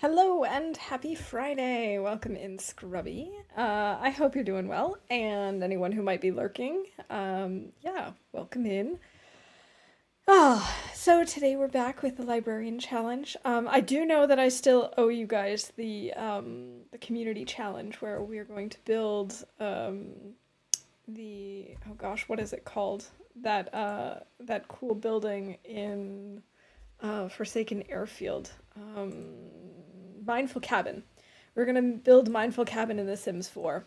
Hello and happy Friday! Welcome in, Scrubby. I hope you're doing well, and anyone who might be lurking, yeah, welcome in. So today we're back with the Librarian Challenge. I do know that I still owe you guys the community challenge where we are going to build oh gosh, what is it called? That cool building in Forsaken Airfield. Mindful Cabin. We're gonna build Mindful Cabin in The Sims 4.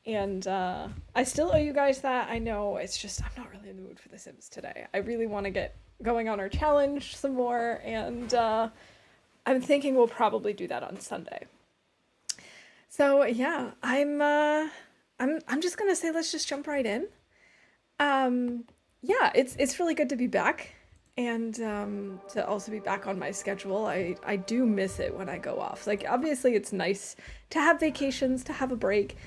And I still owe you guys that. I know it's just I'm not really in the mood for The Sims today. I really want to get going on our challenge some more, and I'm thinking we'll probably do that on Sunday. So yeah, I'm just gonna say let's just jump right in. Yeah, it's really good to be back and to also be back on my schedule. I do miss it when I go off. Like, obviously it's nice to have vacations, to have a break,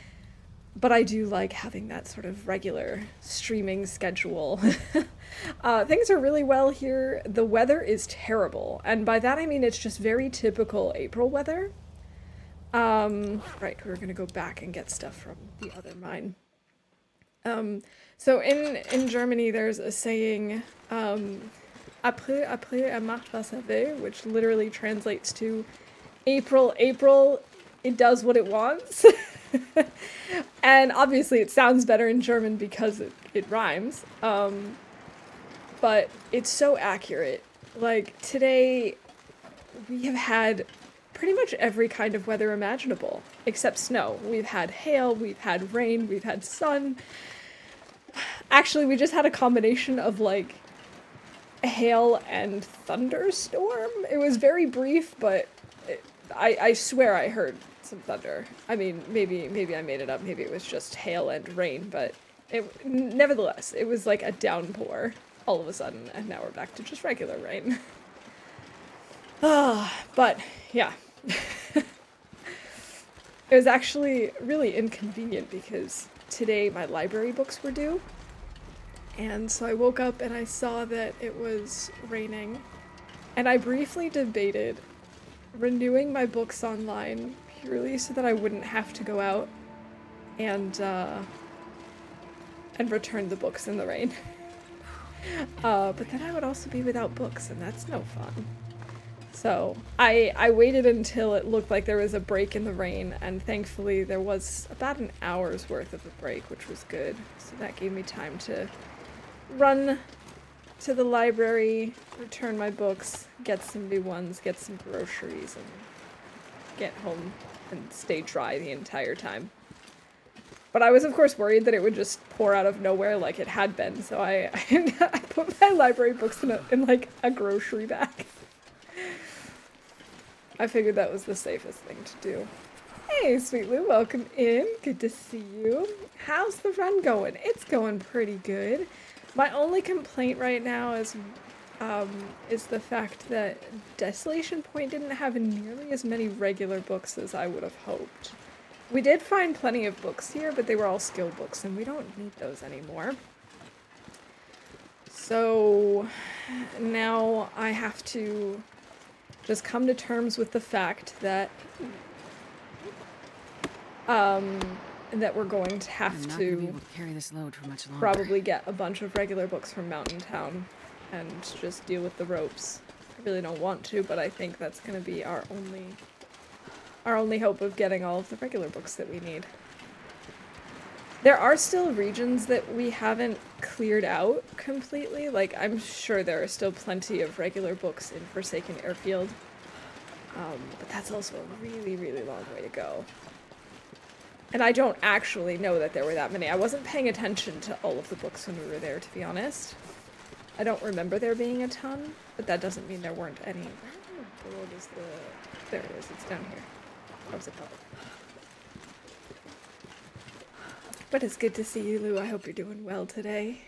but I do like having that sort of regular streaming schedule. Things are really well here. The weather is terrible, and by that I mean it's just very typical April weather. Right, we're gonna go back and get stuff from the other mine. So in Germany there's a saying, après elle marche va sauver, which literally translates to April, it does what it wants. And obviously it sounds better in German because it rhymes. But it's so accurate. Like, today we have had pretty much every kind of weather imaginable, except snow. We've had hail, we've had rain, we've had sun. Actually, we just had a combination of, like, hail and thunderstorm. It was very brief, but I swear I heard some thunder. I mean, maybe I made it up. Maybe it was just hail and rain, but nevertheless, it was like a downpour all of a sudden, and now we're back to just regular rain. But yeah. It was actually really inconvenient because today my library books were due. And so I woke up and I saw that it was raining. And I briefly debated renewing my books online purely so that I wouldn't have to go out and return the books in the rain. But then I would also be without books, and that's no fun. So I waited until it looked like there was a break in the rain, and thankfully there was about an hour's worth of a break, which was good. So that gave me time to run to the library, return my books, get some new ones, get some groceries, and get home and stay dry the entire time. But I was, of course, worried that it would just pour out of nowhere like it had been, so I put my library books in like a grocery bag. I figured that was the safest thing to do. Hey, Sweet Lou, welcome in. Good to see you. How's the run going? It's going pretty good. My only complaint right now is the fact that Desolation Point didn't have nearly as many regular books as I would have hoped. We did find plenty of books here, but they were all skill books, and we don't need those anymore. So now I have to just come to terms with the fact that that we're going to have to carry this load for much longer. Probably get a bunch of regular books from Mountain Town and just deal with the ropes. I really don't want to, but I think that's going to be our only hope of getting all of the regular books that we need. There are still regions that we haven't cleared out completely. Like, I'm sure there are still plenty of regular books in Forsaken Airfield. But that's also a really, really long way to go. And I don't actually know that there were that many. I wasn't paying attention to all of the books when we were there, to be honest. I don't remember there being a ton, but that doesn't mean there weren't any. Where in the world is the... There it is, it's down here. How was it called? But it's good to see you, Lou. I hope you're doing well today.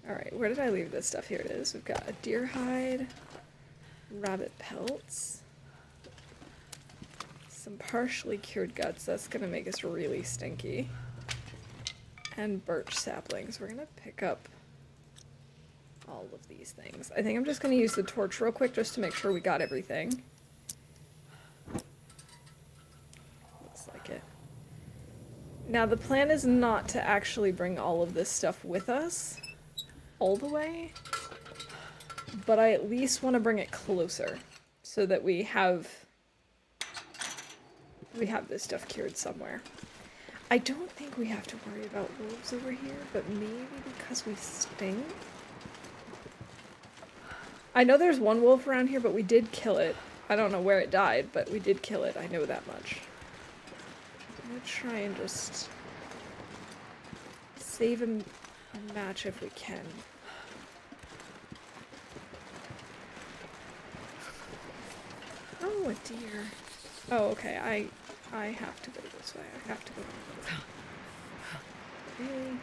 Alright, where did I leave this stuff? Here it is. We've got a deer hide, rabbit pelts, some partially cured guts. That's gonna make us really stinky. And birch saplings. We're gonna pick up all of these things. I think I'm just going to use the torch real quick just to make sure we got everything. Looks like it. Now, the plan is not to actually bring all of this stuff with us all the way, but I at least want to bring it closer so that we have this stuff cured somewhere. I don't think we have to worry about wolves over here, but maybe because we stink? I know there's one wolf around here, but we did kill it. I don't know where it died, but we did kill it. I know that much. I'm gonna try and just save a match if we can. Oh, a deer. Oh, okay. I have to go this way. I have to go this way. Really?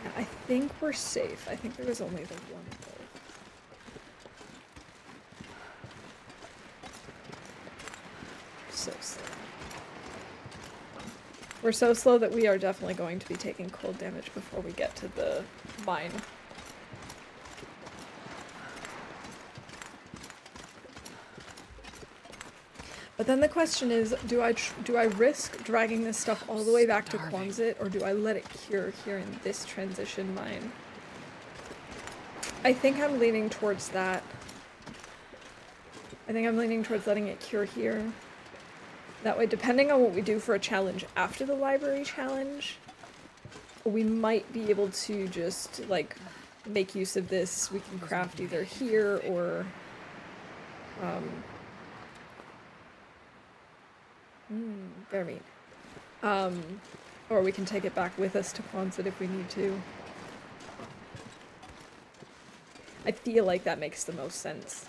Yeah, I think we're safe. I think there was only the one wolf. So slow. We're so slow that we are definitely going to be taking cold damage before we get to the mine. But then the question is, do I risk dragging this stuff all the way back to Quonset, or do I let it cure here in this transition mine? I think I'm leaning towards that. I think I'm leaning towards letting it cure here. That way, depending on what we do for a challenge after the library challenge, we might be able to just, like, make use of this. We can craft either here or, very mean. Or we can take it back with us to Quonset if we need to. I feel like that makes the most sense.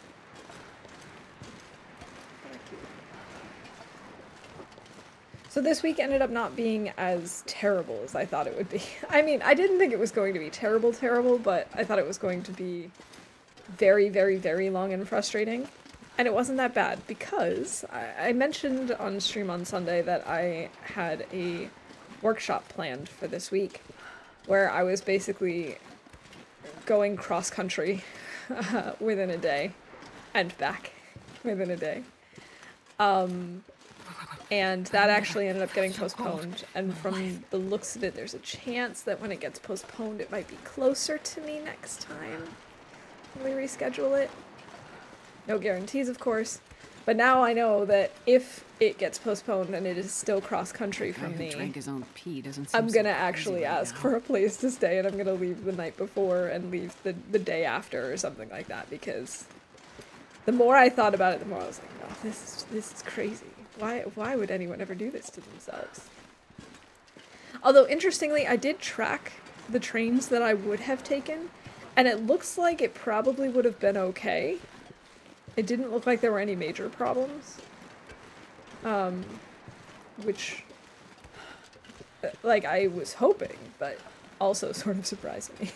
So this week ended up not being as terrible as I thought it would be. I mean, I didn't think it was going to be terrible, but I thought it was going to be very, very, very long and frustrating. And it wasn't that bad because I mentioned on stream on Sunday that I had a workshop planned for this week where I was basically going cross-country within a day and back within a day. And that actually ended up getting postponed, and from the looks of it, there's a chance that when it gets postponed, it might be closer to me next time when we reschedule it. No guarantees, of course, but now I know that if it gets postponed and it is still cross-country from me, I'm gonna actually ask for a place to stay, and I'm gonna leave the night before and leave the day after or something like that, because the more I thought about it, the more I was like, oh, this is crazy. Why would anyone ever do this to themselves? Although, interestingly, I did track the trains that I would have taken, and it looks like it probably would have been okay. It didn't look like there were any major problems. Which, like, I was hoping, but also sort of surprised me.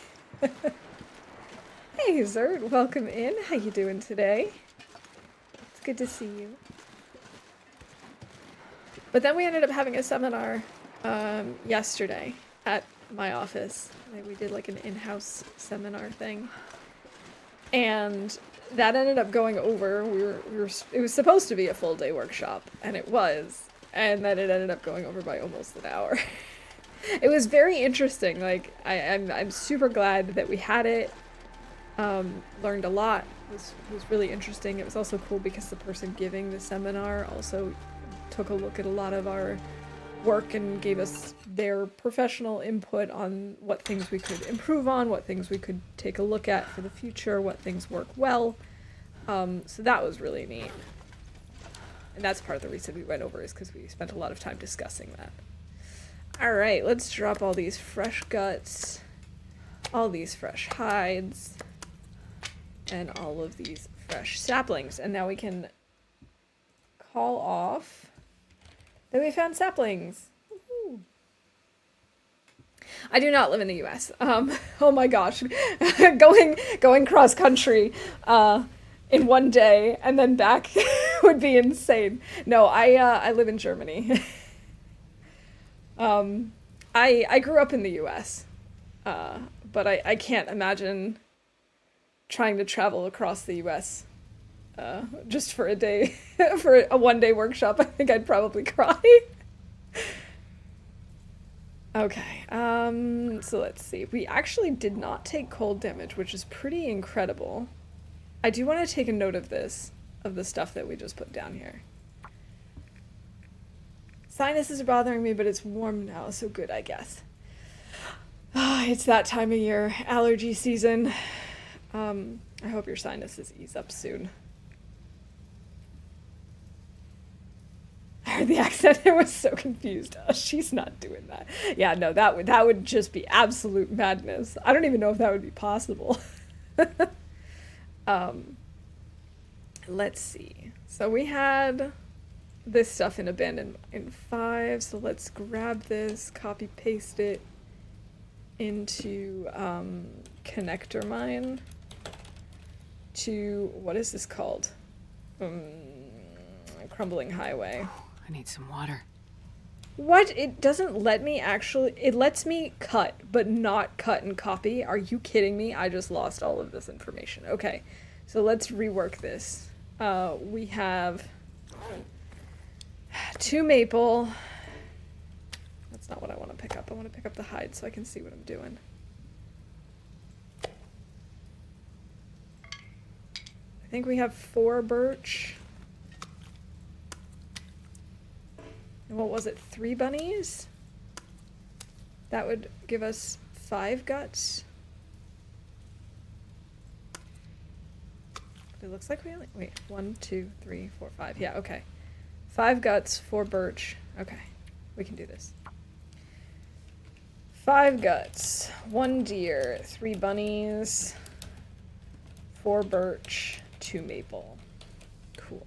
Hey, Zerd, welcome in. How you doing today? It's good to see you. But then we ended up having a seminar yesterday at my office. We did like an in-house seminar thing. And that ended up going over. It was supposed to be a full day workshop, and it was. And then it ended up going over by almost an hour. It was very interesting. Like, I'm super glad that we had it. Learned a lot. It was really interesting. It was also cool because the person giving the seminar also took a look at a lot of our work and gave us their professional input on what things we could improve on, what things we could take a look at for the future, what things work well. So that was really neat. And that's part of the reason we went over, is because we spent a lot of time discussing that. All right, let's drop all these fresh guts, all these fresh hides, and all of these fresh saplings. And now we can call off that we found saplings. Woo-hoo. I do not live in the US. Oh my gosh. going cross country in one day and then back would be insane. No, I live in Germany. I grew up in the US, but I can't imagine trying to travel across the US just for a day, for a 1 day workshop. I think I'd probably cry. Okay, so let's see. We actually did not take cold damage, which is pretty incredible. I do want to take a note of this, of the stuff that we just put down here. Sinuses are bothering me, but it's warm now, so good, I guess. It's that time of year, allergy season. I hope your sinuses ease up soon. I heard the accent. I was so confused. Oh, she's not doing that. Yeah, no, that would just be absolute madness. I don't even know if that would be possible. Let's see. So we had this stuff in abandoned in 5, so let's grab this, copy paste it into connector mine to, what is this called? Crumbling highway. I need some water. What? It doesn't let me actually... It lets me cut, but not cut and copy. Are you kidding me? I just lost all of this information. Okay, so let's rework this. We have 2 maple. That's not what I want to pick up. I want to pick up the hide so I can see what I'm doing. I think we have 4 birch. And what was it, 3 bunnies? That would give us 5 guts. It looks like we only, wait, 1, 2, 3, 4, 5. Yeah, okay. 5 guts, 4 birch. Okay, we can do this. 5 guts, 1 deer, 3 bunnies, 4 birch, 2 maple. Cool.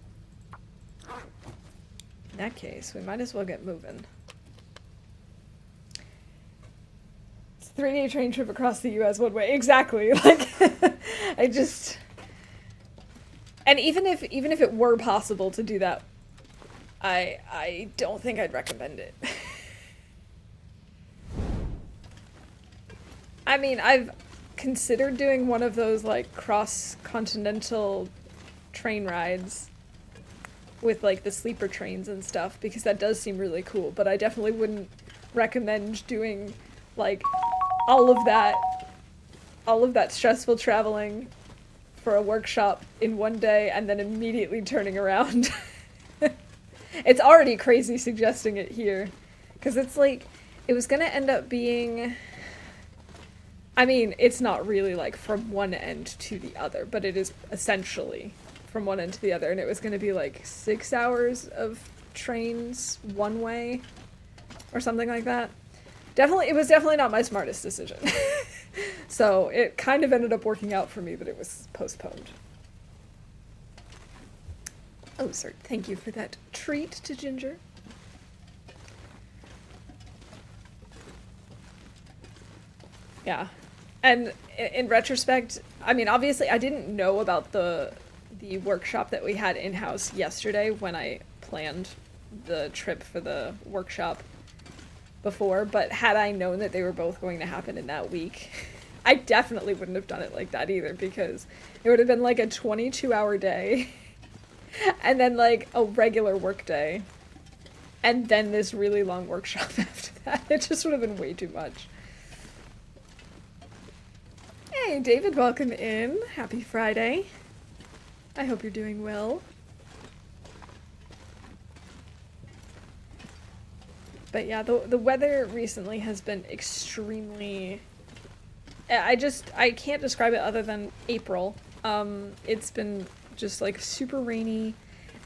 In that case, we might as well get moving. It's a 3-day train trip across the US one way. Exactly. Like, I just... And even if it were possible to do that, I don't think I'd recommend it. I mean, I've considered doing one of those, like, cross-continental train rides with, like, the sleeper trains and stuff, because that does seem really cool, but I definitely wouldn't recommend doing, like, all of that stressful traveling for a workshop in 1 day and then immediately turning around. It's already crazy suggesting it here, because it's like, it was gonna end up being... I mean, it's not really, like, from one end to the other, but it is essentially from one end to the other, and it was going to be, like, 6 hours of trains one way, or something like that. It was definitely not my smartest decision. So, it kind of ended up working out for me, but it was postponed. Oh, sir, thank you for that treat to Ginger. Yeah. And in retrospect, I mean, obviously I didn't know about the workshop that we had in-house yesterday when I planned the trip for the workshop before, but had I known that they were both going to happen in that week, I definitely wouldn't have done it like that either, because it would have been like a 22-hour day and then like a regular work day and then this really long workshop after that. It just would have been way too much. Hey, David, welcome in. Happy Friday. I hope you're doing well. But yeah, the weather recently has been extremely... I can't describe it other than April. It's been just like super rainy,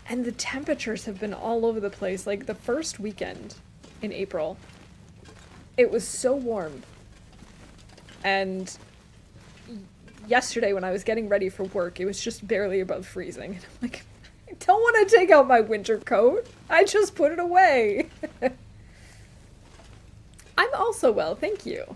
and the temperatures have been all over the place. Like the first weekend in April, it was so warm. And yesterday when I was getting ready for work, it was just barely above freezing. And I'm like, I don't want to take out my winter coat. I just put it away. I'm also well, thank you.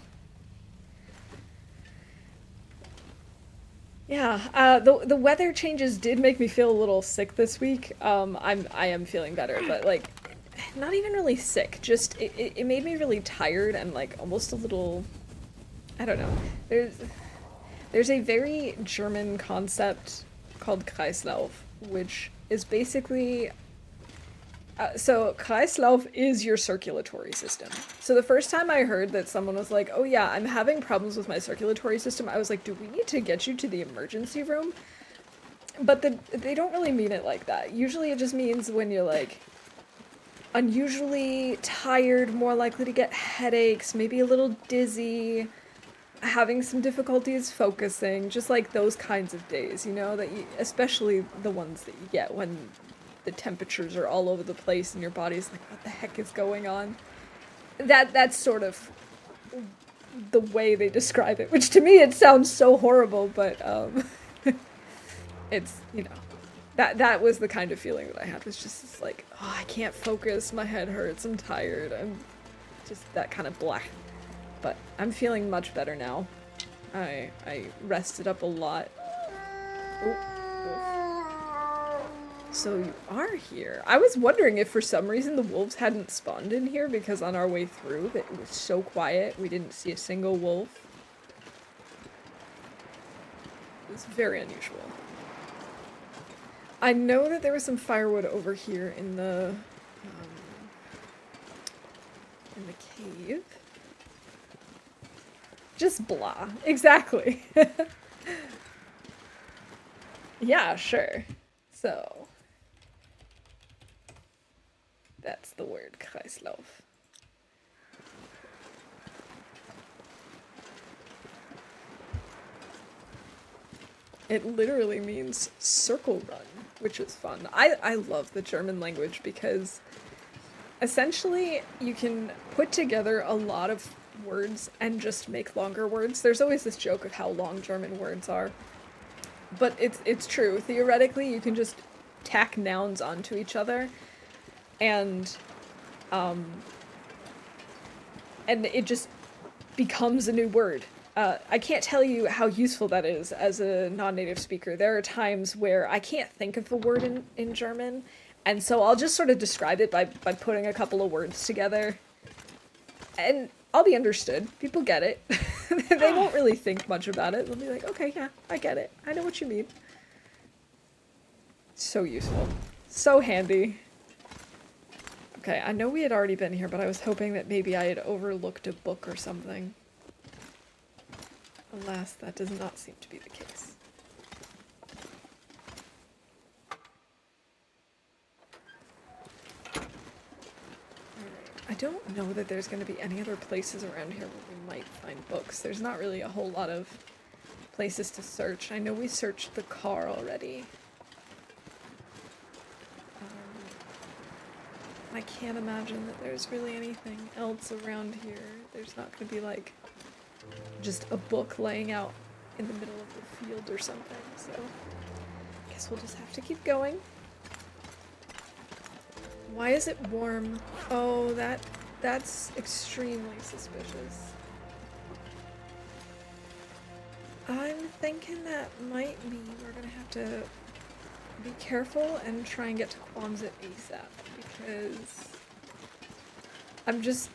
Yeah, the weather changes did make me feel a little sick this week. I am feeling better, but like not even really sick, just it made me really tired and like almost a little, I don't know. There's a very German concept called Kreislauf, which is basically so Kreislauf is your circulatory system. So the first time I heard that someone was like, "Oh yeah, I'm having problems with my circulatory system," I was like, "Do we need to get you to the emergency room?" But they don't really mean it like that. Usually it just means when you're like unusually tired, more likely to get headaches, maybe a little dizzy, having some difficulties focusing, just like those kinds of days, you know, that you, especially the ones that you get when the temperatures are all over the place and your body's like, what the heck is going on? That's sort of the way they describe it, which to me it sounds so horrible, but it's, you know, that was the kind of feeling that I had. It was just this, like, oh, I can't focus, my head hurts, I'm tired, I'm just that kind of blah. But I'm feeling much better now. I rested up a lot. Oh. So you are here. I was wondering if for some reason the wolves hadn't spawned in here, because on our way through it was so quiet we didn't see a single wolf. It was very unusual. I know that there was some firewood over here in the cave. Just blah. Exactly. Yeah, sure. So that's the word, Kreislauf. It literally means circle run, which is fun. I love the German language because essentially you can put together a lot of words and just make longer words. There's always this joke of how long German words are. But it's true. Theoretically, you can just tack nouns onto each other and it just becomes a new word. I can't tell you how useful that is as a non-native speaker. There are times where I can't think of a word in German, and so I'll just sort of describe it by putting a couple of words together. And I'll be understood. People get it. They won't really think much about it. They'll be like, okay, yeah, I get it. I know what you mean. So useful. So handy. Okay, I know we had already been here, but I was hoping that maybe I had overlooked a book or something. Alas, that does not seem to be the case. I don't know that there's going to be any other places around here where we might find books. There's not really a whole lot of places to search. I know we searched the car already. I can't imagine that there's really anything else around here. There's not going to be like just a book laying out in the middle of the field or something, so I guess we'll just have to keep going. Why is it warm? Oh, that's extremely suspicious. I'm thinking that might mean we're gonna have to be careful and try and get to Quonset ASAP, because I'm just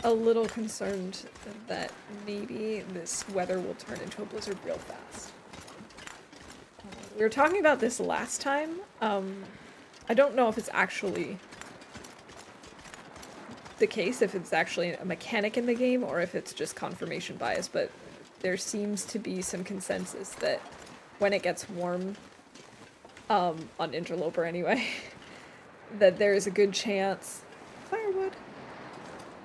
a little concerned that maybe this weather will turn into a blizzard real fast. We were talking about this last time. I don't know if it's actually the case, if it's actually a mechanic in the game, or if it's just confirmation bias, but there seems to be some consensus that when it gets warm, on Interloper anyway, that there is a good chance, firewood,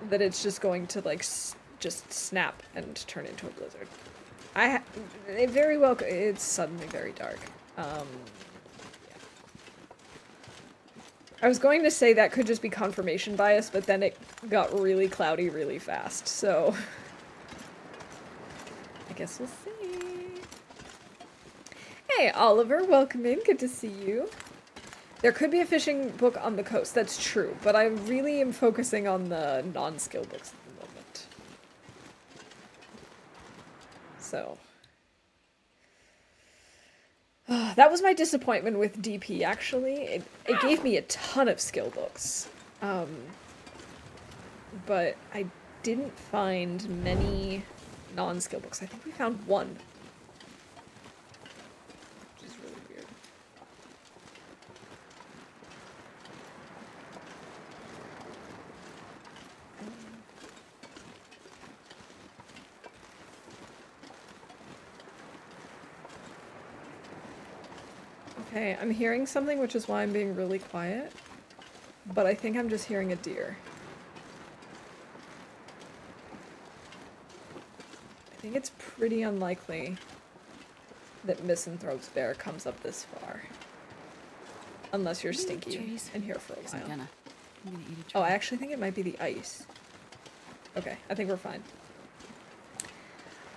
that it's just going to like just snap and turn into a blizzard. It very well, it's suddenly very dark. Yeah. I was going to say that could just be confirmation bias, but then it got really cloudy really fast, so I guess we'll see. Hey, Oliver, welcome in. Good to see you. There could be a fishing book on the coast, that's true, but I really am focusing on the non-skill books at the moment. So. That was my disappointment with DP, actually. It gave me a ton of skill books. but I didn't find many non-skill books. I think we found one, which is really weird. Okay, I'm hearing something, which is why I'm being really quiet, but I think I'm just hearing a deer. I think it's pretty unlikely that Misanthrope's bear comes up this far. Unless you're stinky and here for a while. I'm gonna eat a tree. Oh, I actually think it might be the ice. Okay, I think we're fine.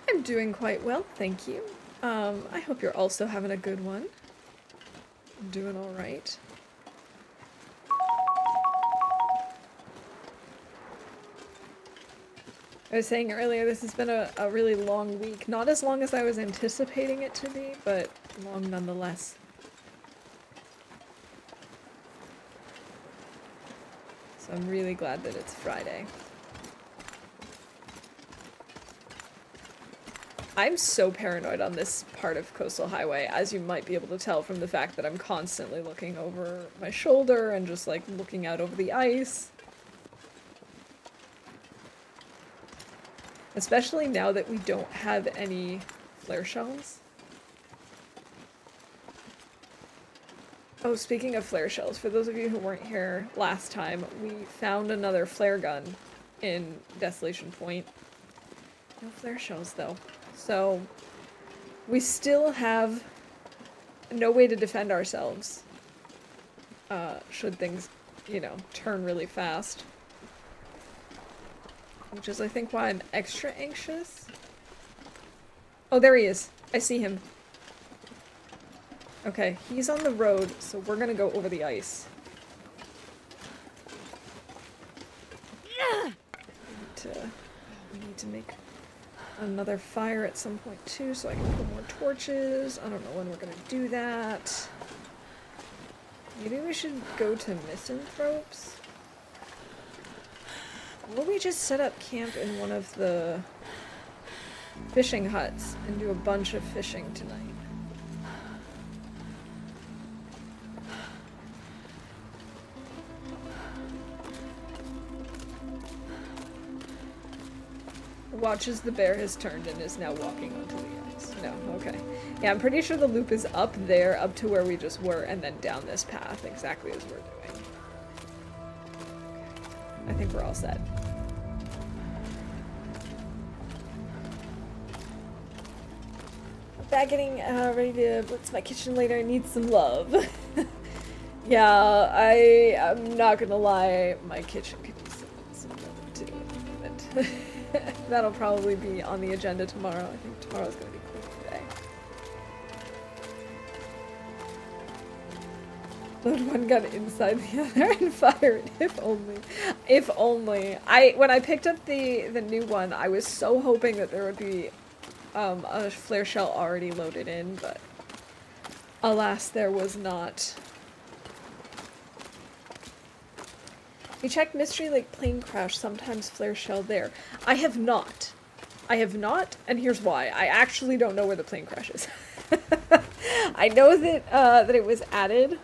I'm doing quite well, thank you. I hope you're also having a good one. I'm doing alright. I was saying earlier, this has been a really long week. Not as long as I was anticipating it to be, but long nonetheless. So I'm really glad that it's Friday. I'm so paranoid on this part of Coastal Highway, as you might be able to tell from the fact that I'm constantly looking over my shoulder and just like looking out over the ice. Especially now that we don't have any flare shells. Oh, speaking of flare shells, for those of you who weren't here last time, we found another flare gun in Desolation Point. No flare shells though. So, we still have no way to defend ourselves. Should things, you know, turn really fast. Which is, I think, why I'm extra anxious. Oh, there he is. I see him. Okay, he's on the road, so we're gonna go over the ice. We need to make another fire at some point too, so I can put more torches. I don't know when we're gonna do that. Maybe we should go to Misanthrope's? Or we just set up camp in one of the fishing huts and do a bunch of fishing tonight. Watch as the bear has turned and is now walking onto the ice. No, okay. Yeah, I'm pretty sure the loop is up there, up to where we just were, and then down this path, exactly as we're doing. I think we're all set. Back getting ready to blitz my kitchen later. I need some love. Yeah, I'm not gonna lie, my kitchen could use some love too at the moment. That'll probably be on the agenda tomorrow. I think tomorrow's gonna be cool today. Load one gun inside the other and fire it, if only. If only. When I picked up the new one, I was so hoping that there would be a flare shell already loaded in, but alas, there was not. You checked Mystery Lake plane crash, sometimes flare shell there. I have not. I have not, and here's why. I actually don't know where the plane crash is. I know that that it was added,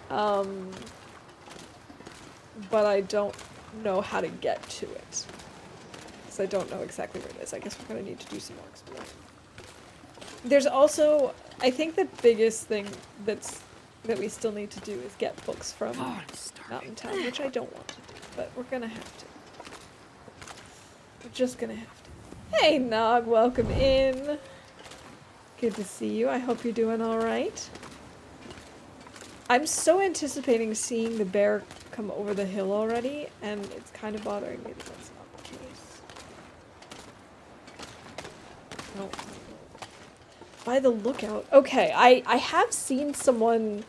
but I don't know how to get to it. Because I don't know exactly where it is. I guess we're going to need to do some more exploring. There's also, I think the biggest thing that we still need to do is get books from Mountain Town, which I don't want to do, but we're gonna have to. We're just gonna have to. Hey Nog, welcome in. Good to see you. I hope you're doing alright. I'm so anticipating seeing the bear come over the hill already, and it's kind of bothering me that that's not the case. No. By the lookout. Okay, I have seen someone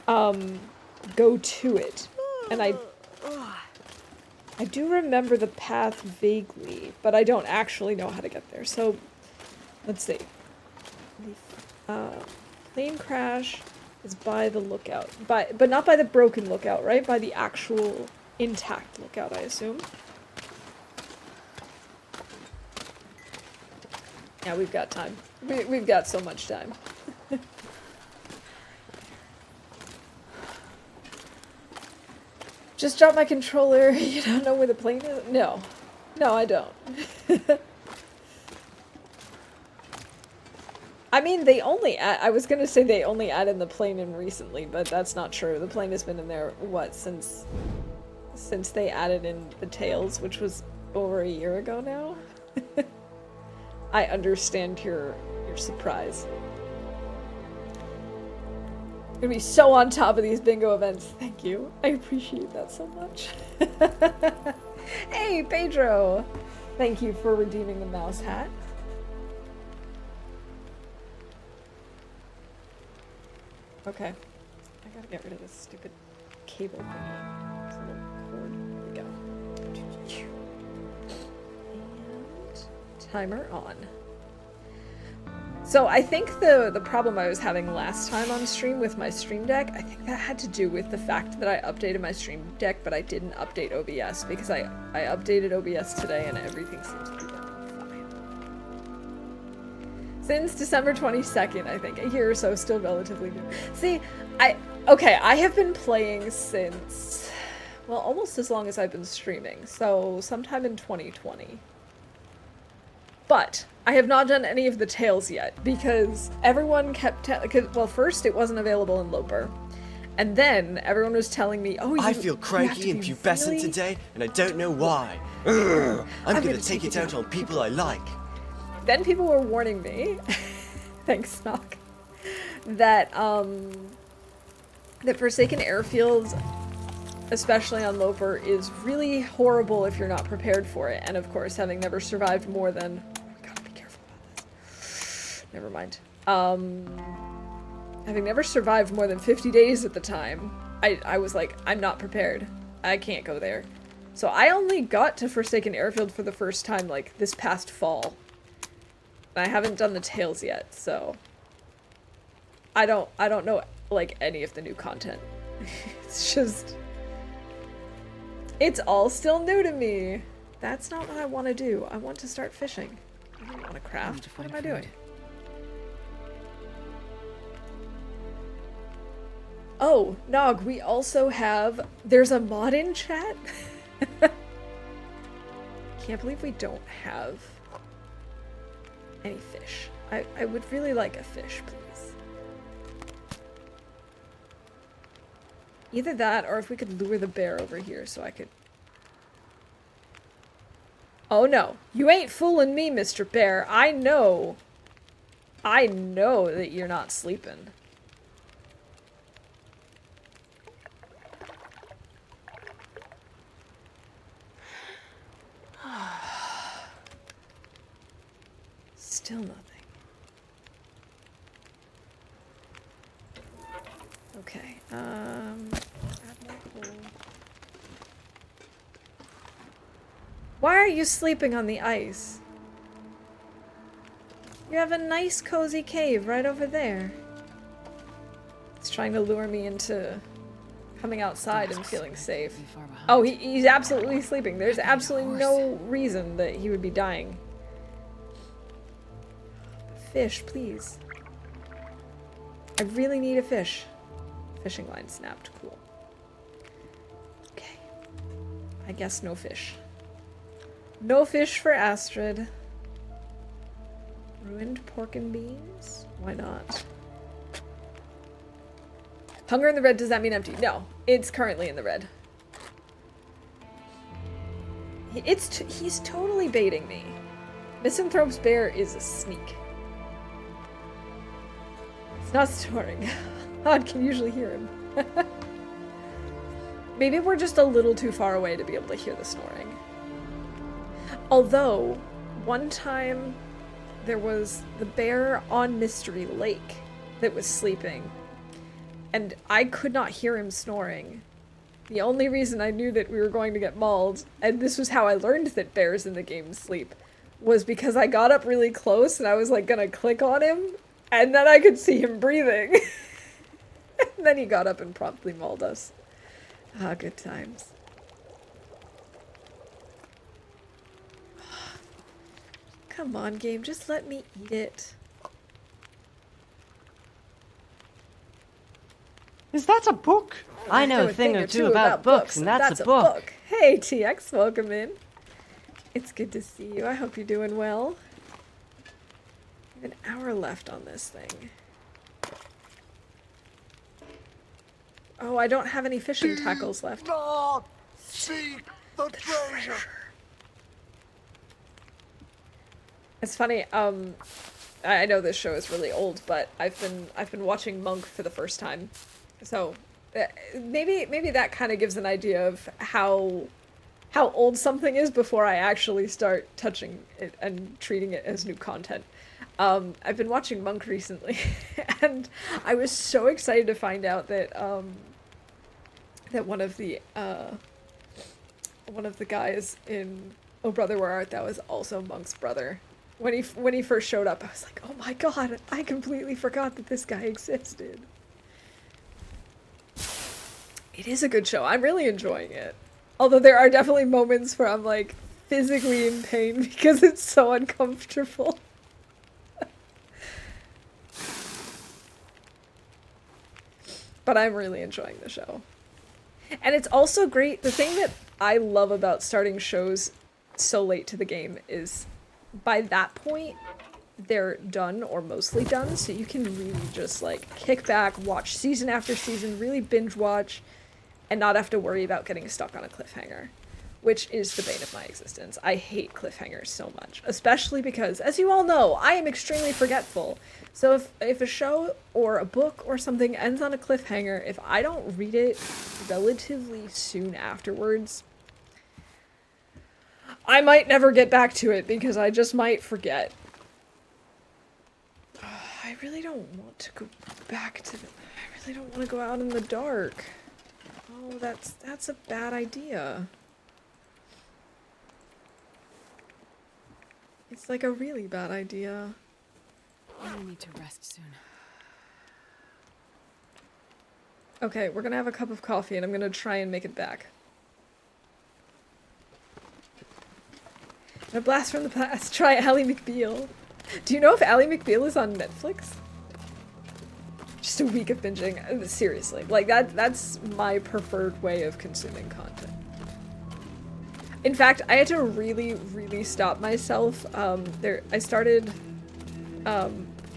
go to it, and I do remember the path vaguely, but I don't actually know how to get there. So let's see. The plane crash is by the lookout, but not by the broken lookout, right? By the actual intact lookout, I assume. Yeah, we've got time. We've got so much time. Just drop my controller. You don't know where the plane is? No. No, I don't. I mean, they only I was gonna say they only added the plane in recently, but that's not true. The plane has been in there, what, since they added in the tails, which was over a year ago now? I understand your surprise. I'm gonna be so on top of these bingo events. Thank you. I appreciate that so much. Hey, Pedro! Thank you for redeeming the mouse hat. Okay. I gotta get rid of this stupid cable thingy. This little cord. There we go. And timer on. So I think the problem I was having last time on stream with my Stream Deck, I think that had to do with the fact that I updated my Stream Deck, but I didn't update OBS, because I updated OBS today and everything seems to be working fine. Since December 22nd, I think. A year or so, still relatively new. See, I have been playing since, well, almost as long as I've been streaming, so sometime in 2020. But I have not done any of the tales yet, because everyone kept well, first it wasn't available in Loper, and then everyone was telling me, oh, I feel cranky and pubescent today, and I don't know why. I'm gonna take it out on people I like. Then people were warning me, thanks Snock, that that Forsaken Airfields, especially on Loper, is really horrible if you're not prepared for it. And of course, having never survived more than, I gotta be careful about this. Never mind. Having never survived more than 50 days at the time, I was like, I'm not prepared. I can't go there. So I only got to Forsaken Airfield for the first time like this past fall. I haven't done the tales yet, so I don't know like any of the new content. It's just, it's all still new to me. That's not what I want to do. I want to start fishing. I don't want to craft. What am I doing? Oh, Nog, we also have, there's a mod in chat? Can't believe we don't have any fish. I would really like a fish, please. Either that, or if we could lure the bear over here so I could... Oh no, you ain't fooling me, Mr. Bear. I know that you're not sleeping. Still nothing. Okay, add more coal. Why are you sleeping on the ice? You have a nice cozy cave right over there. It's trying to lure me into coming outside and feeling safe. Oh, he's absolutely sleeping. There's absolutely no reason that he would be dying. Fish, please. I really need a fish. Fishing line snapped. Cool. Okay. I guess no fish. No fish for Astrid. Ruined pork and beans? Why not? Hunger in the red, does that mean empty? No, it's currently in the red. He's totally baiting me. Misanthrope's bear is a sneak. It's not snoring. God can usually hear him. Maybe we're just a little too far away to be able to hear the snoring. Although, one time there was the bear on Mystery Lake that was sleeping, and I could not hear him snoring. The only reason I knew that we were going to get mauled, and this was how I learned that bears in the game sleep, was because I got up really close and I was like gonna click on him, and then I could see him breathing. And then he got up and promptly mauled us. Ah, good times. Come on, game, just let me eat it. Is that a book? I know a thing or two about books, and that's a book. Hey, TX, welcome in. It's good to see you. I hope you're doing well. We have an hour left on this thing. Oh, I don't have any fishing tackles left. Not seek the treasure. It's funny, I know this show is really old, but I've been watching Monk for the first time. So maybe that kind of gives an idea of how old something is before I actually start touching it and treating it as new content. I've been watching Monk recently, and I was so excited to find out that that one of the guys in Oh Brother Where Art Thou was also Monk's brother. When he first showed up, I was like, oh my god, I completely forgot that this guy existed. It is a good show. I'm really enjoying it. Although there are definitely moments where I'm like physically in pain because it's so uncomfortable. But I'm really enjoying the show. And it's also great. The thing that I love about starting shows so late to the game is by that point, they're done or mostly done. So you can really just like kick back, watch season after season, really binge watch, and not have to worry about getting stuck on a cliffhanger, which is the bane of my existence. I hate cliffhangers so much, especially because, as you all know, I am extremely forgetful. So if a show or a book or something ends on a cliffhanger, if I don't read it relatively soon afterwards, I might never get back to it because I just might forget. I really don't want to go back to the... I really don't want to go out in the dark. Oh, that's a bad idea. It's like a really bad idea. I need to rest soon. Okay, we're gonna have a cup of coffee and I'm gonna try and make it back. A blast from the past. Try Ally McBeal. Do you know if Ally McBeal is on Netflix? Just a week of binging. Seriously. Like, that's my preferred way of consuming content. In fact, I had to really, really stop myself. I started a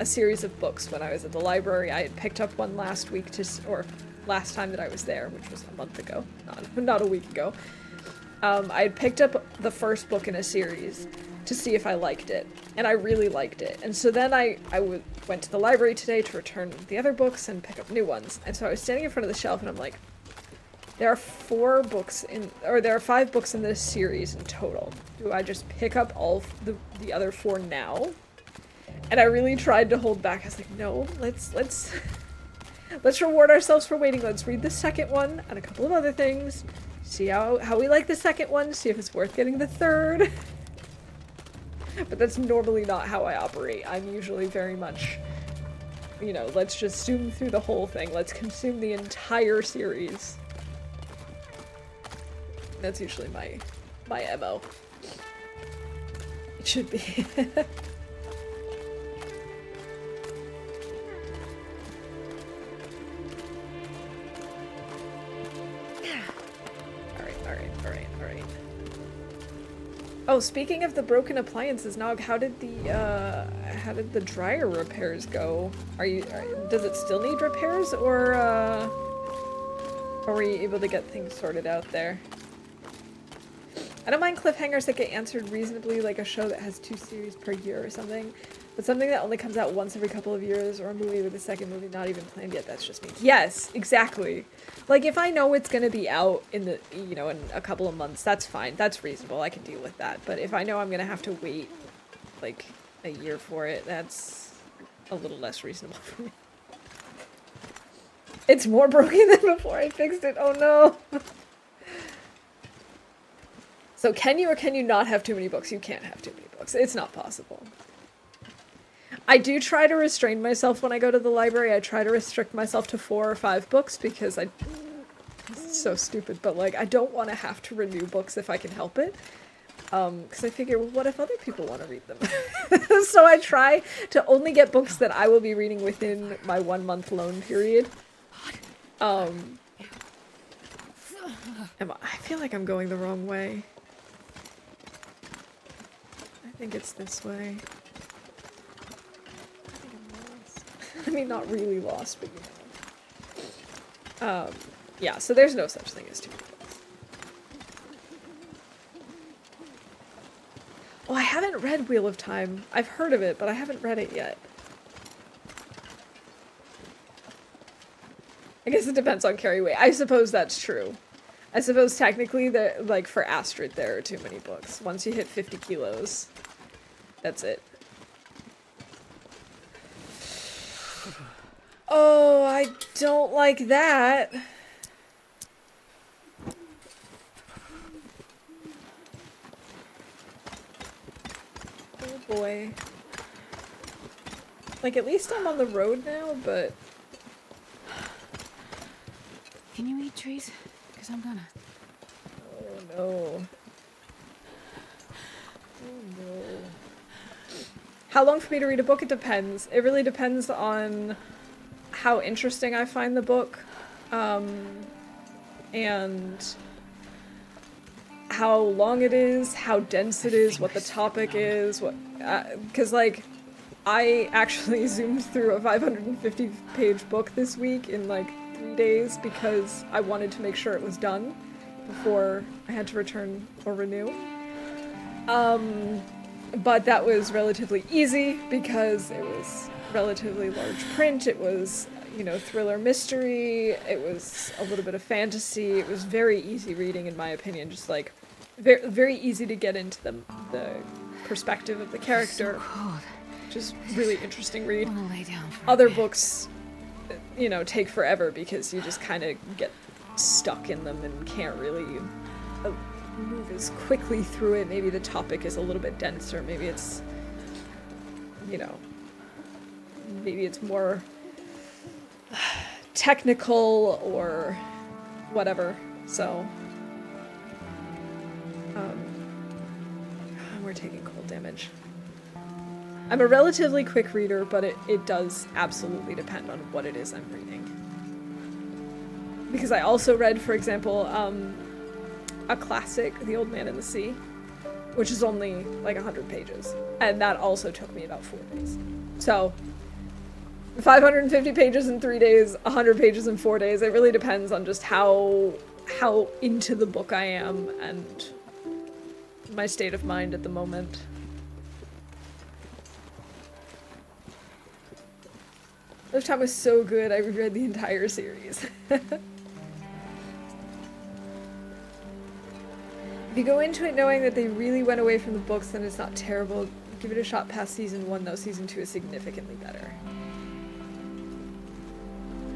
series of books when I was at the library. I had picked up one last week or last time that I was there, which was a month ago, not a week ago. I had picked up the first book in a series to see if I liked it, and I really liked it. And so then I went to the library today to return the other books and pick up new ones. And so I was standing in front of the shelf and I'm like, there are 5 books in this series in total. Do I just pick up all the other 4 now? And I really tried to hold back. I was like, no, let's reward ourselves for waiting. Let's read the second one and a couple of other things. See how we like the second one, see if it's worth getting the third. But that's normally not how I operate. I'm usually very much, you know, let's just zoom through the whole thing. Let's consume the entire series. That's usually my MO. It should be. Alright. Oh, speaking of the broken appliances, Nog, how did the dryer repairs go? Does it still need repairs, or are we able to get things sorted out there? I don't mind cliffhangers that get answered reasonably, like a show that has 2 series per year or something, but something that only comes out once every couple of years, or a movie with a second movie not even planned yet, that's just me. Yes, exactly. Like, if I know it's gonna be out in in a couple of months, that's fine. That's reasonable. I can deal with that. But if I know I'm gonna have to wait, like, a year for it, that's a little less reasonable for me. It's more broken than before I fixed it. Oh no! So can you or can you not have too many books? You can't have too many books. It's not possible. I do try to restrain myself when I go to the library. I try to restrict myself to 4 or 5 books because it's so stupid, but like I don't want to have to renew books if I can help it. Because I figure, well, what if other people want to read them? So I try to only get books that I will be reading within my 1 month loan period. I feel like I'm going the wrong way. I think it's this way. I think I'm lost. I mean, not really lost, but you know. Yeah, so there's no such thing as too many books. Oh, I haven't read Wheel of Time. I've heard of it, but I haven't read it yet. I guess it depends on carry weight. I suppose that's true. I suppose technically, like for Astrid, there are too many books. Once you hit 50 kilos, that's it. Oh, I don't like that. Oh boy. Like, at least I'm on the road now, but... Can you eat trees? Because I'm gonna. Oh no. Oh no. How long for me to read a book? It depends. It really depends on how interesting I find the book, and how long it is, how dense it is, what the topic is, what, because like, I actually zoomed through a 550-page book this week in like 3 days because I wanted to make sure it was done before I had to return or renew. But that was relatively easy because it was relatively large print, it was, you know, thriller mystery, it was a little bit of fantasy, it was very easy reading in my opinion, just like, very, very easy to get into the perspective of the character, So cold. which is really interesting read. I wanna lay down for a Other bit. books, you know, take forever because you just kind of get stuck in them and can't really move as quickly through it. Maybe the topic is a little bit denser, maybe it's, you know, maybe it's more technical or whatever, so we're taking cold damage. I'm a relatively quick reader, but it does absolutely depend on what it is I'm reading. Because I also read, for example, a classic, The Old Man and the Sea, which is only like 100 pages. And that also took me about 4 days. So, 550 pages in 3 days, 100 pages in 4 days. It really depends on just how into the book I am and my state of mind at the moment. This time was so good, I reread the entire series. If you go into it knowing that they really went away from the books, then it's not terrible. Give it a shot past season 1, though. Season 2 is significantly better.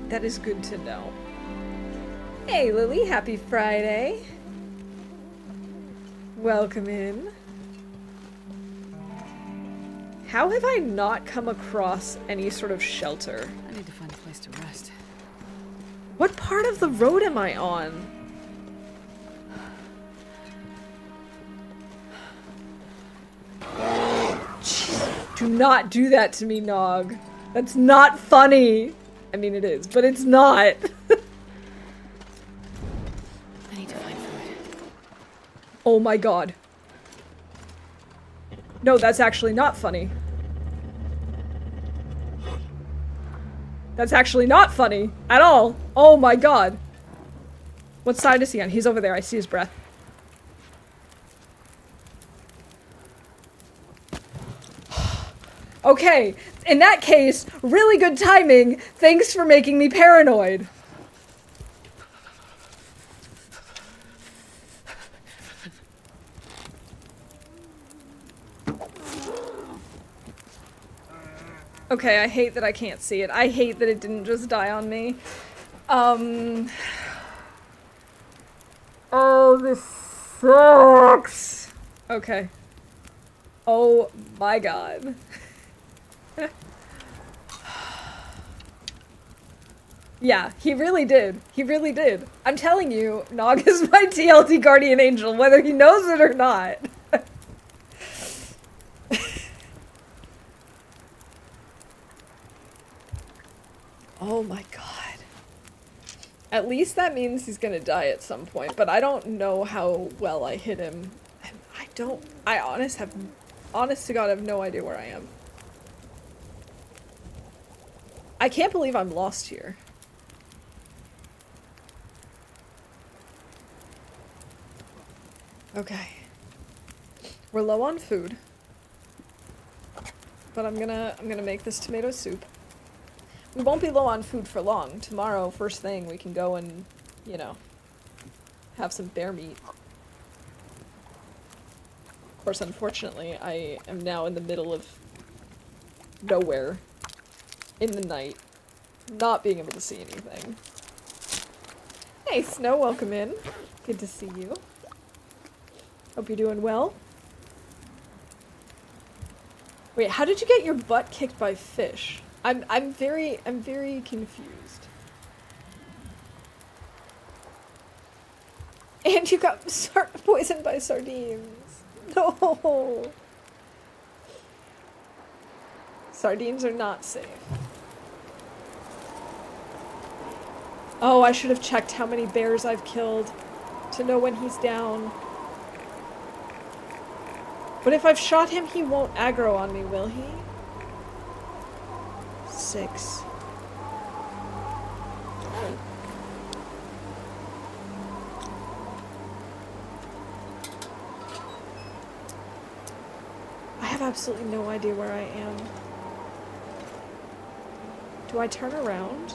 That is good to know. Hey, Lily, happy Friday. Welcome in. How have I not come across any sort of shelter? I need to find a place to rest. What part of the road am I on? Do not do that to me, Nog. That's not funny. I mean, it is, but it's not. I need to find food. Oh my god. No, that's actually not funny. That's actually not funny at all. Oh my god. What side is he on? He's over there. I see his breath. Okay, in that case, really good timing. Thanks for making me paranoid. Okay, I hate that I can't see it. I hate that it didn't just die on me. Oh, this sucks. Okay. Oh my god. Yeah, he really did. He really did. I'm telling you, Nog is my TLD guardian angel, whether he knows it or not. Oh my god. At least that means he's gonna die at some point, but I don't know how well I hit him. And I honest to God, have no idea where I am. I can't believe I'm lost here. Okay. We're low on food. But I'm gonna make this tomato soup. We won't be low on food for long. Tomorrow, first thing, we can go and, you know, have some bear meat. Of course, unfortunately, I am now in the middle of nowhere in the night, not being able to see anything. Hey, Snow, welcome in. Good to see you. Hope you're doing well. Wait, how did you get your butt kicked by fish? I'm very confused. And you got poisoned by sardines. No. Sardines are not safe. Oh, I should have checked how many bears I've killed to know when he's down. But if I've shot him, he won't aggro on me, will he? 6. I have absolutely no idea where I am. Do I turn around?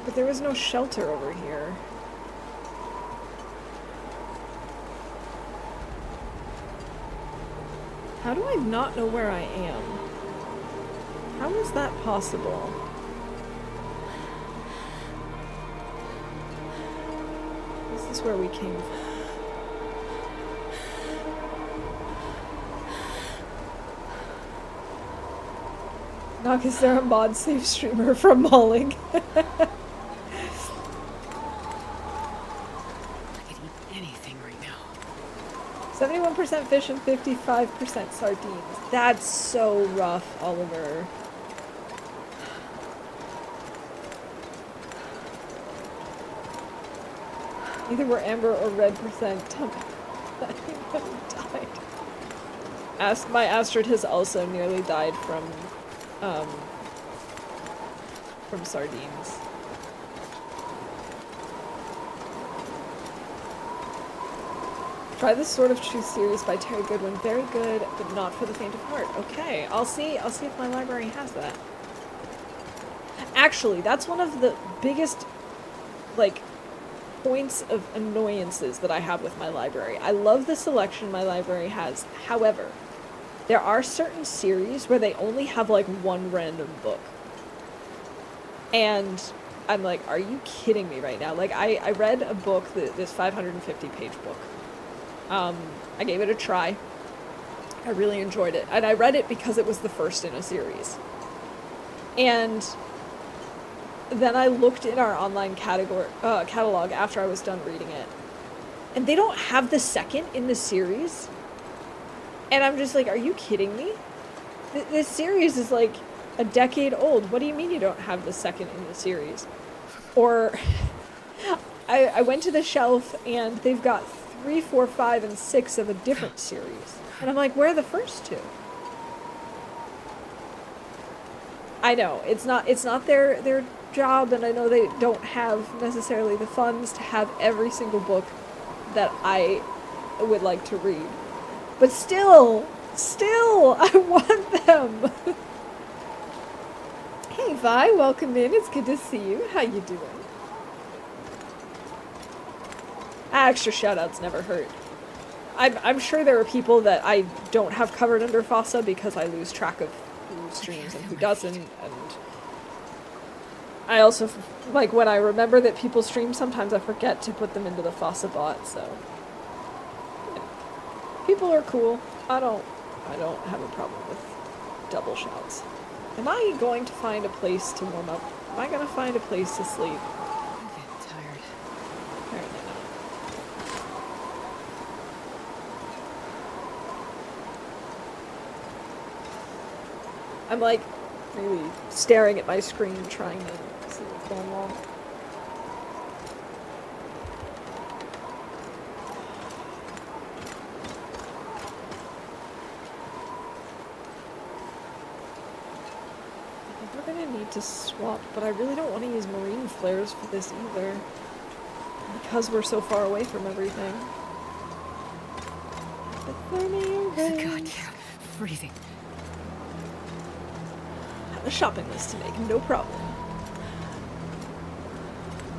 But there was no shelter over here. How do I not know where I am? How is that possible? This is where we came from. Knock, is there a mod save streamer from mauling? I could eat anything right now. 71% fish and 55% sardines. That's so rough, Oliver. Either we're amber or red percent. Died. My Astrid has also nearly died from sardines. Try the Sword of Truth series by Terry Goodwin. Very good, but not for the faint of heart. Okay, I'll see if my library has that. Actually, that's one of the biggest, like, points of annoyances that I have with my library. I love the selection my library has. However, there are certain series where they only have, like, one random book. And I'm like, are you kidding me right now? Like, I read a book, this 550-page book. I gave it a try. I really enjoyed it. And I read it because it was the first in a series. And then I looked in our online catalog after I was done reading it. And they don't have the second in the series. And I'm just like, are you kidding me? This series is like a decade old. What do you mean you don't have the second in the series? Or I went to the shelf and they've got 3, 4, 5, and 6 of a different series. And I'm like, where are the first two? I know, it's not their job, and I know they don't have necessarily the funds to have every single book that I would like to read. But still, I want them. Hey Vi, welcome in. It's good to see you. How you doing? Extra shoutouts never hurt. I'm sure there are people that I don't have covered under FOSSA because I lose track of who streams and who doesn't, and I also, like, when I remember that people stream, sometimes I forget to put them into the FOSSA bot, so yeah. People are cool. I don't have a problem with double shouts. Am I going to find a place to warm up? Am I going to find a place to sleep? I'm getting tired. Apparently not. I'm like really staring at my screen trying to see what's going on. I think we're gonna need to swap, but I really don't want to use marine flares for this either. Because we're so far away from everything. God, yeah. Freezing. Have a shopping list to make, no problem.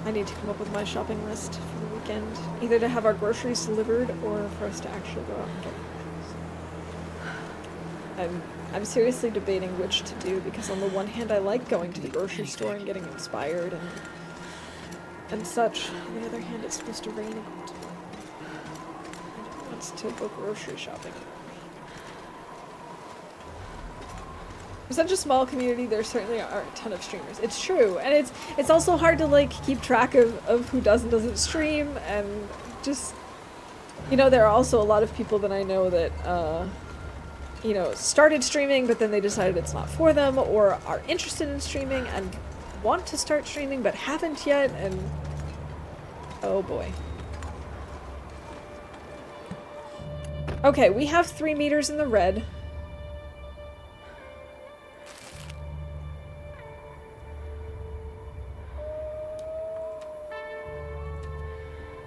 I need to come up with my shopping list for the weekend. Either to have our groceries delivered or for us to actually go out and get groceries. I'm seriously debating which to do because on the one hand I like going to the grocery store and getting inspired and such. On the other hand, it's supposed to rain in October. I don't want to go grocery shopping. For such a small community, there certainly are a ton of streamers. It's true, and it's also hard to like keep track of who does and doesn't stream, and just, you know, there are also a lot of people that I know that you know, started streaming but then they decided it's not for them, or are interested in streaming and want to start streaming but haven't yet, and oh boy. Okay, we have 3 meters in the red.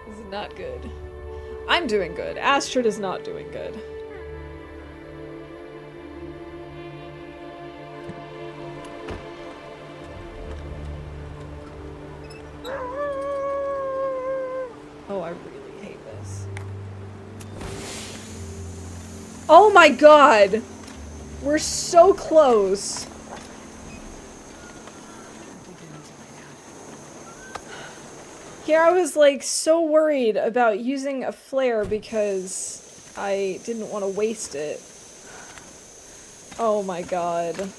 This is not good. I'm doing good. Astrid is not doing good. Oh, I really hate this. Oh my god! We're so close. Here I was like so worried about using a flare because I didn't want to waste it. Oh my god.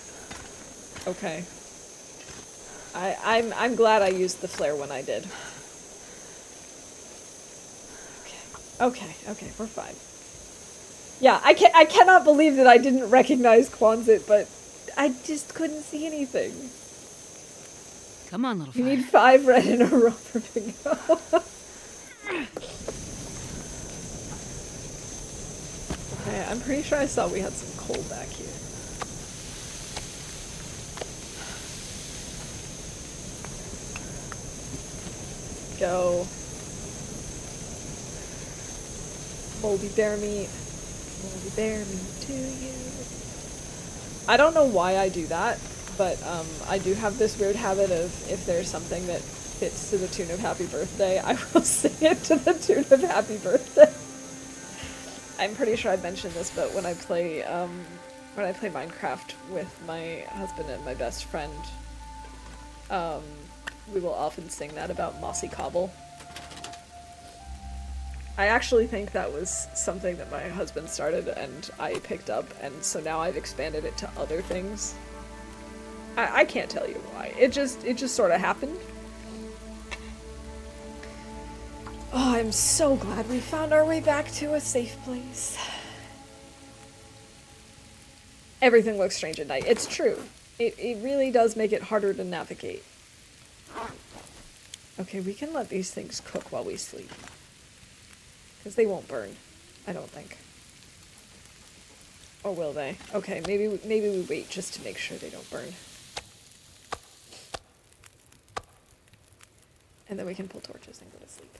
Okay. I'm glad I used the flare when I did. Okay, we're fine. Yeah, I cannot believe that I didn't recognize Quonset, but I just couldn't see anything. Come on, little You fire. need 5 red in a row for bingo. Okay, I'm pretty sure I saw we had some coal back here. Go. Moldy bear meat. Moldy bear meat to you. I don't know why I do that, but I do have this weird habit of if there's something that fits to the tune of Happy Birthday, I will sing it to the tune of Happy Birthday. I'm pretty sure I've mentioned this, but when I play Minecraft with my husband and my best friend, we will often sing that about Mossy Cobble. I actually think that was something that my husband started and I picked up, and so now I've expanded it to other things. I can't tell you why. It just sort of happened. Oh, I'm so glad we found our way back to a safe place. Everything looks strange at night. It's true. It really does make it harder to navigate. Okay, we can let these things cook while we sleep. Because they won't burn, I don't think. Or will they? Okay, maybe we wait just to make sure they don't burn. And then we can pull torches and go to sleep.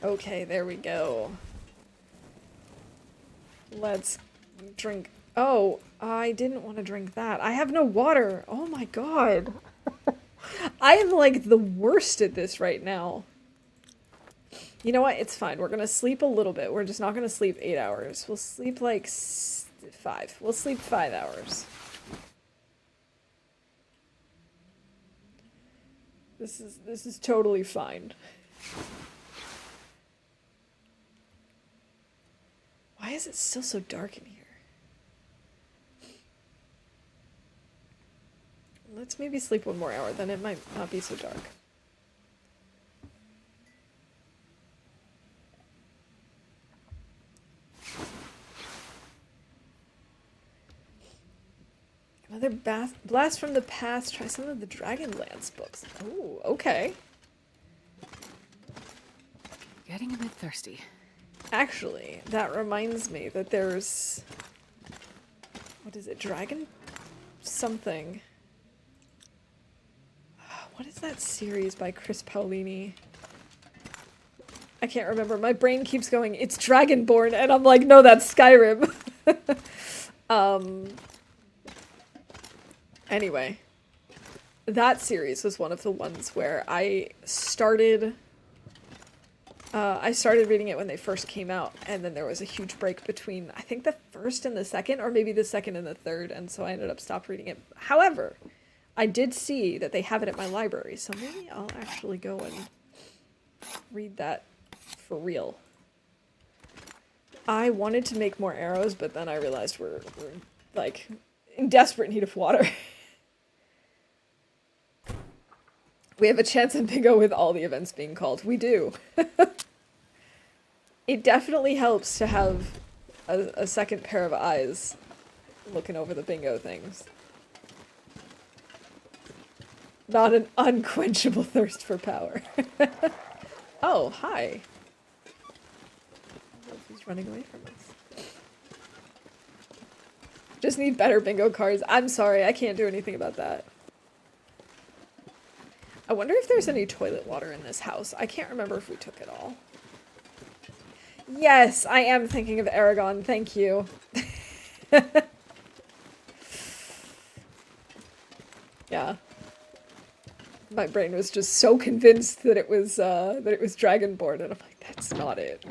Okay, there we go. Let's drink. Oh, I didn't want to drink that. I have no water. Oh my god. I am like the worst at this right now. You know what? It's fine. We're gonna sleep a little bit. We're just not gonna sleep 8 hours. We'll sleep like 5. We'll sleep 5 hours. This is totally fine. Why is it still so dark in here? Let's maybe sleep 1 more hour, then it might not be so dark. Another blast from the past. Try some of the Dragonlance books. Oh, okay. Getting a bit thirsty. Actually, that reminds me that there's... What is it? Dragon? Something. What is that series by Chris Paolini? I can't remember. My brain keeps going, it's Dragonborn, and I'm like, no, that's Skyrim. Anyway. That series was one of the ones where I started reading it when they first came out, and then there was a huge break between, I think, the first and the second, or maybe the second and the third, and so I ended up stopped reading it. However, I did see that they have it at my library, so maybe I'll actually go and read that for real. I wanted to make more arrows, but then I realized we're like, in desperate need of water. We have a chance in bingo with all the events being called. We do. It definitely helps to have a second pair of eyes looking over the bingo things. Not an unquenchable thirst for power. Oh, hi. I don't know if he's running away from us. Just need better bingo cards. I'm sorry, I can't do anything about that. I wonder if there's any toilet water in this house. I can't remember if we took it all. Yes, I am thinking of Aragon. Thank you. Yeah. My brain was just so convinced that it was Dragonborn, and I'm like, that's not it.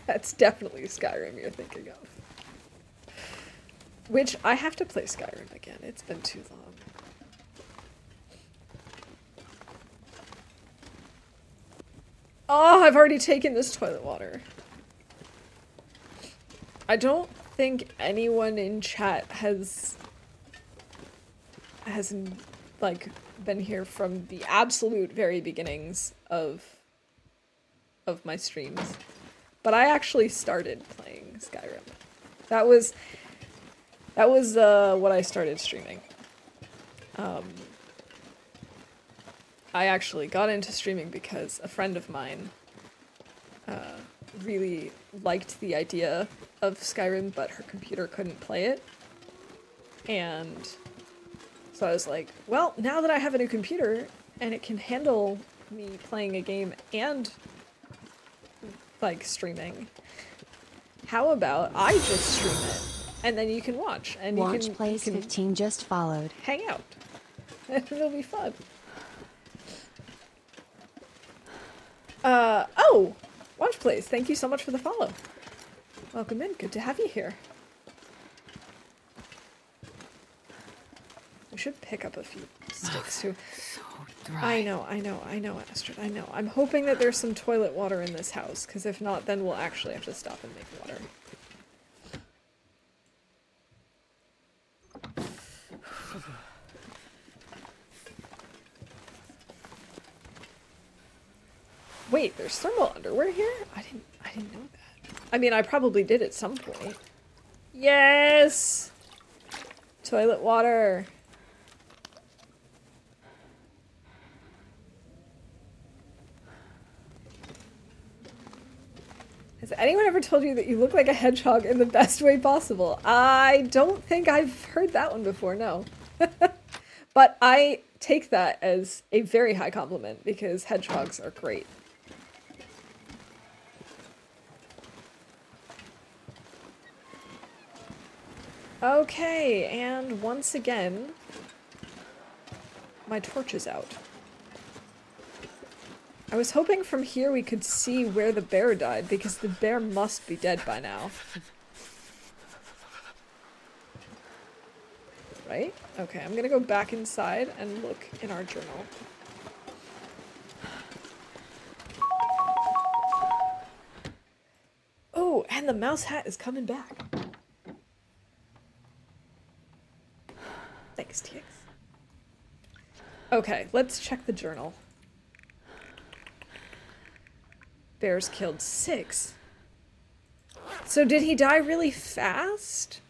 That's definitely Skyrim you're thinking of. Which, I have to play Skyrim again. It's been too long. Oh, I've already taken this toilet water. I don't think anyone in chat has like been here from the absolute very beginnings of my streams. But I actually started playing Skyrim. That was what I started streaming. I actually got into streaming because a friend of mine really liked the idea of Skyrim, but her computer couldn't play it. And so I was like, well, now that I have a new computer and it can handle me playing a game and like streaming, how about I just stream it and then you can watch and Watch Plays 15 just followed. Hang out. It'll be fun. Oh! Watch Plays, thank you so much for the follow. Welcome in, good to have you here. We should pick up a few sticks too. So dry. I know, Astrid, I know. I'm hoping that there's some toilet water in this house, because if not, then we'll actually have to stop and make water. Wait, there's thermal underwear here? I didn't know that. I mean, I probably did at some point. Yes! Toilet water. Has anyone ever told you that you look like a hedgehog in the best way possible? I don't think I've heard that one before, no. But I take that as a very high compliment because hedgehogs are great. Okay, and once again, my torch is out. I was hoping from here we could see where the bear died, because the bear must be dead by now. Right? Okay, I'm gonna go back inside and look in our journal. Oh, and the mouse hat is coming back. Thanks, TX. Okay, let's check the journal. Bears killed 6. So did he die really fast?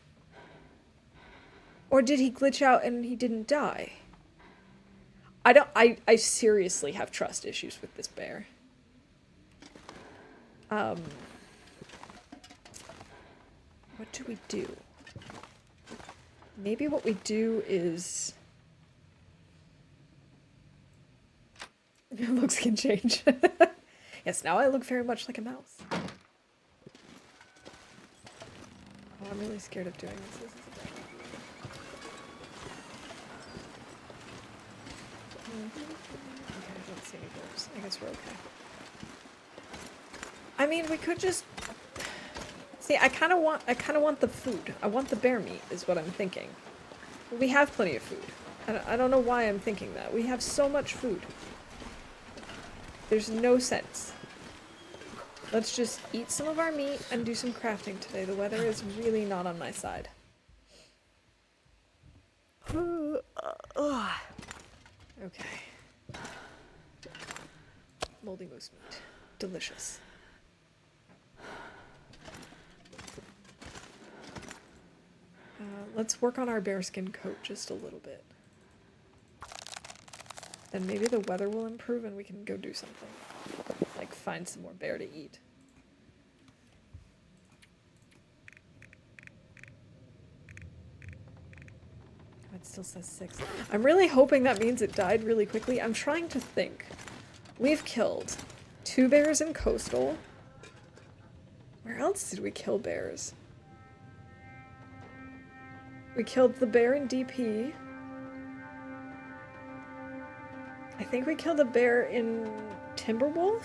Or did he glitch out and he didn't die? I seriously have trust issues with this bear. What do we do? Maybe what we do is... Looks can change. Yes, now I look very much like a mouse. Oh, I'm really scared of doing this. This is a bad Okay, I don't see any wolves. I guess we're okay. I mean, we could just... See, I kind of want the food. I want the bear meat, is what I'm thinking. We have plenty of food. I don't know why I'm thinking that. We have so much food. There's no sense. Let's just eat some of our meat and do some crafting today. The weather is really not on my side. Okay. Moldy moose meat. Delicious. Let's work on our bearskin coat just a little bit. Then maybe the weather will improve and we can go do something. Like find some more bear to eat. It still says 6. I'm really hoping that means it died really quickly. I'm trying to think. We've killed 2 bears in coastal. Where else did we kill bears? We killed the bear in DP. I think we killed a bear in Timberwolf?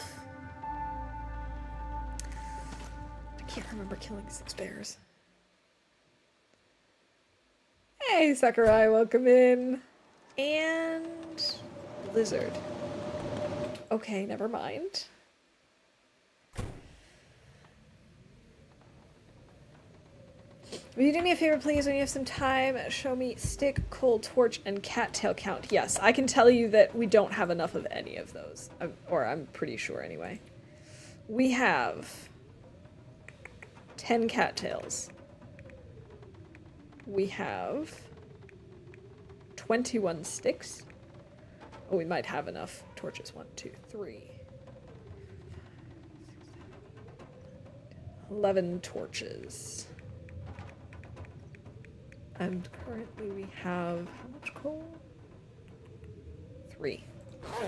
I can't remember killing 6 bears. Hey, Sakurai, welcome in. And... lizard. Okay, never mind. Will you do me a favor, please, when you have some time? Show me stick, coal, torch, and cattail count. Yes, I can tell you that we don't have enough of any of those. Or I'm pretty sure, anyway. We have 10 cattails. We have 21 sticks. Oh, we might have enough torches. 1, 2, 3. 11 torches. And currently we have how much coal? 3. I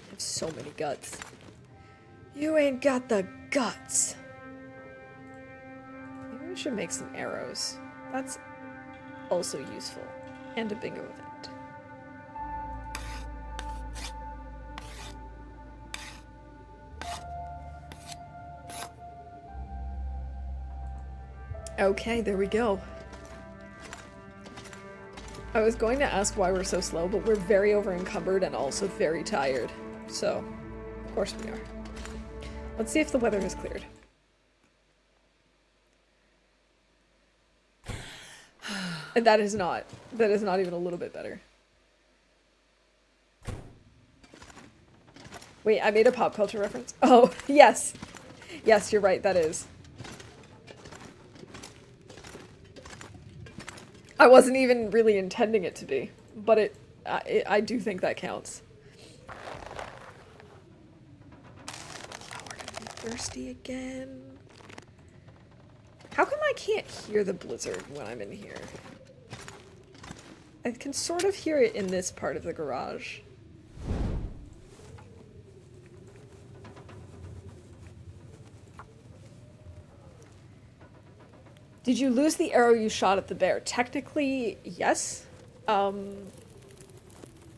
have so many guts. You ain't got the guts. Maybe we should make some arrows. That's also useful. And a bingo event. Okay, there we go. I was going to ask why we're so slow, but we're very over-encumbered and also very tired. So, of course we are. Let's see if the weather has cleared. And that is not even a little bit better. Wait, I made a pop culture reference? Oh, yes. Yes, you're right, that is. I wasn't even really intending it to be, but I do think that counts. Oh, we're gonna be thirsty again. How come I can't hear the blizzard when I'm in here? I can sort of hear it in this part of the garage. Did you lose the arrow you shot at the bear? Technically, yes.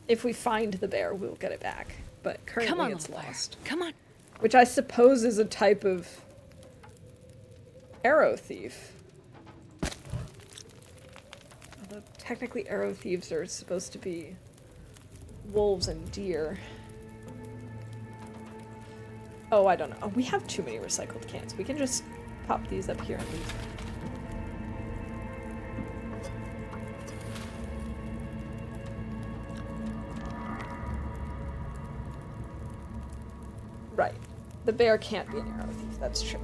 If we find the bear, we'll get it back. But currently it's lost. Come on. Which I suppose is a type of arrow thief. Although technically arrow thieves are supposed to be wolves and deer. Oh, I don't know. Oh, we have too many recycled cans. We can just pop these up here and leave them. Right. The bear can't be an arrow thief, that's true.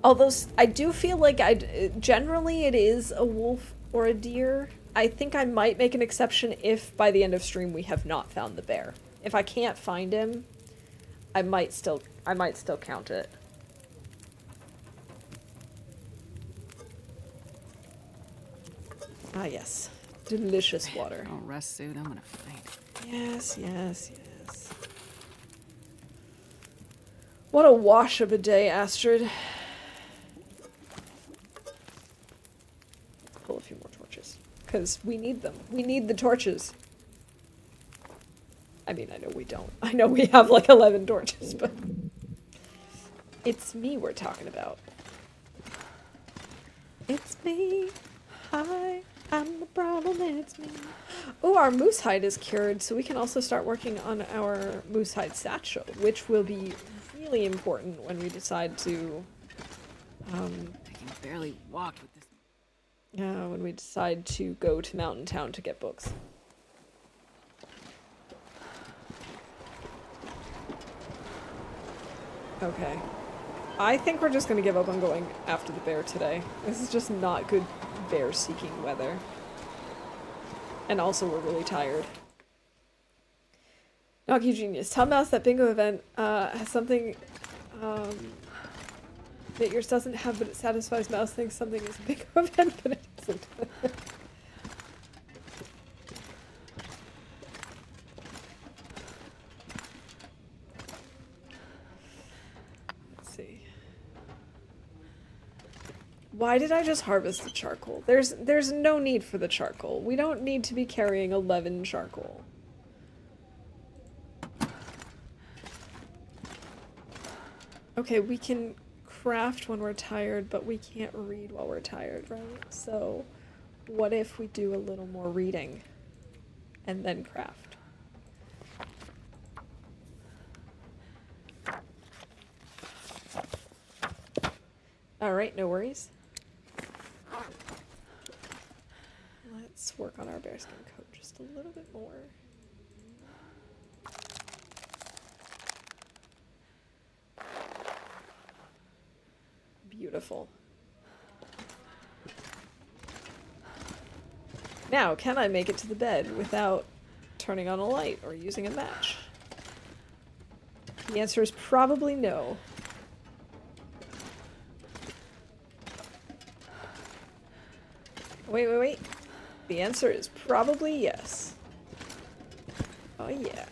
Although I do feel like generally it is a wolf or a deer. I think I might make an exception if by the end of stream we have not found the bear. If I can't find him, I might still count it. Ah, yes. Delicious water. I'll rest suit. I'm gonna faint. Yes, yes, yes. What a wash of a day, Astrid. Let's pull a few more torches. Because we need them. We need the torches. I mean, I know we don't. I know we have like 11 torches, but... It's me we're talking about. It's me. Hi. I'm the problem, it's me. Oh, our moose hide is cured, so we can also start working on our moose hide satchel, which will be really important when we decide to, I can barely walk with this. when we decide to go to Mountain Town to get books. Okay. I think we're just gonna give up on going after the bear today. This is just not good bear seeking weather. And also we're really tired. Knocky Genius. Tell Mouse that bingo event has something that yours doesn't have, but it satisfies Mouse thinks something is a bingo event, but it isn't. Let's see. Why did I just harvest the charcoal? There's no need for the charcoal. We don't need to be carrying 11 charcoal. Okay, we can craft when we're tired, but we can't read while we're tired, right? So what if we do a little more reading and then craft? All right, no worries. Let's work on our bearskin coat just a little bit more. Beautiful. Now, can I make it to the bed without turning on a light or using a match? The answer is probably no. Wait. The answer is probably yes. Oh yeah.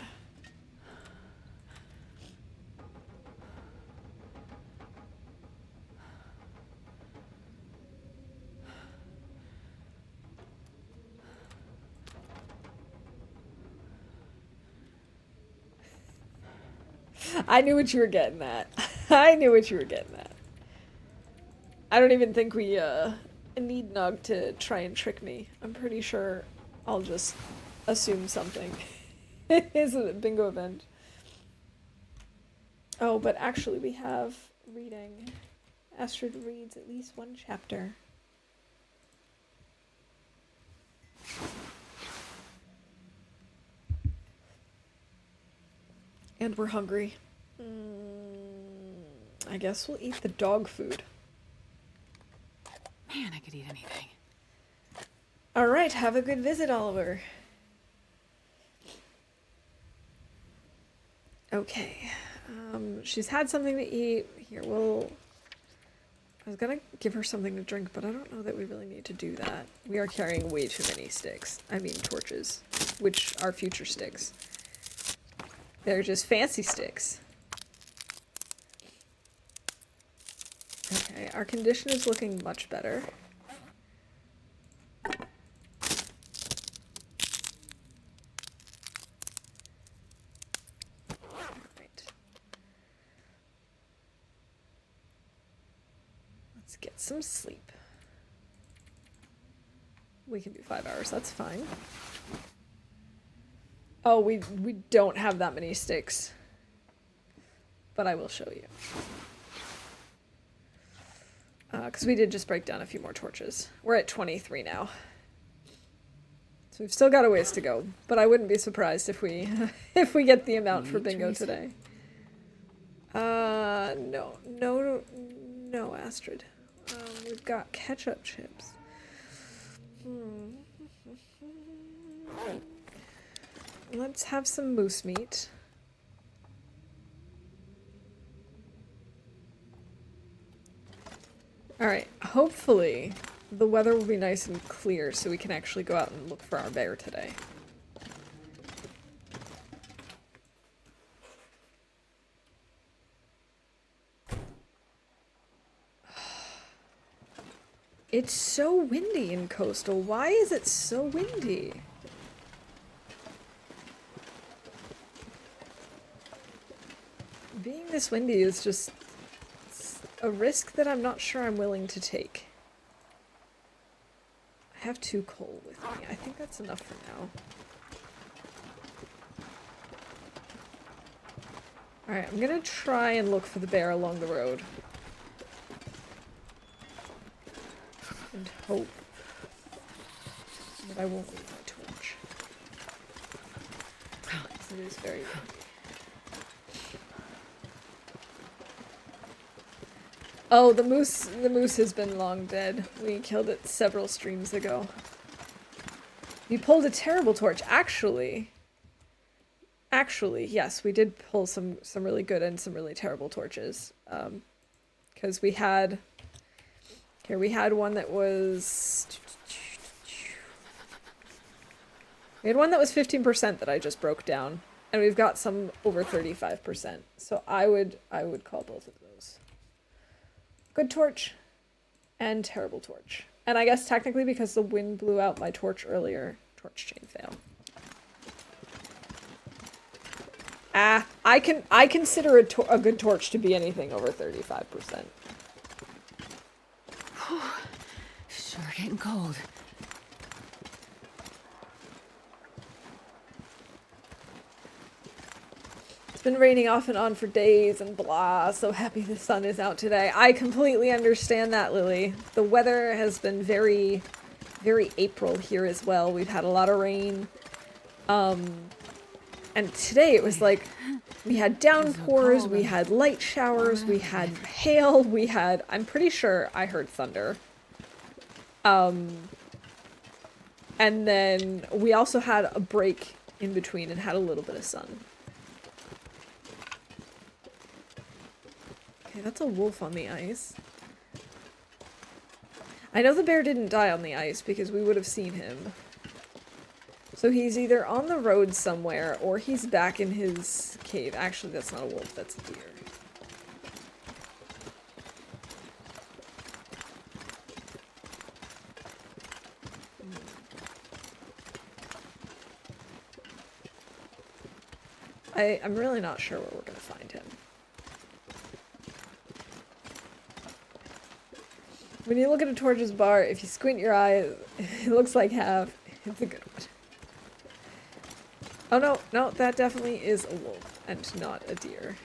I knew what you were getting at. I knew what you were getting at. I don't even think we need Nog to try and trick me. I'm pretty sure I'll just assume something. It is a bingo event. Oh, but actually we have reading. Astrid reads at least one chapter. And we're hungry. I guess we'll eat the dog food. Man, I could eat anything. Alright, have a good visit, Oliver. Okay. She's had something to eat. Here, I was gonna give her something to drink, but I don't know that we really need to do that. We are carrying way too many sticks. I mean torches, which are future sticks. They're just fancy sticks. Okay, our condition is looking much better. Alright. Let's get some sleep. We can do 5 hours, that's fine. Oh, we don't have that many sticks. But I will show you. Because we did just break down a few more torches. We're at 23 now. So we've still got a ways to go, but I wouldn't be surprised if we if we get the amount for bingo today. No, Astrid. We've got ketchup chips. Let's have some moose meat. Alright, hopefully the weather will be nice and clear so we can actually go out and look for our bear today. It's so windy in Coastal. Why is it so windy? Being this windy is just a risk that I'm not sure I'm willing to take. I have 2 coal with me. I think that's enough for now. Alright, I'm gonna try and look for the bear along the road. And hope that I won't need my torch. It is very windy. Oh, the moose has been long dead. We killed it several streams ago. We pulled a terrible torch. Actually, yes, we did pull some really good and some really terrible torches. Because we had one that was... We had one that was 15% that I just broke down. And we've got some over 35%. So I would call both of those. Good torch and terrible torch. And I guess technically because the wind blew out my torch earlier, torch chain fail. I consider a good torch to be anything over 35%. Sure getting cold. It's been raining off and on for days and blah, so happy the sun is out today. I completely understand that, Lily. The weather has been very, very April here as well. We've had a lot of rain. And today it was like, we had downpours, we had light showers, we had hail, we had, I'm pretty sure I heard thunder. And then we also had a break in between and had a little bit of sun. Okay, that's a wolf on the ice. I know the bear didn't die on the ice because we would have seen him. So he's either on the road somewhere or he's back in his cave. Actually, that's not a wolf, that's a deer. I'm really not sure where we're going to find him. When you look at a torch's bar, if you squint your eyes, it looks like half. It's a good one. Oh no, no, that definitely is a wolf and not a deer.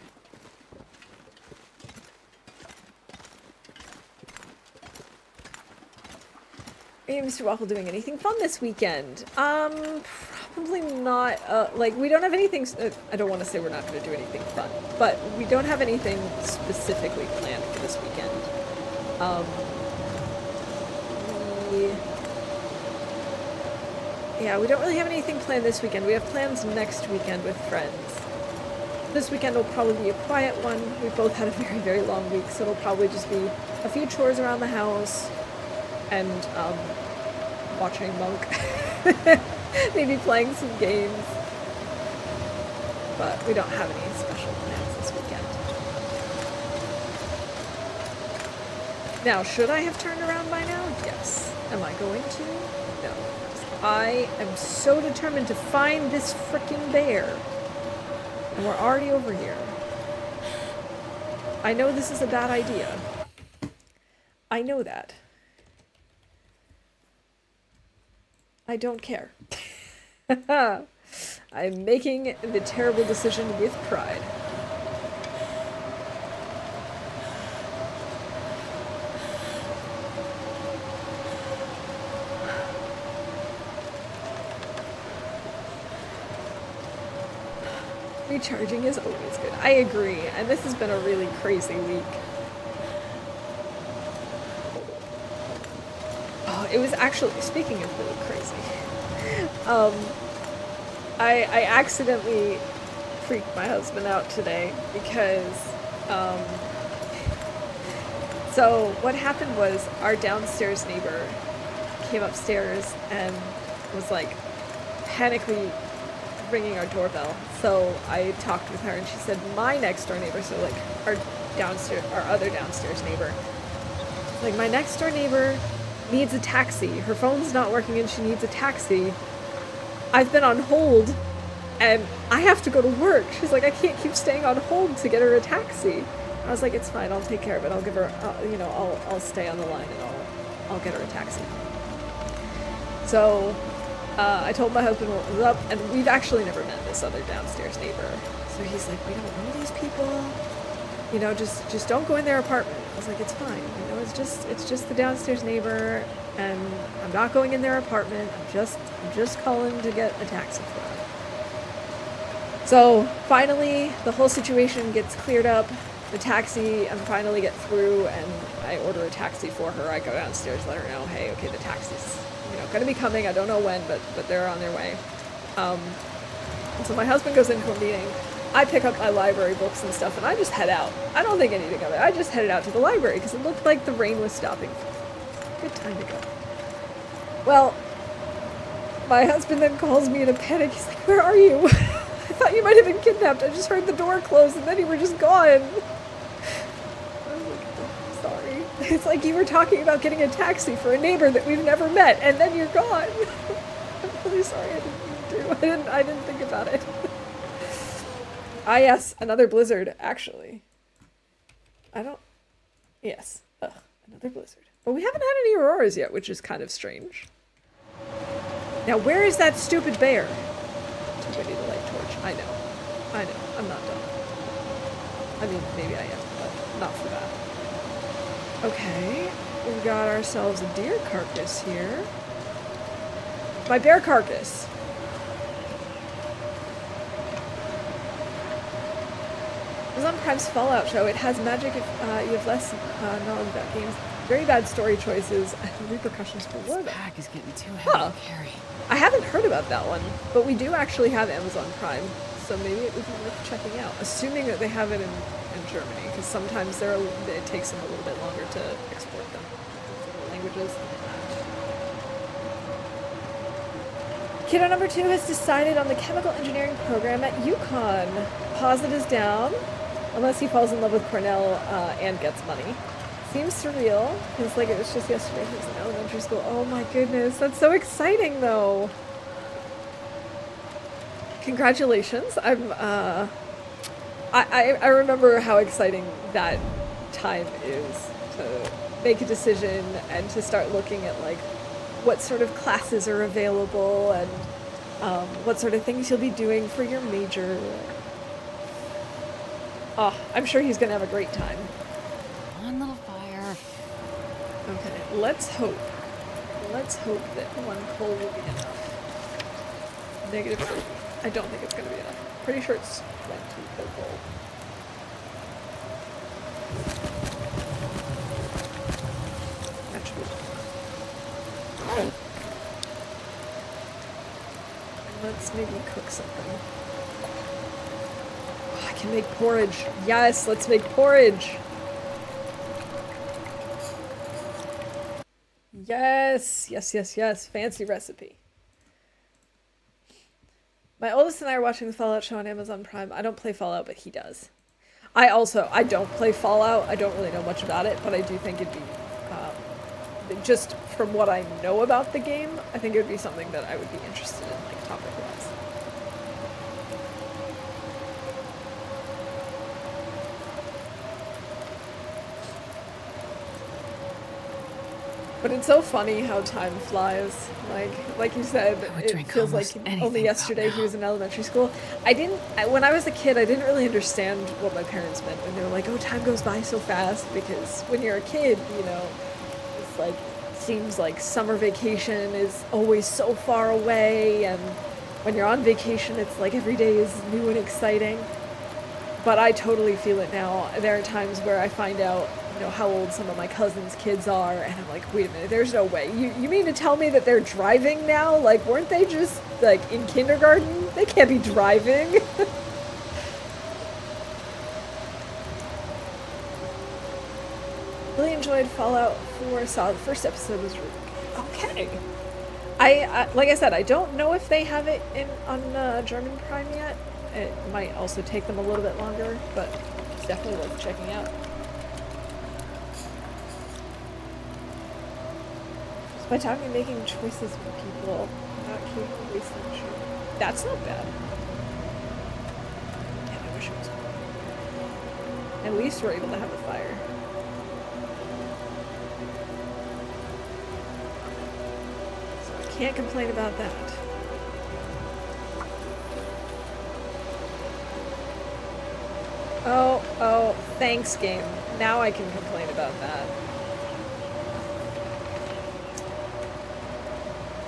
Are you, Mr. Waffle, doing anything fun this weekend? Probably not. Like, we don't have anything... I don't want to say we're not going to do anything fun, but we don't have anything specifically planned for this weekend. Yeah, we don't really have anything planned this weekend. We have plans next weekend with friends. This weekend will probably be a quiet one. We both had a very, very long week, so it'll probably just be a few chores around the house and watching Monk. Maybe playing some games. But we don't have any special plans this weekend. Now, should I have turned around by now? Yes. Am I going to? No. I am so determined to find this frickin' bear. And we're already over here. I know this is a bad idea. I know that. I don't care. I'm making the terrible decision with pride. Recharging is always good. I agree, and this has been a really crazy week. Oh, it was actually, speaking of really crazy, I accidentally freaked my husband out today because, so what happened was our downstairs neighbor came upstairs and was like panically ringing our doorbell. So I talked with her and she said my next door neighbor, so like our other downstairs neighbor, like my next door neighbor needs a taxi. Her phone's not working and she needs a taxi. I've been on hold and I have to go to work. She's like, I can't keep staying on hold to get her a taxi. I was like, it's fine, I'll take care of it. I'll give her, I'll stay on the line and I'll get her a taxi. So I told my husband what was up, and we've actually never met this other downstairs neighbor. So he's like, we don't know these people. You know, just don't go in their apartment. I was like, it's fine. You know, it's just the downstairs neighbor, and I'm not going in their apartment. I'm just calling to get a taxi for her. So finally, the whole situation gets cleared up. The taxi, and finally get through, and I order a taxi for her. I go downstairs, let her know, hey, okay, the taxi's, gonna be coming. I don't know when, but they're on their way. And so my husband goes into a meeting. I pick up my library books and stuff, and I just head out. I don't think anything of it. I just headed out to the library because it looked like the rain was stopping. Good time to go. Well, my husband then calls me in a panic. He's like, where are you? I thought you might have been kidnapped. I just heard the door close, and then you were just gone. Sorry. It's like you were talking about getting a taxi for a neighbor that we've never met, and then you're gone. I'm really sorry. I didn't think about it. Ah, yes, another blizzard, actually. Yes. Ugh, another blizzard. But we haven't had any auroras yet, which is kind of strange. Now, where is that stupid bear? Too ready to light torch. I know. I'm not done. I mean, maybe I am, but not for that. Okay, we've got ourselves a deer carcass here. My bear carcass. Amazon Prime's Fallout show. It has magic if you have less knowledge about games. Very bad story choices and repercussions for war. This pack is getting too heavy to carry. I haven't heard about that one, but we do actually have Amazon Prime, so maybe it would be worth checking out, assuming that they have it in Germany, because sometimes it takes them a little bit longer to export them to languages. Kiddo number 2 has decided on the chemical engineering program at UConn. Posit is down, unless he falls in love with Cornell and gets money. Seems surreal, because like it was just yesterday he was in elementary school. Oh my goodness, that's so exciting though. Congratulations. I remember how exciting that time is to make a decision and to start looking at like what sort of classes are available and what sort of things you'll be doing for your major. Oh, I'm sure he's gonna have a great time. One little fire. Okay, let's hope that one coal will be enough. -30. I don't think it's gonna be enough. Pretty sure it's 20 per coal. That should be enough. Let's maybe cook something. Oh, I can make porridge. Yes, let's make porridge. Yes, yes, yes, yes. Fancy recipe. My oldest and I are watching the Fallout show on Amazon Prime. I don't play Fallout, but he does. I don't play Fallout. I don't really know much about it, but I do think it'd be, just from what I know about the game, I think it would be something that I would be interested in, like, topic-wise. But it's so funny how time flies. Like you said, it feels like only yesterday he was in elementary school. When I was a kid, I didn't really understand what my parents meant when they were like, oh, time goes by so fast, because when you're a kid, it's like, seems like summer vacation is always so far away, and when you're on vacation, it's like every day is new and exciting. But I totally feel it now. There are times where I find out, you know, how old some of my cousins' kids are, and I'm like, wait a minute, there's no way. You mean to tell me that they're driving now? Like, weren't they just, like, in kindergarten? They can't be driving. Really enjoyed Fallout 4. Saw the first episode was really okay. I like I said, I don't know if they have it on German Prime yet. It might also take them a little bit longer, but it's definitely worth checking out. Just by talking and making choices with people, not capable of wasting shit. That's not bad. Damn, I wish it was more. At least we're able to have a fire. So I can't complain about that. Oh, thanks, game. Now I can complain about that.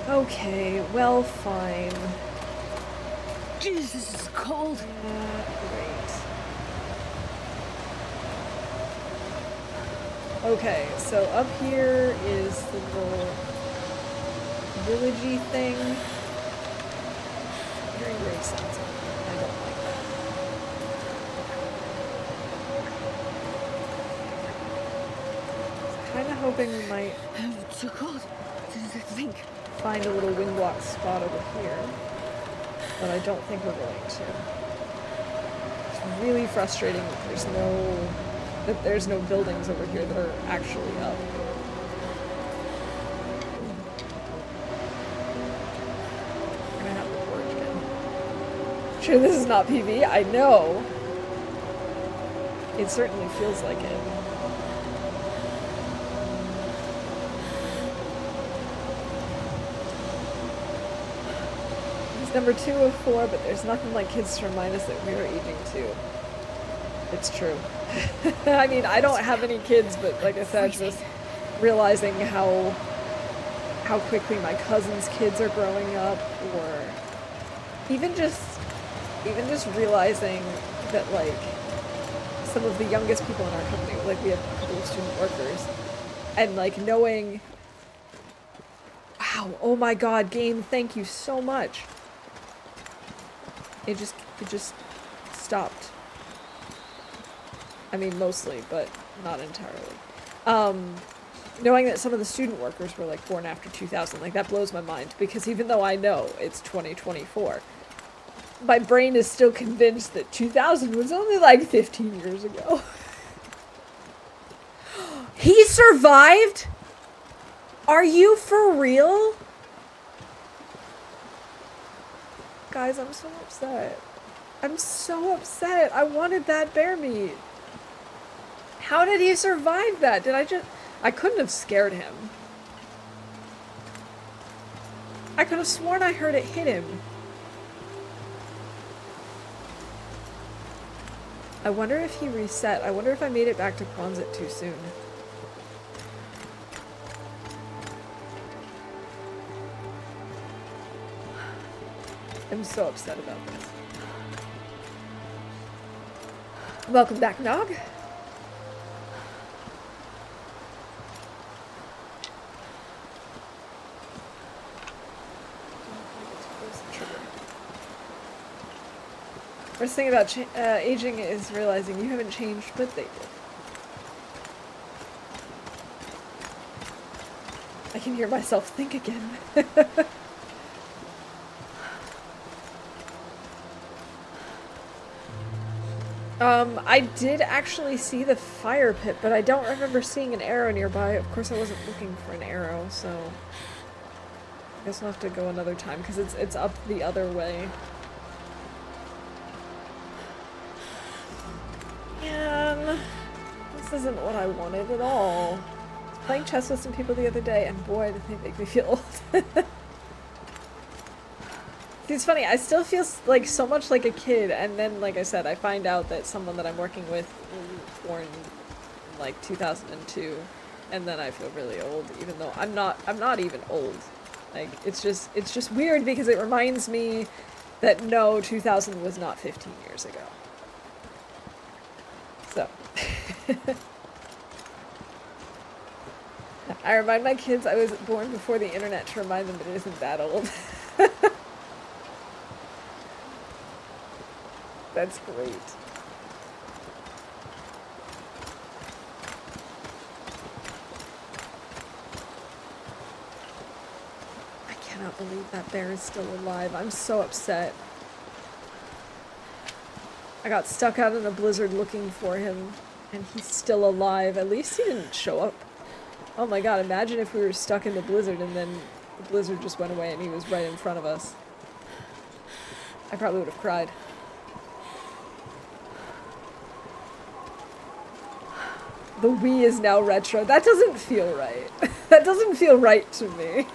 Okay, well, fine. Jesus, this is cold. Great. Okay, so up here is the little villagey thing. Hearing great sounds. I don't like that. Kind of hoping we might It's so cold. This is a thing. find a little windblock spot over here, but I don't think we're going to. It's really frustrating that there's no buildings over here that are actually up. We're gonna have to forge again. Sure, this is not PV. I know. It certainly feels like it. Number 2 of 4, but there's nothing like kids to remind us that we are aging too. It's true. I mean, I don't have any kids, but like I said, just realizing how quickly my cousins' kids are growing up, or even just realizing that like some of the youngest people in our company, like we have a couple of student workers, and like knowing, wow, oh my god, game, thank you so much. It just stopped. I mean, mostly, but not entirely. Knowing that some of the student workers were, like, born after 2000, like, that blows my mind. Because even though I know it's 2024, my brain is still convinced that 2000 was only, like, 15 years ago. He survived? Are you for real? Guys, I'm so upset. I'm so upset. I wanted that bear meat. How did he survive that? I couldn't have scared him. I could have sworn I heard it hit him. I wonder if he reset. I wonder if I made it back to Quonset too soon. I'm so upset about this. Welcome back, Nog. First thing about aging is realizing you haven't changed, but they did. I can hear myself think again. I did actually see the fire pit, but I don't remember seeing an arrow nearby. Of course, I wasn't looking for an arrow, so I guess I'll have to go another time because it's up the other way. Man, this isn't what I wanted at all. I was playing chess with some people the other day, and boy, did they make me feel old. It's funny, I still feel like so much like a kid, and then, like I said, I find out that someone that I'm working with was born in, like, 2002, and then I feel really old, even though I'm not even old. Like, it's just weird because it reminds me that no, 2000 was not 15 years ago. So. I remind my kids I was born before the internet to remind them it isn't that old. That's great. I cannot believe that bear is still alive. I'm so upset. I got stuck out in a blizzard looking for him, and he's still alive. At least he didn't show up. Oh my god, imagine if we were stuck in the blizzard and then the blizzard just went away and he was right in front of us. I probably would have cried. The Wii is now retro. That doesn't feel right. That doesn't feel right to me.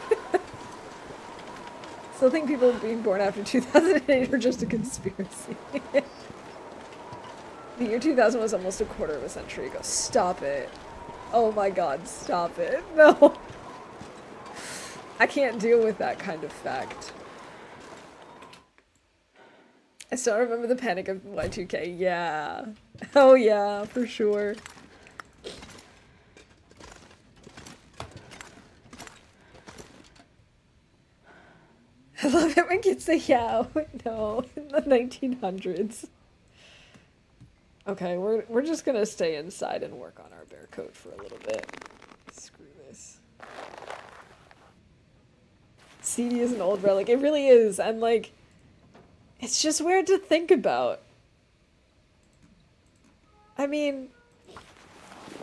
Still think people being born after 2008 are just a conspiracy. The year 2000 was almost a quarter of a century ago. Stop it. Oh my god, stop it. No. I can't deal with that kind of fact. I still remember the panic of Y2K. Yeah. Oh yeah, for sure. I love it when kids say, yeah, no, in the 1900s. Okay, we're just gonna stay inside and work on our bear coat for a little bit. Screw this. CD is an old relic. It really is, and like, it's just weird to think about. I mean,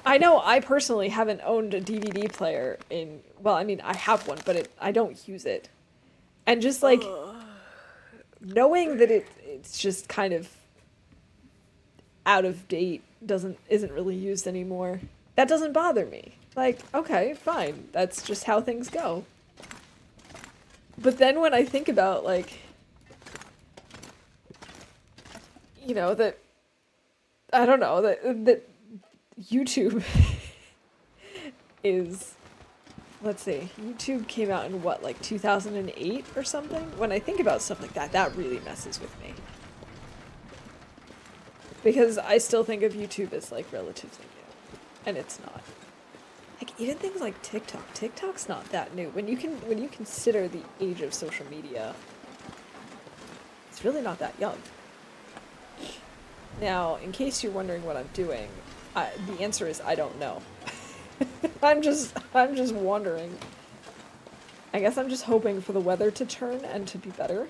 I know I personally haven't owned a DVD player in, well, I mean, I have one, but I don't use it. And just like, knowing that it's just kind of out of date, isn't really used anymore, that doesn't bother me. Like, okay, fine, that's just how things go. But then when I think about, like, you know, that, I don't know, that YouTube is, let's see, YouTube came out in what, like 2008 or something? When I think about stuff like that, that really messes with me. Because I still think of YouTube as like relatively new, and it's not. Like even things like TikTok. TikTok's not that new. When you consider the age of social media, it's really not that young. Now, in case you're wondering what I'm doing, the answer is I don't know. I'm just wondering. I guess I'm just hoping for the weather to turn and to be better.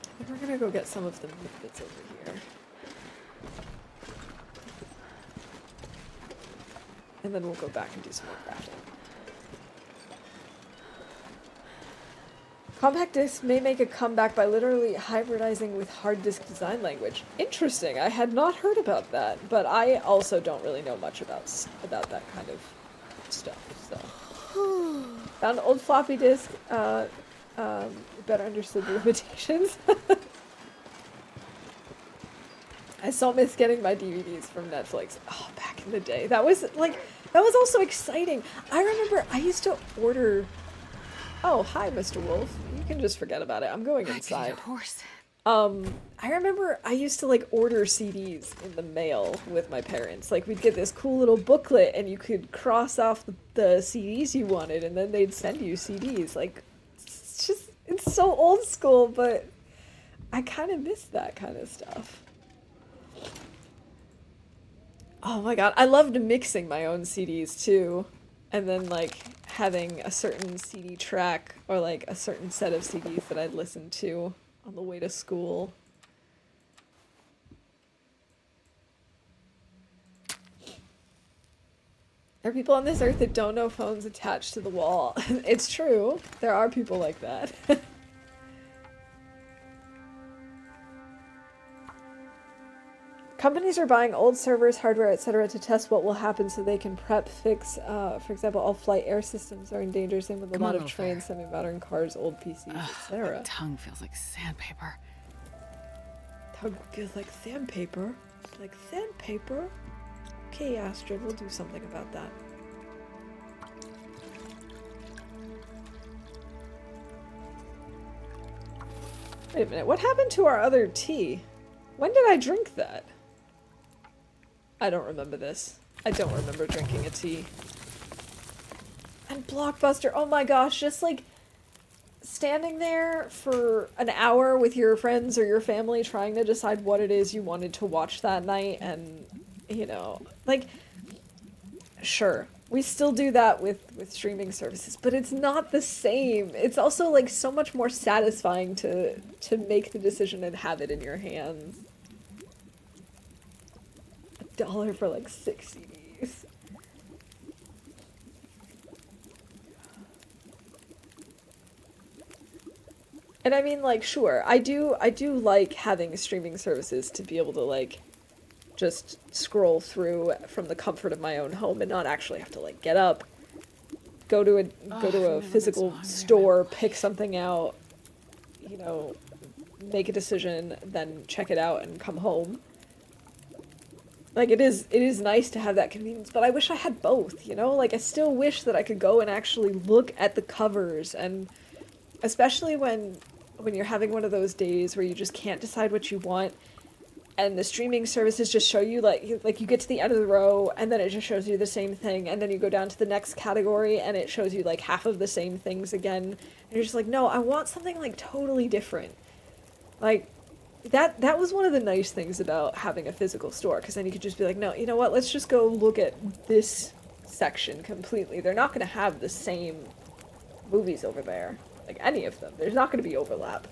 I think we're gonna go get some of the meat that's over here. And then we'll go back and do some more crafting. Compact disc may make a comeback by literally hybridizing with hard disk design language. Interesting. I had not heard about that, but I also don't really know much about that kind of stuff. So, found an old floppy disk. Better understood the limitations. I still miss getting my DVDs from Netflix. Oh, back in the day. That was also exciting. I remember I used to order. Oh, hi, Mr. Wolf. You can just forget about it. I'm going inside. Horse. I remember I used to like order CDs in the mail with my parents. Like we'd get this cool little booklet and you could cross off the CDs you wanted and then they'd send you CDs. Like it's so old school, but I kind of miss that kind of stuff. Oh my god, I loved mixing my own CDs too. And then like having a certain CD track or like a certain set of CDs that I'd listen to on the way to school. There are people on this earth that don't know phones attached to the wall. It's true. There are people like that. Companies are buying old servers, hardware, etc. to test what will happen so they can fix, for example, all flight air systems are in danger, same with a lot of trains, semi-modern cars, old PCs, etc. My tongue feels like sandpaper. Tongue feels like sandpaper? Like sandpaper? Okay, Astrid, we'll do something about that. Wait a minute, what happened to our other tea? When did I drink that? I don't remember this. I don't remember drinking a tea. And Blockbuster, oh my gosh, just like standing there for an hour with your friends or your family trying to decide what it is you wanted to watch that night, and, you know, like, sure, we still do that with streaming services, but it's not the same. It's also, like, so much more satisfying to make the decision and have it in your hands. $1 for, like, 6 CDs. And I mean, like, sure, I do like having streaming services to be able to, like, just scroll through from the comfort of my own home and not actually have to, like, get up, go to a physical store, pick something out, you know, make a decision, then check it out and come home. Like, it is nice to have that convenience, but I wish I had both, you know? Like, I still wish that I could go and actually look at the covers, and especially when you're having one of those days where you just can't decide what you want, and the streaming services just show you, like you get to the end of the row, and then it just shows you the same thing, and then you go down to the next category, and it shows you, like, half of the same things again, and you're just like, no, I want something, like, totally different. Like, that was one of the nice things about having a physical store, because then you could just be like, no, you know what, let's just go look at this section completely. They're not going to have the same movies over there. Like, any of them. There's not going to be overlap.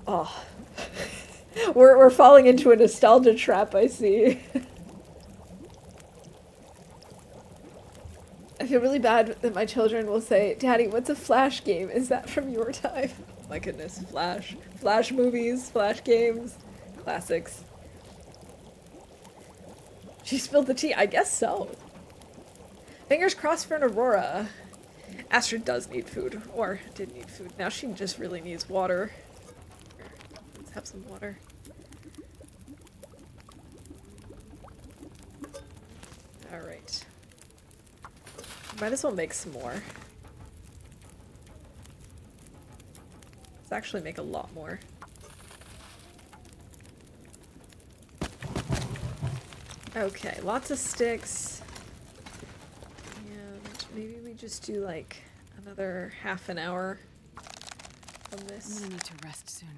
Oh. We're falling into a nostalgia trap, I see. I feel really bad that my children will say, Daddy, what's a Flash game? Is that from your time? My goodness, Flash. Flash movies, Flash games, classics. She spilled the tea. I guess so. Fingers crossed for an Aurora. Astrid does need food, or did need food. Now she just really needs water. Here, let's have some water. Alright. Might as well make some more. Let's actually make a lot more. Okay, lots of sticks. And maybe we just do like another half an hour on this. I'm gonna need to rest soon.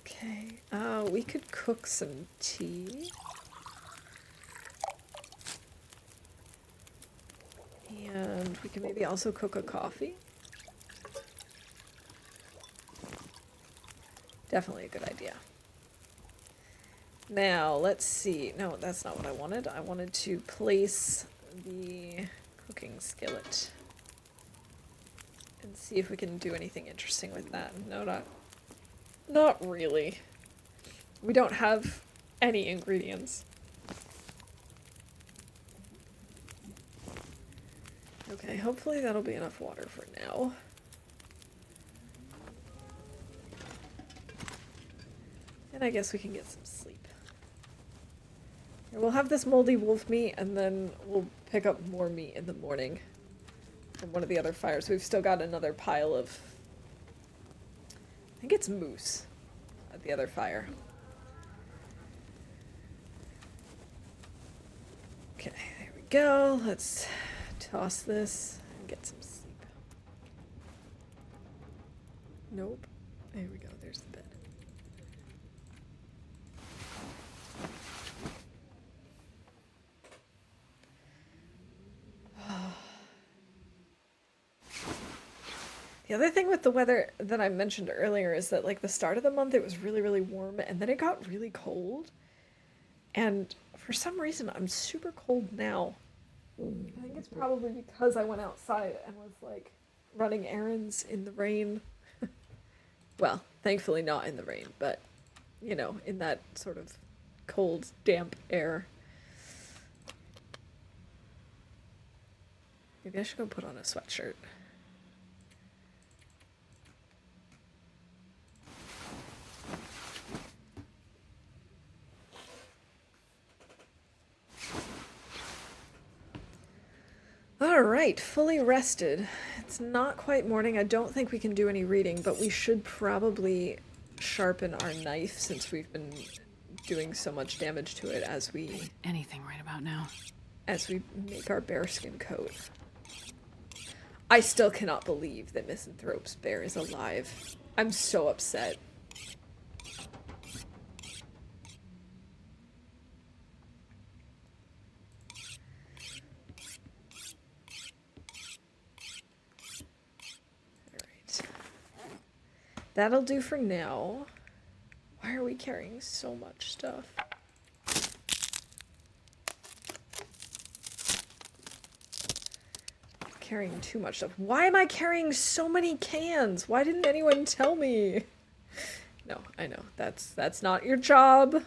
Okay, we could cook some tea. And we can maybe also cook a coffee. Definitely a good idea. Now, let's see. No, that's not what I wanted. I wanted to place the cooking skillet. And see if we can do anything interesting with that. No, not really. We don't have any ingredients. Okay, hopefully that'll be enough water for now. And I guess we can get some sleep. Here, we'll have this moldy wolf meat, and then we'll pick up more meat in the morning from one of the other fires. We've still got another pile of... I think it's moose at the other fire. Okay, there we go. Let's toss this and get some sleep. Nope. There we go. There's the bed. The other thing with the weather that I mentioned earlier is that, like, the start of the month it was really, really warm, and then it got really cold. And for some reason, I'm super cold now. I think it's probably because I went outside and was, like, running errands in the rain. Well, thankfully not in the rain, but, you know, in that sort of cold, damp air. Maybe I should go put on a sweatshirt. Alright, fully rested. It's not quite morning. I don't think we can do any reading, but we should probably sharpen our knife since we've been doing so much damage to it as we Anything right about now. make our bearskin coat. I still cannot believe that Misanthrope's bear is alive. I'm so upset. Alright. That'll do for now. Why are we carrying so much stuff? Carrying too much stuff. Why am I carrying so many cans? Why didn't anyone tell me? No, I know. That's not your job.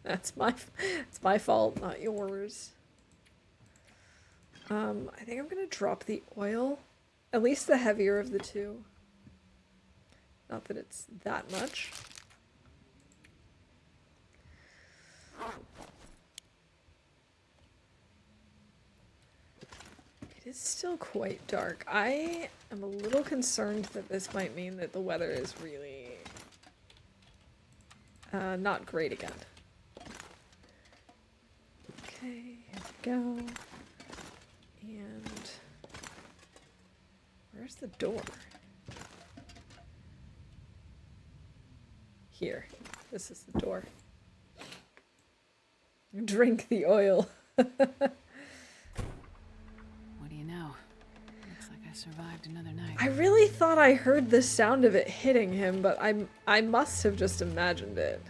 It's my fault, not yours. I think I'm gonna drop the oil. At least the heavier of the two. Not that it's that much. It is still quite dark. I am a little concerned that this might mean that the weather is really not great again. Okay, here we go. And where's the door? Here. This is the door. Drink the oil. Survived another night. I really thought I heard the sound of it hitting him, but I must have just imagined it.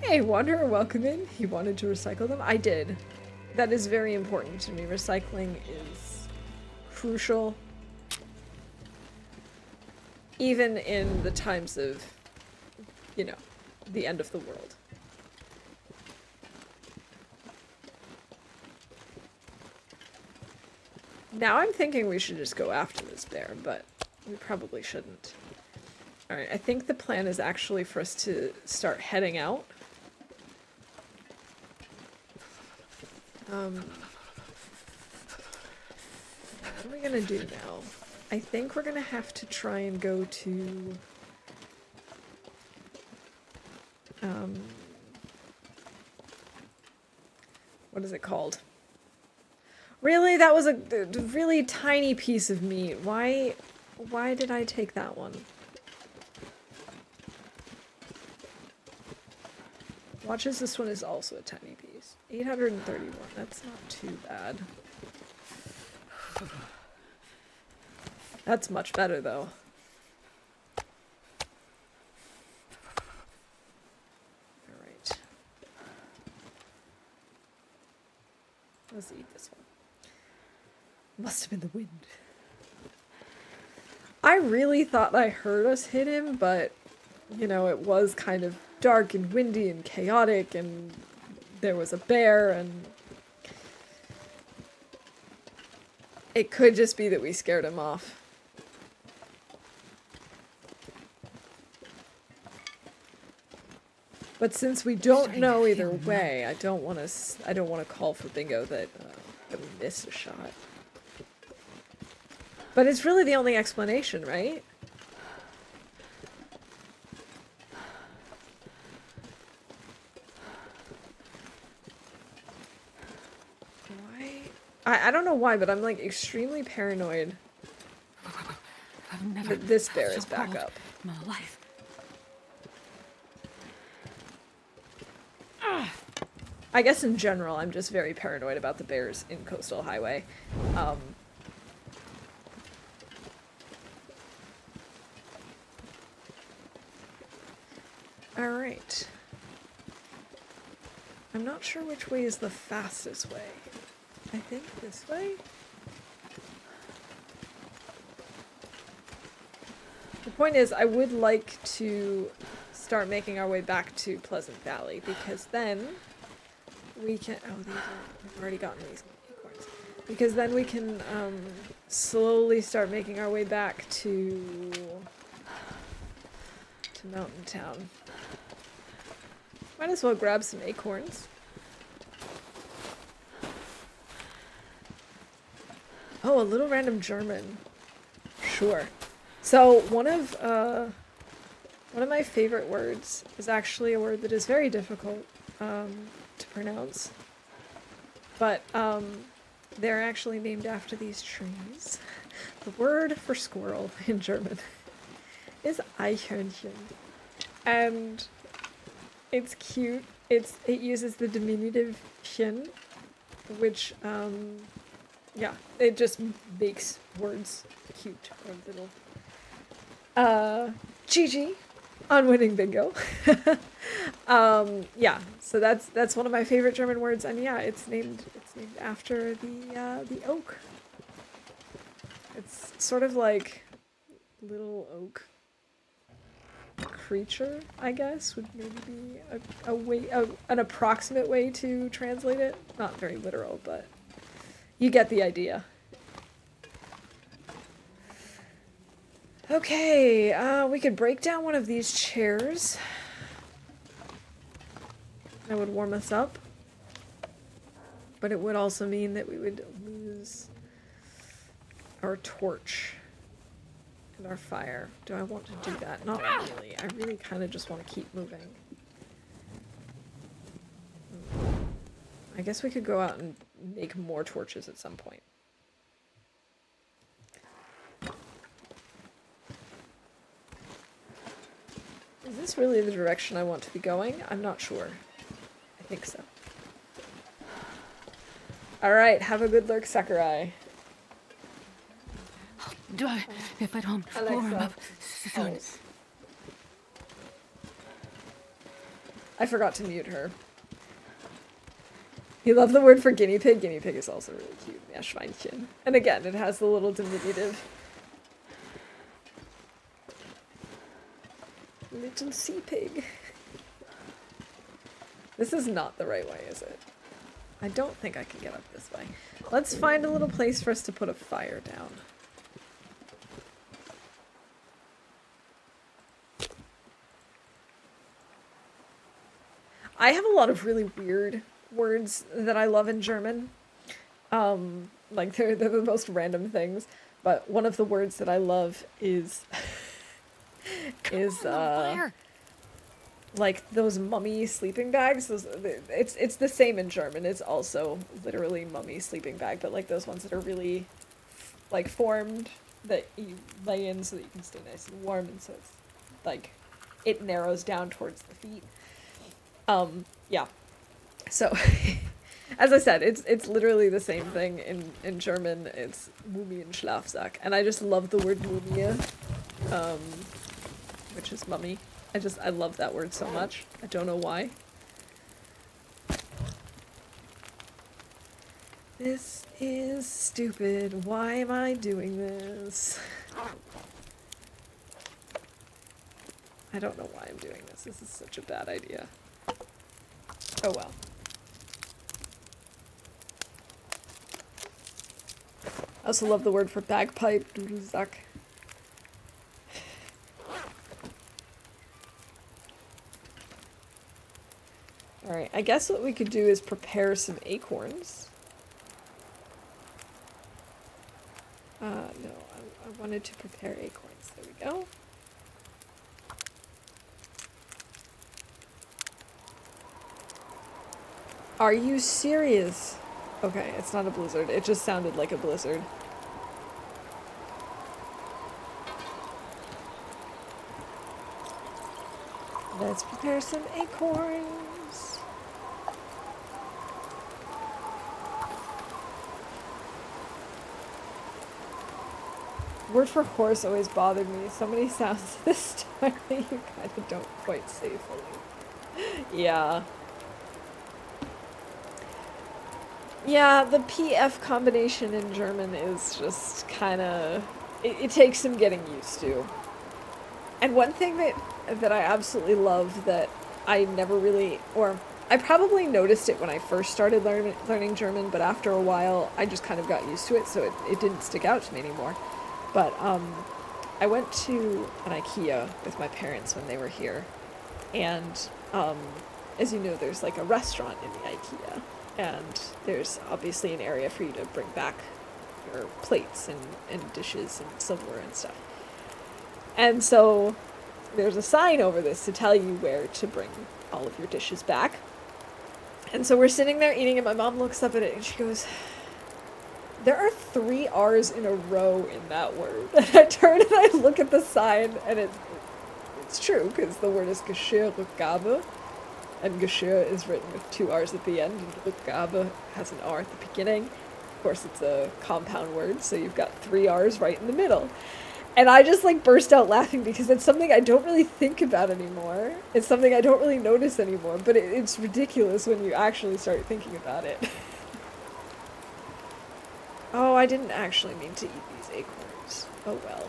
Hey, Wanderer, welcome in. You wanted to recycle them? I did. That is very important to me. Recycling is crucial. Even in the times of, you know, the end of the world. Now I'm thinking we should just go after this bear, but we probably shouldn't. Alright, I think the plan is actually for us to start heading out. What are we gonna do now? I think we're gonna have to try and go to... what is it called? Really? That was a really tiny piece of meat. Why did I take that one? Watch as this one is also a tiny piece. 831. That's not too bad. That's much better, though. Alright. Let's eat this one. Must have been the wind. I really thought I heard us hit him, but, you know, it was kind of dark and windy and chaotic, and there was a bear, and it could just be that we scared him off. But since we don't know either way, I don't want to call for bingo that we missed a shot. But it's really the only explanation, right? Why? I don't know why, but I'm like extremely paranoid that this bear is back up. My life. I guess in general, I'm just very paranoid about the bears in Coastal Highway. Alright. I'm not sure which way is the fastest way. I think this way? The point is, I would like to start making our way back to Pleasant Valley, because then we can... Oh, we've already gotten these acorns. Because then we can slowly start making our way back to Mountain Town. Might as well grab some acorns. Oh, a little random German. Sure. So one of my favorite words is actually a word that is very difficult to pronounce. But they're actually named after these trees. The word for squirrel in German is Eichhörnchen. And it's cute. It uses the diminutive chen, which yeah, it just makes words cute or little. GG on winning bingo. Yeah, so that's one of my favorite German words, and yeah, it's named after the oak. It's sort of like little oak creature, I guess, would maybe be a way, an approximate way to translate it. Not very literal, but you get the idea. Okay, we could break down one of these chairs. That would warm us up. But it would also mean that we would lose our torch and our fire. Do I want to do that? Not really. I really kind of just want to keep moving. I guess we could go out and make more torches at some point. Is this really the direction I want to be going? I'm not sure. I think so. Alright, have a good lurk, Sakurai. Do I, if I don't warm up soon? Alice. I forgot to mute her. You love the word for guinea pig? Guinea pig is also really cute. Meerschweinchen. And again, it has the little diminutive. Little sea pig. This is not the right way, is it? I don't think I can get up this way. Let's find a little place for us to put a fire down. I have a lot of really weird words that I love in German. Like they're the most random things. But one of the words that I love is like those mummy sleeping bags. It's the same in German. It's also literally mummy sleeping bag, but like those ones that are really like formed that you lay in so that you can stay nice and warm, and so it's like it narrows down towards the feet. Yeah. So as I said, it's literally the same thing in German. It's Mumie and Schlafsack, and I just love the word Mumie, which is mummy. I love that word so much. I don't know why. This is stupid. Why am I doing this? I don't know why I'm doing this. This is such a bad idea. Oh well. I also love the word for bagpipe, Dudelsack. Alright, I guess what we could do is prepare some acorns. No, I wanted to prepare acorns. There we go. Are you serious? Okay, it's not a blizzard. It just sounded like a blizzard. Let's prepare some acorns. Word for horse always bothered me. So many sounds this time that you kind of don't quite say fully. Yeah. Yeah, the PF combination in German is just kind of... It takes some getting used to. And one thing that I absolutely love that I never really... Or I probably noticed it when I first started learning German, but after a while I just kind of got used to it, so it didn't stick out to me anymore. But I went to an IKEA with my parents when they were here. And as you know, there's like a restaurant in the IKEA. And there's obviously an area for you to bring back your plates and dishes and silverware and stuff. And so there's a sign over this to tell you where to bring all of your dishes back. And so we're sitting there eating, and my mom looks up at it and she goes, "There are 3 R's in a row in that word." And I turn and I look at the sign, and it's true, because the word is Geschirrrückgabe, and Geschirr is written with 2 R's at the end, and Rückgabe has an R at the beginning. Of course, it's a compound word, so you've got 3 R's right in the middle. And I just, like, burst out laughing because it's something I don't really think about anymore. It's something I don't really notice anymore, but it's ridiculous when you actually start thinking about it. Oh, I didn't actually mean to eat these acorns. Oh well.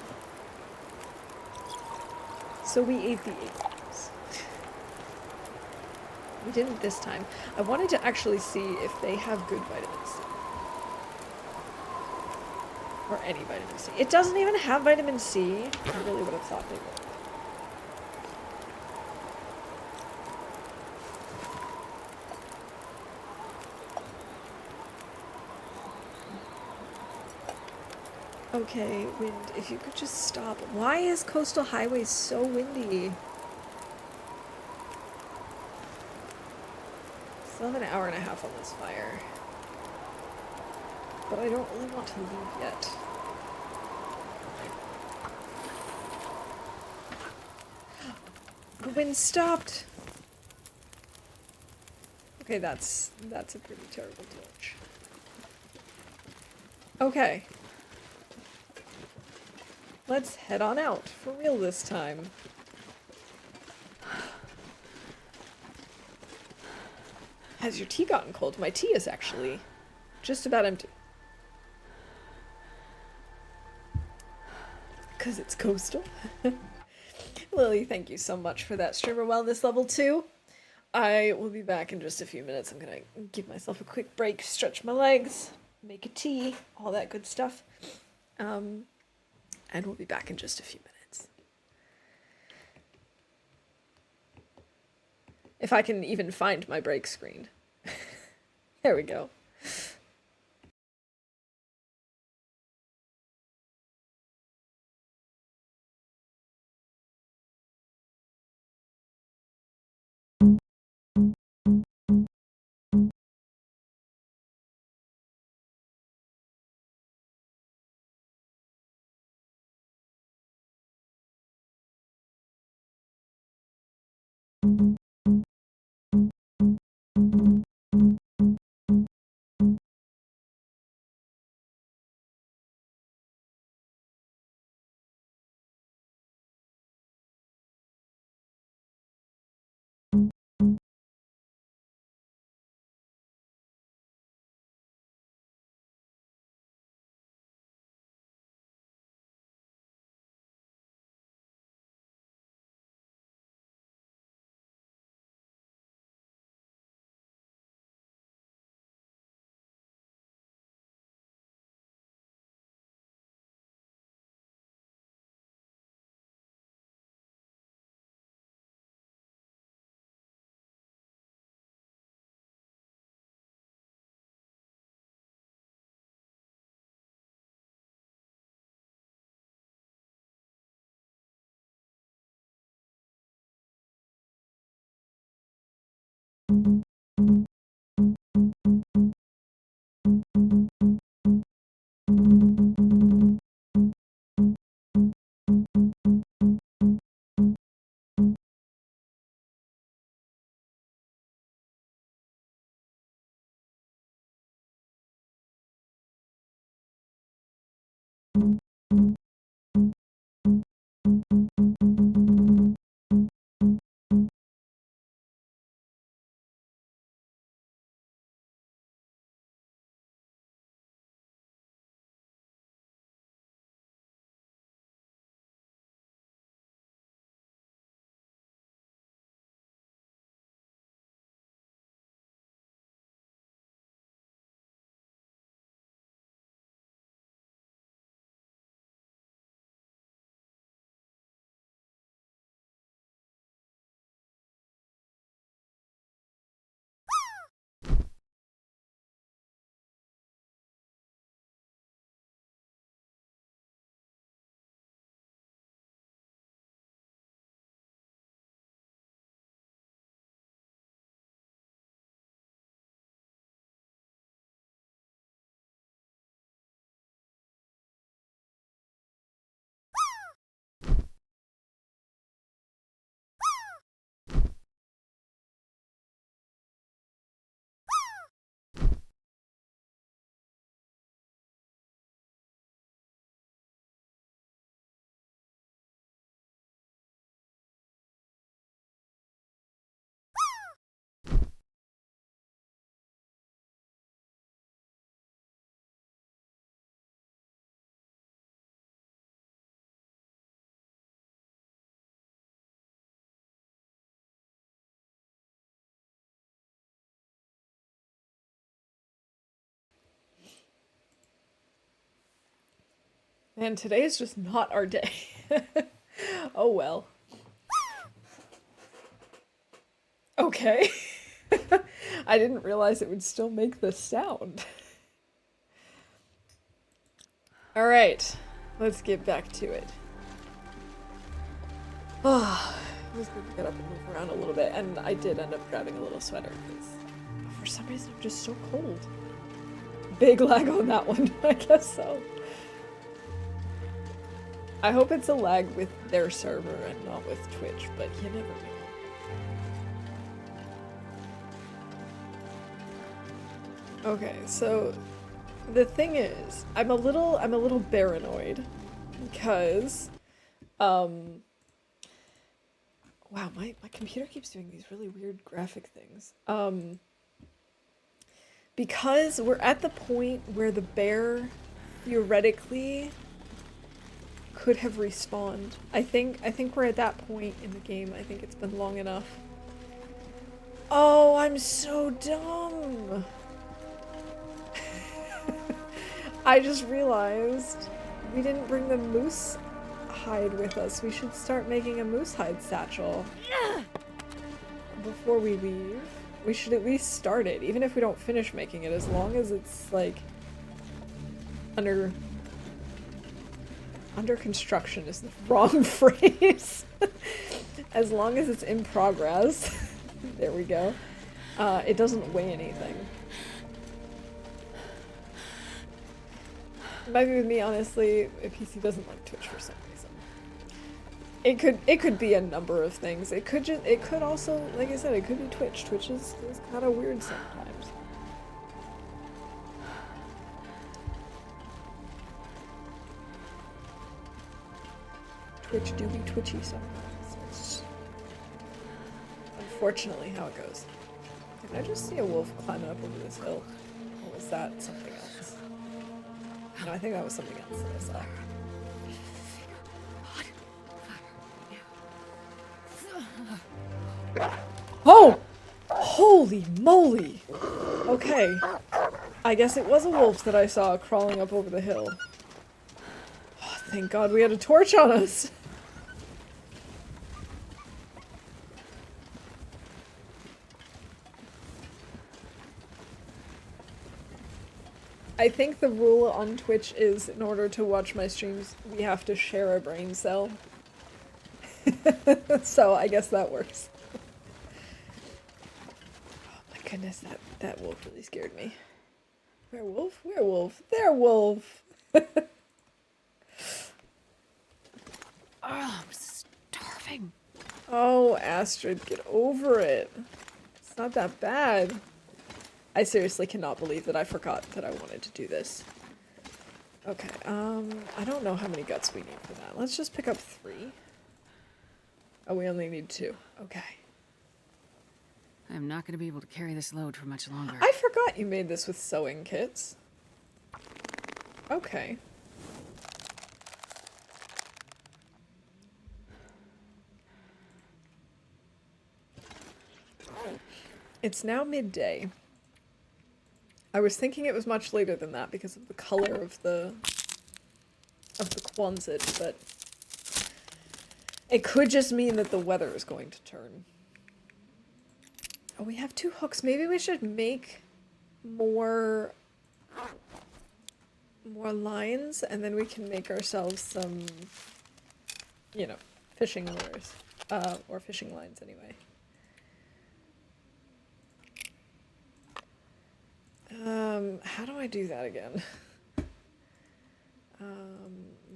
So we ate the acorns. We didn't this time. I wanted to actually see if they have good vitamin C. Or any vitamin C. It doesn't even have vitamin C. I really would have thought they would. Okay, wind, if you could just stop. Why is Coastal Highway so windy? Still have an hour and a half on this fire. But I don't really want to leave yet. The wind stopped! Okay, that's a pretty terrible torch. Okay. Let's head on out, for real this time. Has your tea gotten cold? My tea is actually just about empty. Because it's coastal. Lily, thank you so much for that streamer wellness level 2. I will be back in just a few minutes. I'm gonna give myself a quick break, stretch my legs, make a tea, all that good stuff. And we'll be back in just a few minutes. If I can even find my break screen. There we go. And today's just not our day. Oh well. Okay. I didn't realize it would still make this sound. Alright, let's get back to it. Oh, it was good to get up and move around a little bit, and I did end up grabbing a little sweater, because for some reason I'm just so cold. Big lag on that one, I guess so. I hope it's a lag with their server and not with Twitch, but you never know. Okay, so the thing is, I'm a little paranoid because wow, my computer keeps doing these really weird graphic things. Because we're at the point where the bear theoretically could have respawned. I think we're at that point in the game. I think it's been long enough. Oh, I'm so dumb. I just realized we didn't bring the moose hide with us. We should start making a moose hide satchel before we leave. We should at least start it, even if we don't finish making it, as long as it's like under construction is the wrong phrase. As long as it's in progress. There we go. It doesn't weigh anything. It might be with me, honestly. A PC doesn't like Twitch for some reason. It could be a number of things. It could also, like I said, it could be Twitch. Twitch is kind of weird sometimes. Twitch do be twitchy sometimes. It's unfortunately how it goes. Did I just see a wolf climbing up over this hill? Or was that something else? No, I think that was something else that I saw. Oh! Holy moly! Okay. I guess it was a wolf that I saw crawling up over the hill. Oh, thank God we had a torch on us! I think the rule on Twitch is, in order to watch my streams, we have to share a brain cell. So I guess that works. Oh my goodness, that wolf really scared me. Werewolf? Werewolf. There, wolf! Oh, I'm starving. Oh, Astrid, get over it. It's not that bad. I seriously cannot believe that I forgot that I wanted to do this. Okay, I don't know how many guts we need for that. Let's just pick up 3. Oh, we only need 2. Okay. I'm not going to be able to carry this load for much longer. I forgot you made this with sewing kits. Okay. It's now midday. I was thinking it was much later than that because of the color of the Quonset, but it could just mean that the weather is going to turn. Oh, we have 2 hooks. Maybe we should make more lines, and then we can make ourselves some, you know, fishing lures. Or fishing lines, anyway. How do I do that again?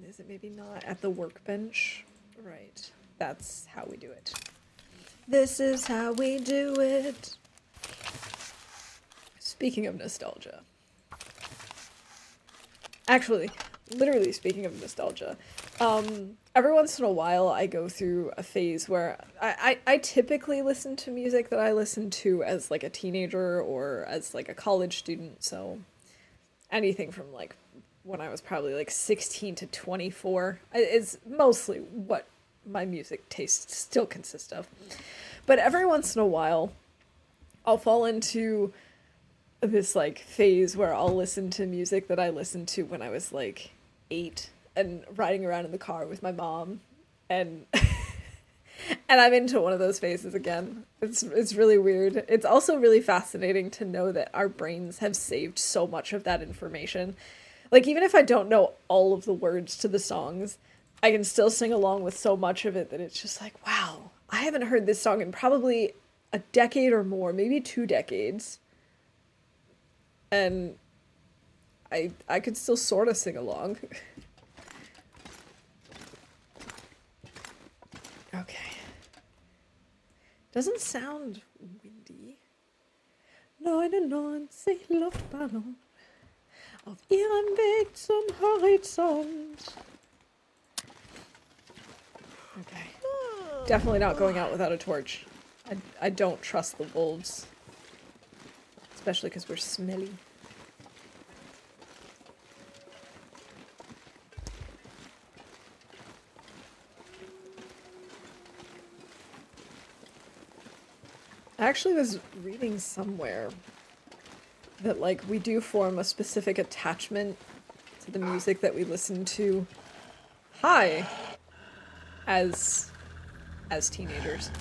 Is it maybe not at the workbench? Right. That's how we do it. This is how we do it. Speaking of nostalgia. Actually, literally speaking of nostalgia, every once in a while I go through a phase where I typically listen to music that I listened to as like a teenager or as like a college student, so anything from like when I was probably like 16 to 24 is mostly what my music tastes still consist of. But every once in a while I'll fall into this like phase where I'll listen to music that I listened to when I was like 8 and riding around in the car with my mom, and and I'm into one of those phases again. It's really weird. It's also really fascinating to know that our brains have saved so much of that information. Like, even if I don't know all of the words to the songs, I can still sing along with so much of it that it's just like, wow, I haven't heard this song in probably a decade or more, maybe 2 decades. And I could still sort of sing along. Okay. Doesn't sound windy. 99 Luftballon auf ihrem Weg zum Horizont. Okay. Definitely not going out without a torch. I don't trust the wolves. Especially because we're smelly. I actually was reading somewhere that, like, we do form a specific attachment to the music that we listen to as teenagers.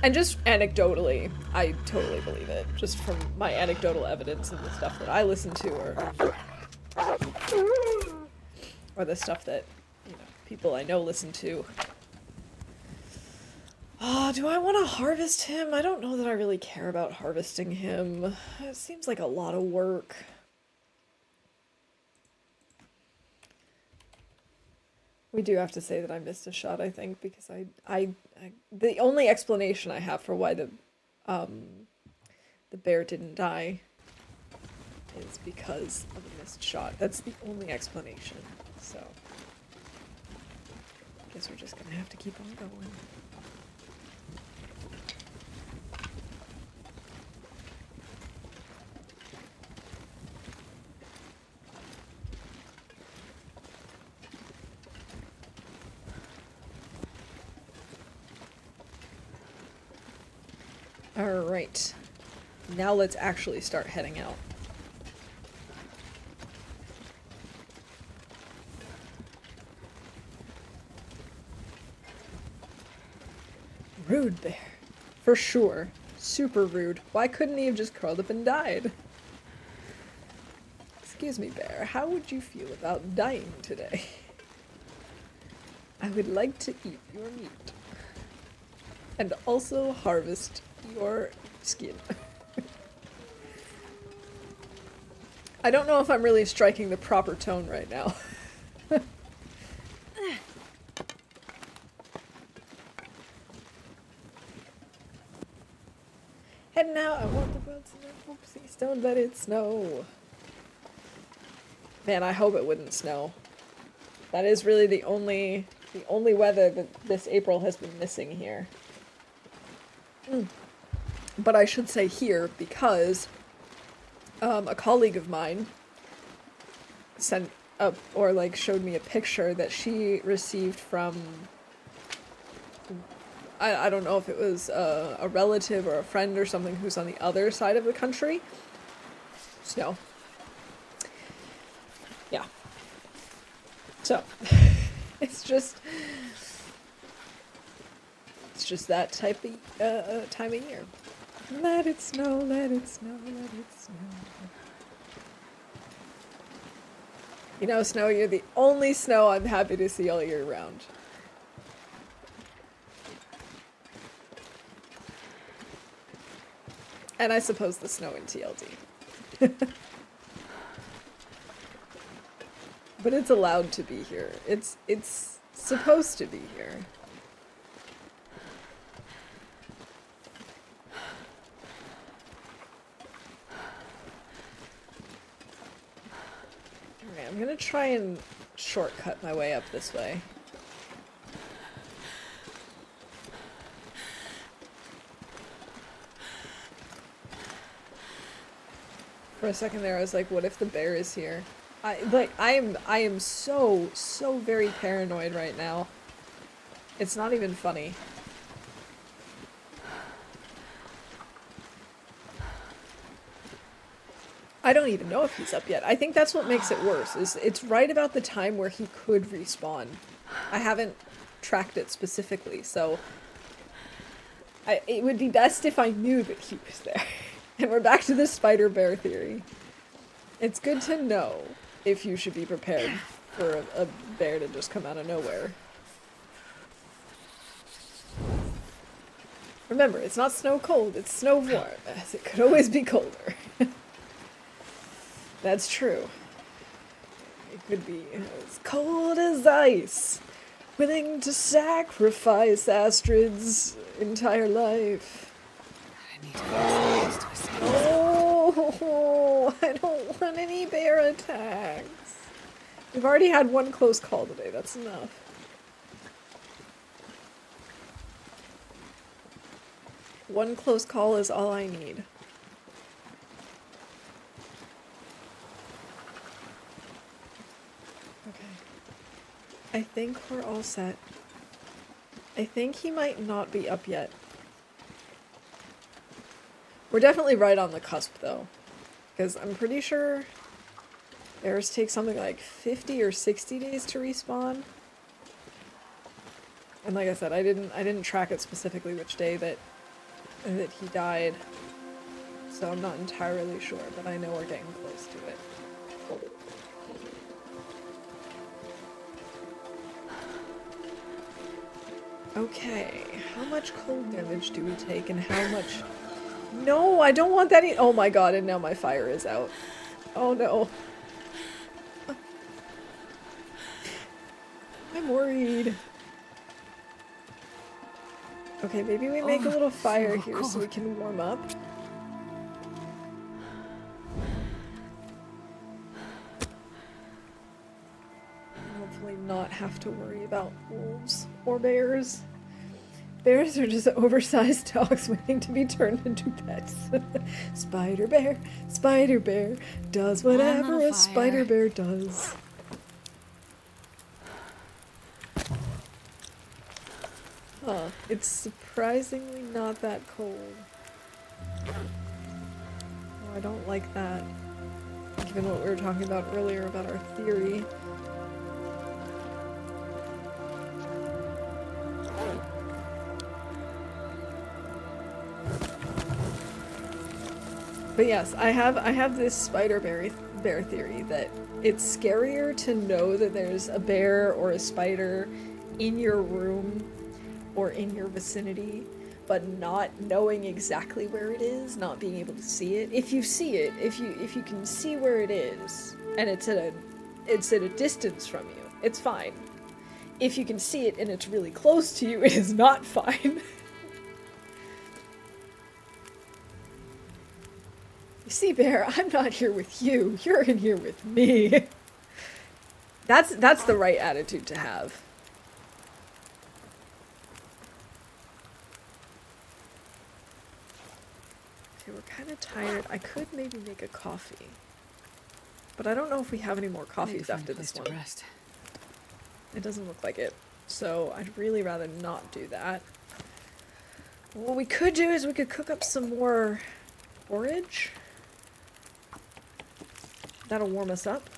And just anecdotally, I totally believe it. Just from my anecdotal evidence of the stuff that I listen to, or the stuff that, you know, people I know listen to. Oh, do I want to harvest him? I don't know that I really care about harvesting him. It seems like a lot of work. We do have to say that I missed a shot, I think, because the only explanation I have for why the bear didn't die is because of a missed shot. That's the only explanation. So, I guess we're just gonna have to keep on going. Alright, now let's actually start heading out. Rude bear. For sure. Super rude. Why couldn't he have just curled up and died? Excuse me, bear. How would you feel about dying today? I would like to eat your meat. And also harvest your skin. I don't know if I'm really striking the proper tone right now. Heading out, I want the world to know. Please don't let it snow. Man, I hope it wouldn't snow. That is really the only weather that this April has been missing here. But I should say here because a colleague of mine sent up or like showed me a picture that she received from I don't know if it was a relative or a friend or something who's on the other side of the country. Snow. Yeah. So it's just that type of time of year. Let it snow, let it snow, let it snow. You know, Snow, you're the only snow I'm happy to see all year round. And I suppose the snow in TLD. But it's allowed to be here. It's supposed to be here. Alright, I'm gonna try and shortcut my way up this way. For a second there, I was like, what if the bear is here? I am so very paranoid right now. It's not even funny. I don't even know if he's up yet. I think that's what makes it worse, is it's right about the time where he could respawn. I haven't tracked it specifically, so it would be best if I knew that he was there. And we're back to the spider bear theory. It's good to know if you should be prepared for a bear to just come out of nowhere. Remember, it's not snow cold, it's snow warm, as it could always be colder. That's true. It could be as cold as ice, willing to sacrifice Astrid's entire life. I need to get used to a space. Oh, I don't want any bear attacks. We've already had one close call today, that's enough. One close call is all I need. Okay. I think we're all set. I think he might not be up yet. We're definitely right on the cusp though, because I'm pretty sure bears take something like 50 or 60 days to respawn. And like I said, I didn't track it specifically which day that he died, so I'm not entirely sure, but I know we're getting close to it. Okay, how much cold damage do we take and how much... No, I don't want that oh my god, and now my fire is out. Oh no. I'm worried. Okay, maybe we make a little fire here so we can warm up. Hopefully not have to worry about wolves or bears. Bears are just oversized dogs waiting to be turned into pets. Spider bear does whatever a spider bear does. Huh, it's surprisingly not that cold. Oh, I don't like that. Given what we were talking about earlier about our theory. But yes, I have this spider bear theory that it's scarier to know that there's a bear or a spider in your room or in your vicinity, but not knowing exactly where it is, not being able to see it. If you see it, if you can see where it is, and it's at a distance from you, it's fine. If you can see it and it's really close to you, it is not fine. You see, bear, I'm not here with you. You're in here with me. That's the right attitude to have. Okay, we're kind of tired. I could maybe make a coffee. But I don't know if we have any more coffees after this one. Rest. It doesn't look like it. So I'd really rather not do that. What we could do is we could cook up some more porridge. That'll warm us up.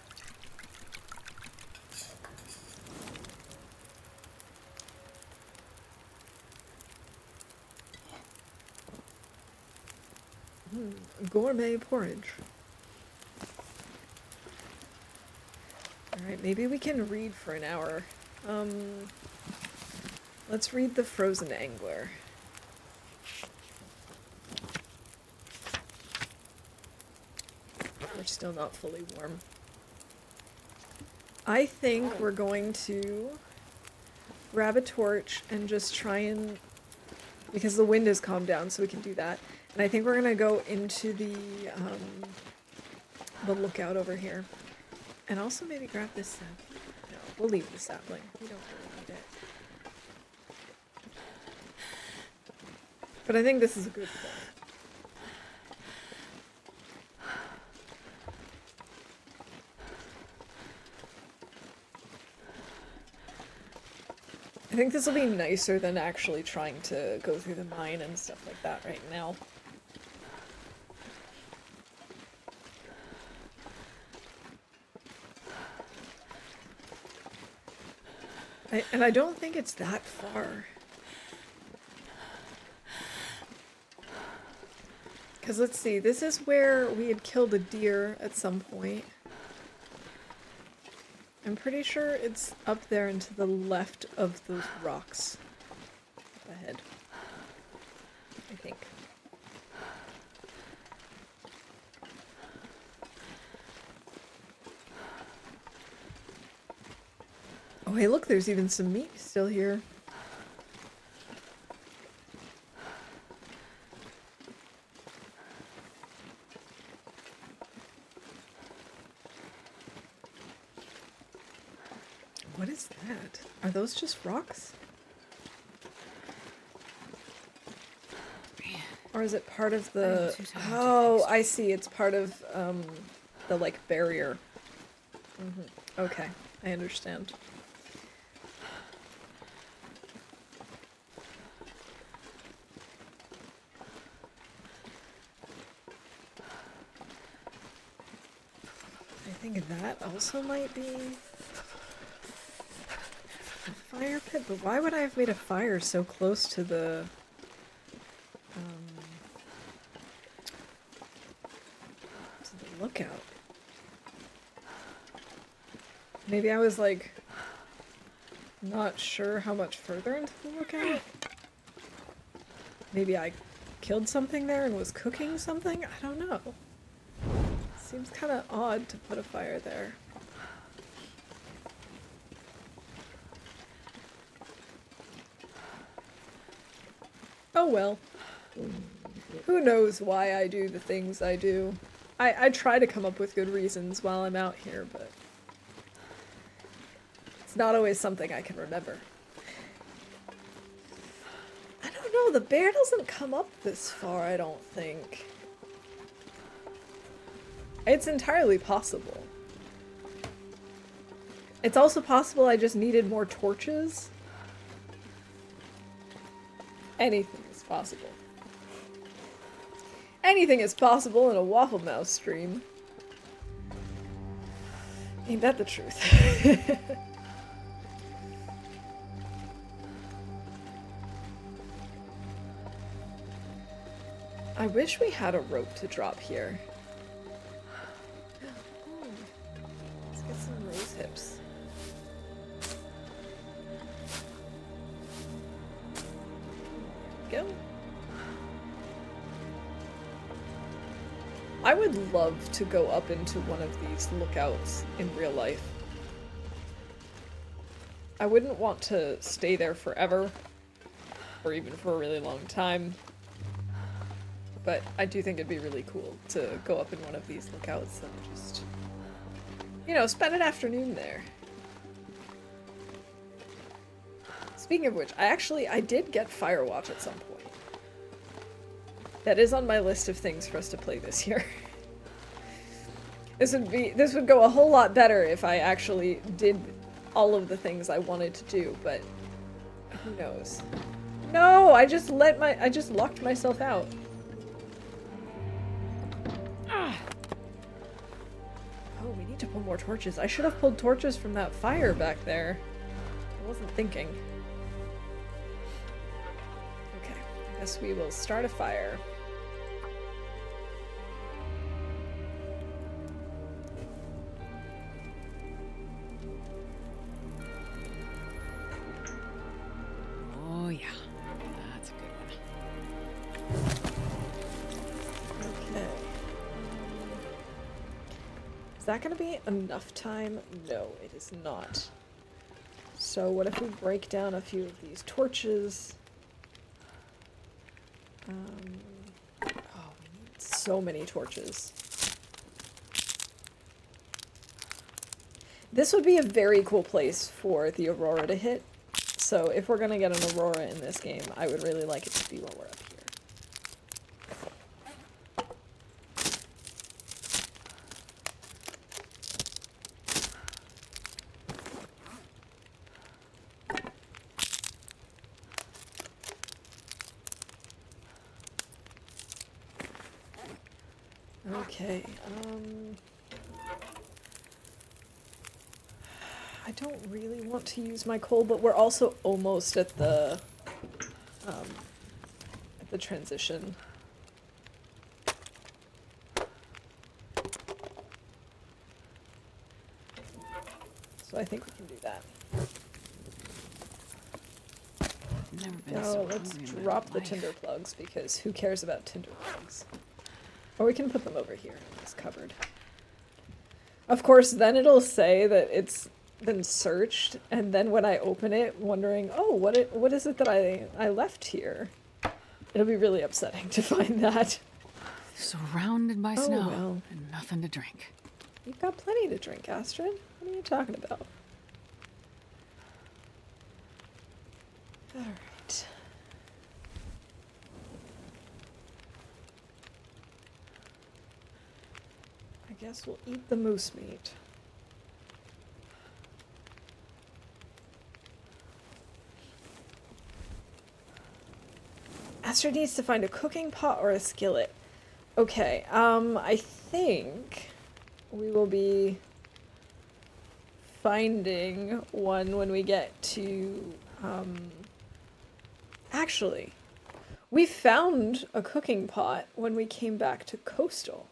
Gourmet porridge. Alright, maybe we can read for an hour. Let's read The Frozen Angler. We're still not fully warm. I think we're going to grab a torch and just try and... because the wind has calmed down, so we can do that. And I think we're gonna go into the lookout over here. And also maybe grab this sapling. No, we'll leave the sapling. We don't really need it. But I think this is a good plan. I think this will be nicer than actually trying to go through the mine and stuff like that right now. And I don't think it's that far. Because let's see, this is where we had killed a deer at some point. I'm pretty sure it's up there and to the left of those rocks. Up ahead. I think. Oh hey look, there's even some meat still here. What is that? Are those just rocks? Or is it part of the... Oh, I see. It's part of the, like, barrier. Okay, I understand. I think that also might be... a fire pit? But why would I have made a fire so close to the... lookout? Maybe I was like not sure how much further into the lookout? Maybe I killed something there and was cooking something? I don't know. Seems kind of odd to put a fire there. Oh well. Who knows why I do the things I do. I try to come up with good reasons while I'm out here, but it's not always something I can remember. I don't know, the bear doesn't come up this far, I don't think. It's entirely possible. It's also possible I just needed more torches. Anything is possible. Anything is possible in a Waffle Mouse stream. Ain't that the truth? I wish we had a rope to drop here. Ooh, let's get some rose hips. Go. I would love to go up into one of these lookouts in real life. I wouldn't want to stay there forever, or even for a really long time, but I do think it'd be really cool to go up in one of these lookouts and just, you know, spend an afternoon there. Speaking of which, I did get Firewatch at some point. That is on my list of things for us to play this year. This would go a whole lot better if I actually did all of the things I wanted to do, but who knows? No, I just locked myself out. Ah. Oh, we need to pull more torches. I should have pulled torches from that fire back there. I wasn't thinking. Okay, I guess we will start a fire. Oh yeah, that's a good one. Okay. Is that gonna be enough time? No, it is not. So what if we break down a few of these torches? Oh, we need so many torches. This would be a very cool place for the Aurora to hit. So if we're gonna get an Aurora in this game, I would really like it to be while we're up here. Okay, I don't really want to use my coal, but we're also almost at the transition. So I think we can do that. Never been so Oh, let's hungry in my drop the life. tinder plugs because who cares about tinder plugs? Or we can put them over here in this cupboard. Of course, then it'll say that it's been searched, and then when I open it, wondering, oh, what is it that I left here? It'll be really upsetting to find that. Surrounded by snow well. and nothing to drink. You've got plenty to drink, Astrid. What are you talking about? Alright. I guess we'll eat the moose meat. Astrid needs to find a cooking pot or a skillet. Okay, I think we will be finding one when we get to, actually, we found a cooking pot when we came back to Coastal.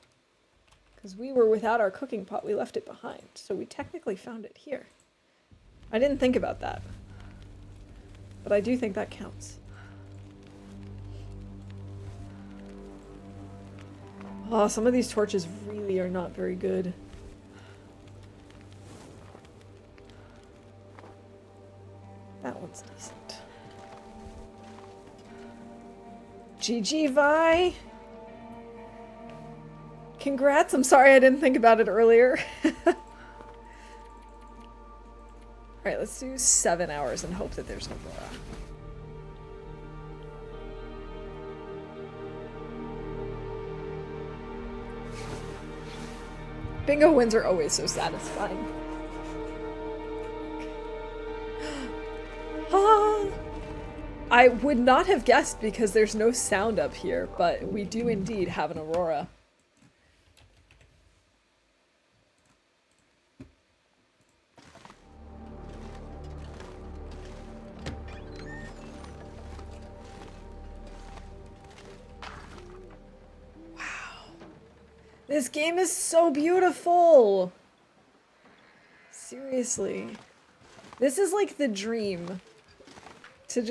Because we were without our cooking pot, we left it behind. So we technically found it here. I didn't think about that. But I do think that counts. Oh, some of these torches really are not very good. That one's decent. GG, Vi! Congrats! I'm sorry I didn't think about it earlier. Alright, let's do 7 hours and hope that there's no Aurora. Bingo wins are always so satisfying. Ah, I would not have guessed because there's no sound up here, but we do indeed have an Aurora. This game is so beautiful! Seriously. This is like the dream. To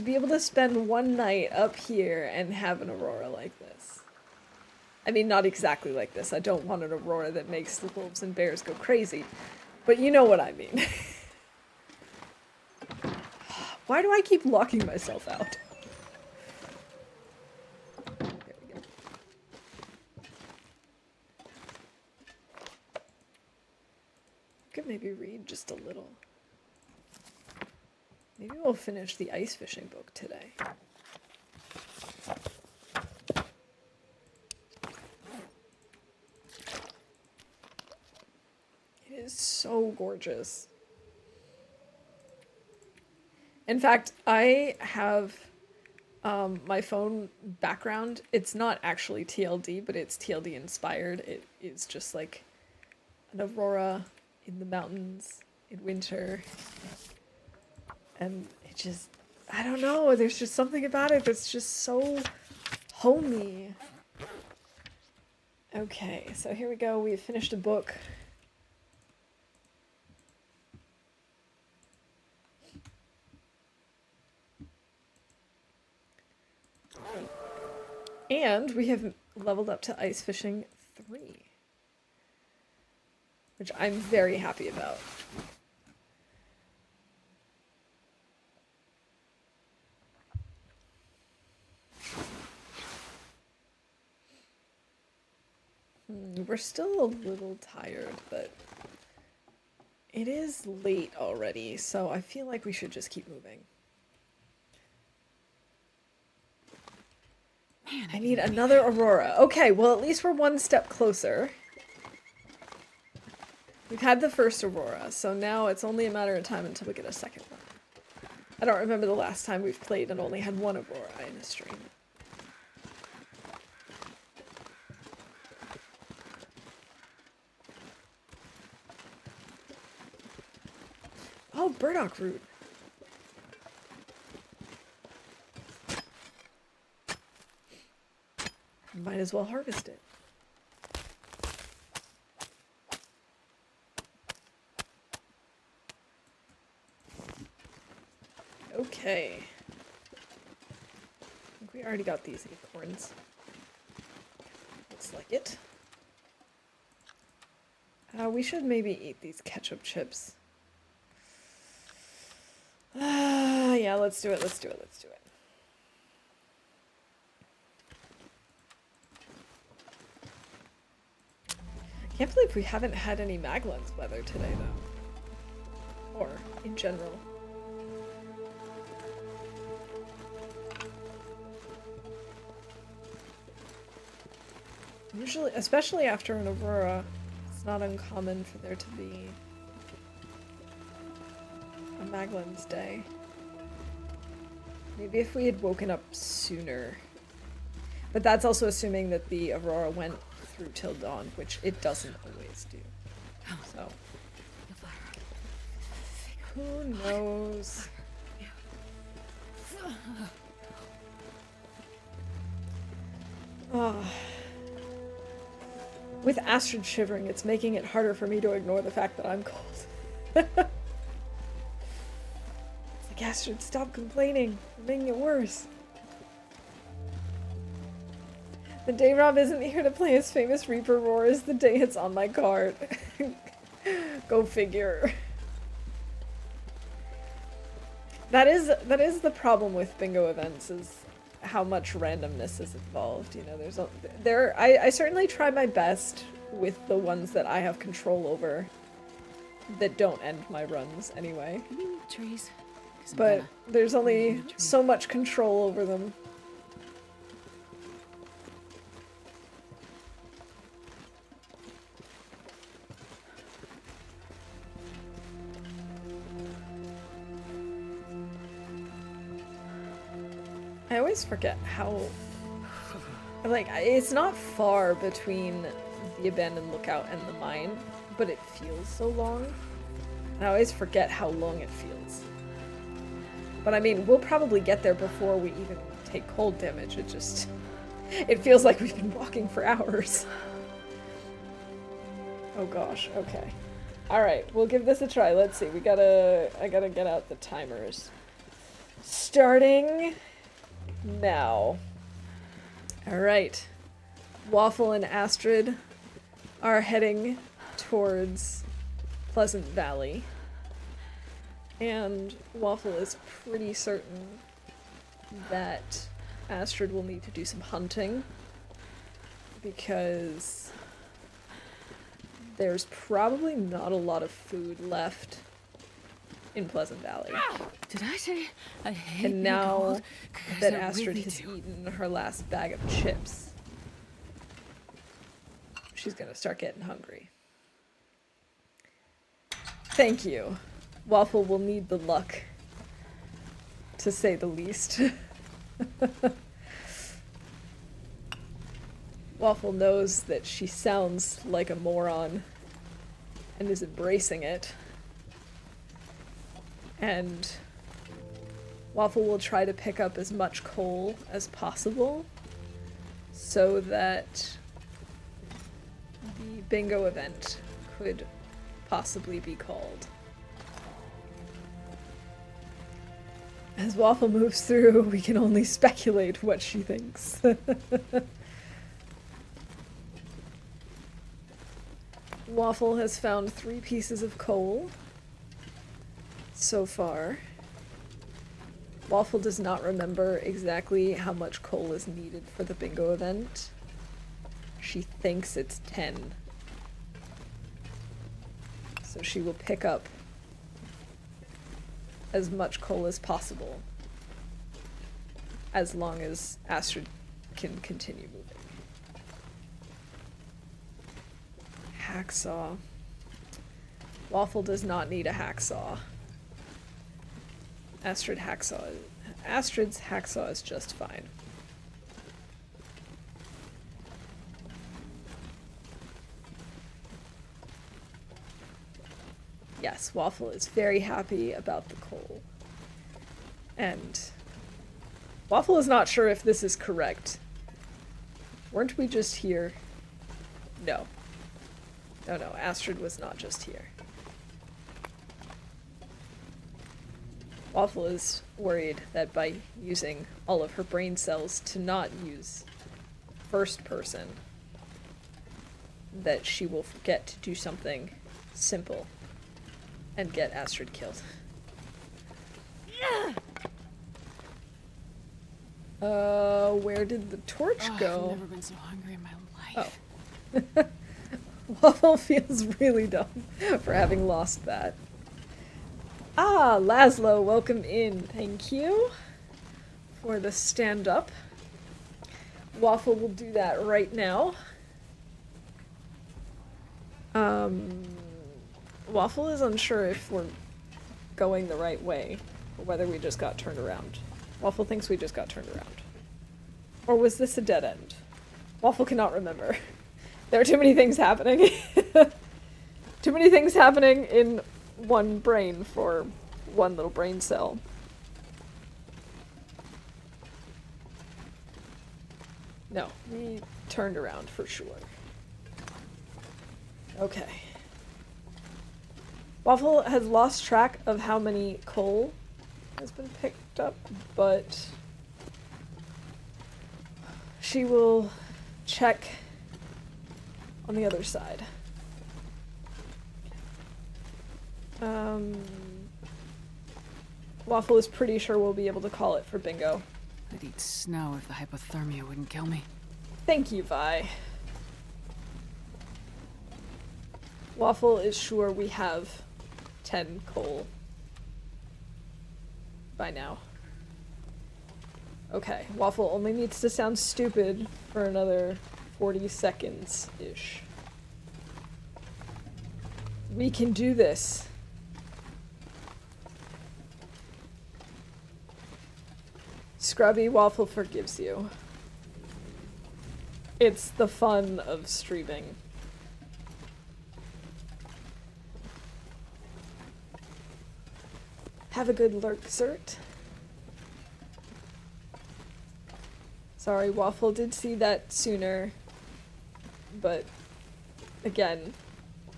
be able to spend one night up here and have an aurora like this. I mean, not exactly like this. I don't want an aurora that makes the wolves and bears go crazy. But you know what I mean. Why do I keep locking myself out? Could maybe read just a little. Maybe we'll finish the ice fishing book today. It is so gorgeous. In fact, I have my phone background. It's not actually TLD, but it's TLD inspired. It is just like an aurora in the mountains in winter, and it just, I don't know, there's just something about it that's just so homey. Okay, so here we go, we've finished a book. And we have leveled up to ice fishing 3. Which I'm very happy about. We're still a little tired, but it is late already, so I feel like we should just keep moving. Man, I need another aurora. Okay, well at least we're one step closer. We've had the first aurora, so now it's only a matter of time until we get a second one. I don't remember the last time we've played and only had one aurora in a stream. Oh, burdock root. Might as well harvest it. Okay. I think we already got these acorns. Looks like it. We should maybe eat these ketchup chips. Yeah, let's do it, let's do it, let's do it. I can't believe we haven't had any Maglens weather today, though. Or, in general. Usually, especially after an aurora, it's not uncommon for there to be a Maglen's day. Maybe if we had woken up sooner. But that's also assuming that the aurora went through till dawn, which it doesn't always do. So, who knows? Oh. With Astrid shivering, it's making it harder for me to ignore the fact that I'm cold. It's like, Astrid, stop complaining. You're making it worse. The day Rob isn't here to play his famous Reaper roar is the day it's on my card. Go figure. That is the problem with bingo events, is how much randomness is involved. You know, I certainly try my best with the ones that I have control over that don't end my runs anyway. Trees. But there's only so much control over them. I always forget how, like, it's not far between the abandoned lookout and the mine, but it feels so long. And I always forget how long it feels. But I mean, we'll probably get there before we even take cold damage. It feels like we've been walking for hours. Oh gosh, okay. Alright, we'll give this a try. Let's see, I gotta get out the timers. Starting now. Alright. Waffle and Astrid are heading towards Pleasant Valley. And Waffle is pretty certain that Astrid will need to do some hunting, because there's probably not a lot of food left in Pleasant Valley. Did I say I hate And now cold? that I Astrid really has do. eaten her last bag of chips, she's gonna start getting hungry. Thank you. Waffle will need the luck, to say the least. Waffle knows that she sounds like a moron and is embracing it. And Waffle will try to pick up as much coal as possible so that the bingo event could possibly be called. As Waffle moves through, we can only speculate what she thinks. Waffle has found 3 pieces of coal so far. Waffle does not remember exactly how much coal is needed for the bingo event. She thinks it's 10. So she will pick up as much coal as possible, as long as Astrid can continue moving. Hacksaw. Waffle does not need a hacksaw. Astrid's hacksaw is just fine. Yes, Waffle is very happy about the coal. And Waffle is not sure if this is correct. Weren't we just here? No. No, Astrid was not just here. Waffle is worried that by using all of her brain cells to not use first person, that she will forget to do something simple and get Astrid killed. Where did the torch go? I've never been so hungry in my life. Oh. Waffle feels really dumb for having lost that. Ah, Laszlo, welcome in. Thank you for the stand-up. Waffle will do that right now. Waffle is unsure if we're going the right way, or whether we just got turned around. Waffle thinks we just got turned around. Or was this a dead end? Waffle cannot remember. There are too many things happening. Too many things happening in one brain for one little brain cell. No, we turned around for sure. Okay. Waffle has lost track of how many coal has been picked up, but she will check on the other side. Waffle is pretty sure we'll be able to call it for bingo. I'd eat snow if the hypothermia wouldn't kill me. Thank you, Vi. Waffle is sure we have 10 coal by now. Okay, Waffle only needs to sound stupid for another 40 seconds-ish. We can do this. Scrubby, Waffle forgives you. It's the fun of streaming. Have a good lurk, Zert. Sorry, Waffle did see that sooner, but again,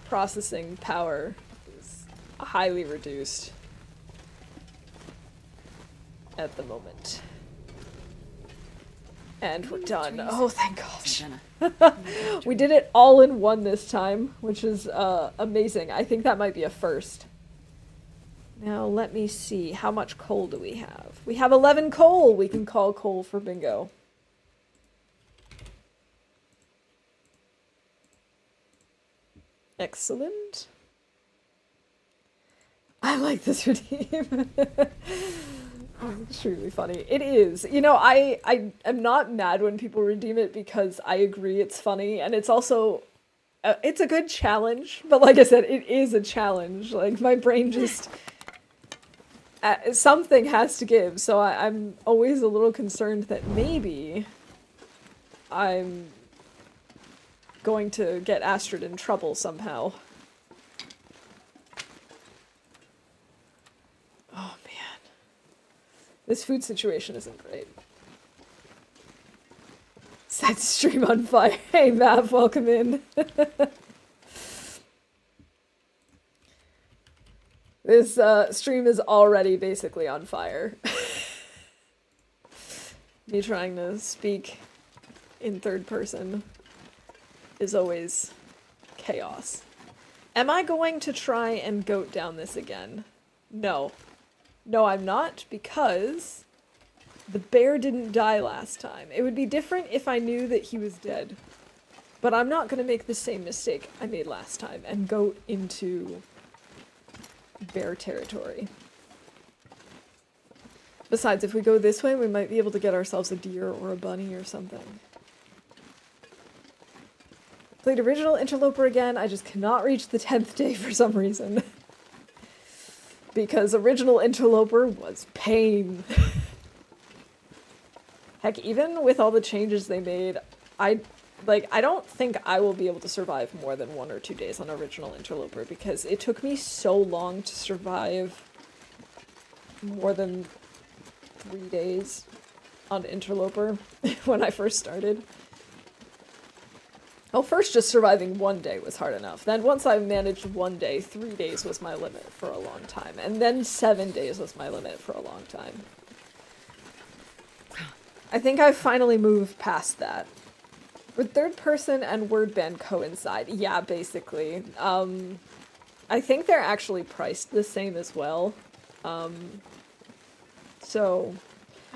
processing power is highly reduced at the moment. And we're done. Oh, thank gosh. We did it all in one this time, which is amazing. I think that might be a first. Now, let me see. How much coal do we have? We have 11 coal. We can call coal for bingo. Excellent. I like this routine. Extremely funny. It is. You know, I am not mad when people redeem it because I agree it's funny, and it's also it's a good challenge. But like I said, it is a challenge. Like my brain just something has to give. So I'm always a little concerned that maybe I'm going to get Astrid in trouble somehow. Oh man. This food situation isn't great. Set stream on fire. Hey Mav, welcome in. This stream is already basically on fire. Me trying to speak in third person is always chaos. Am I going to try and goat down this again? No. No, I'm not, because the bear didn't die last time. It would be different if I knew that he was dead. But I'm not going to make the same mistake I made last time and go into bear territory. Besides, if we go this way, we might be able to get ourselves a deer or a bunny or something. Played original Interloper again, I just cannot reach the 10th day for some reason. Because original Interloper was pain. Heck, even with all the changes they made, I like, I don't think I will be able to survive more than 1 or 2 days on original Interloper, because it took me so long to survive more than 3 days on Interloper when I first started. Well, first just surviving 1 day was hard enough. Then once I managed 1 day, 3 days was my limit for a long time. And then 7 days was my limit for a long time. I think I've finally moved past that. Would third person and word band coincide? Yeah, basically. I think they're actually priced the same as well. So...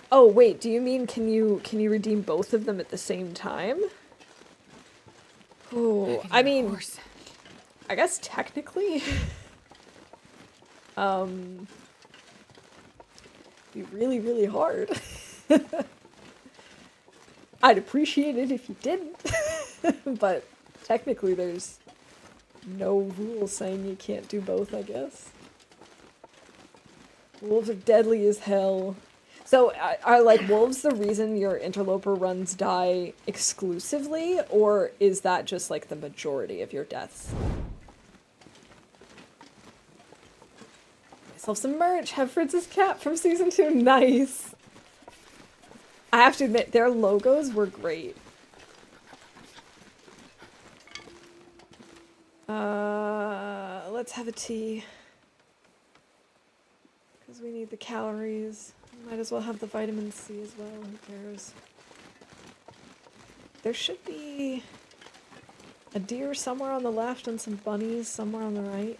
Oh, wait, do you mean can you redeem both of them at the same time? Oh, I mean, I guess technically. Be really, really hard. I'd appreciate it if you didn't, but technically there's no rule saying you can't do both, I guess. Wolves are deadly as hell. So, are like wolves the reason your interloper runs die exclusively, or is that just like the majority of your deaths? Myself some merch. Have Fritz's cap from season 2. Nice. I have to admit, their logos were great. Let's have a tea. Because we need the calories. Might as well have the vitamin C as well, who cares? There should be a deer somewhere on the left and some bunnies somewhere on the right.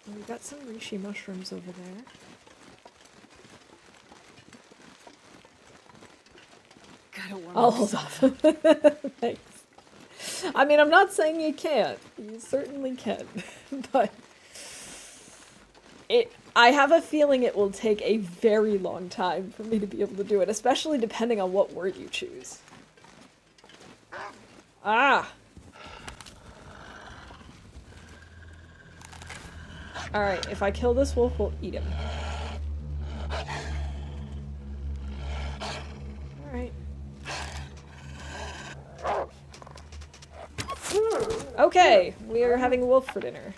And we've got some reishi mushrooms over there. I'll hold off. Thanks. I mean, I'm not saying you can't. You certainly can. But I have a feeling it will take a very long time for me to be able to do it, especially depending on what word you choose. Ah! Alright, if I kill this wolf, we'll eat him. Alright. Okay, we are having a wolf for dinner.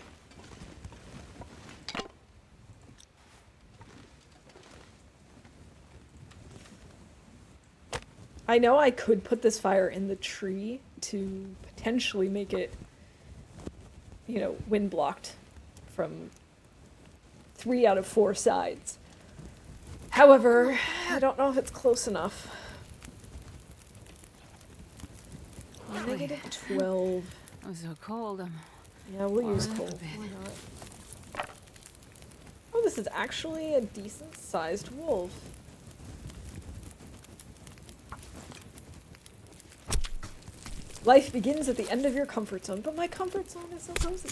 I know I could put this fire in the tree to potentially make it, you know, wind blocked from 3 out of 4 sides. However, I don't know if it's close enough. -12. I'm so cold. Yeah, we'll use coal. Why not? Oh, this is actually a decent-sized wolf. Life begins at the end of your comfort zone, but my comfort zone is so cozy.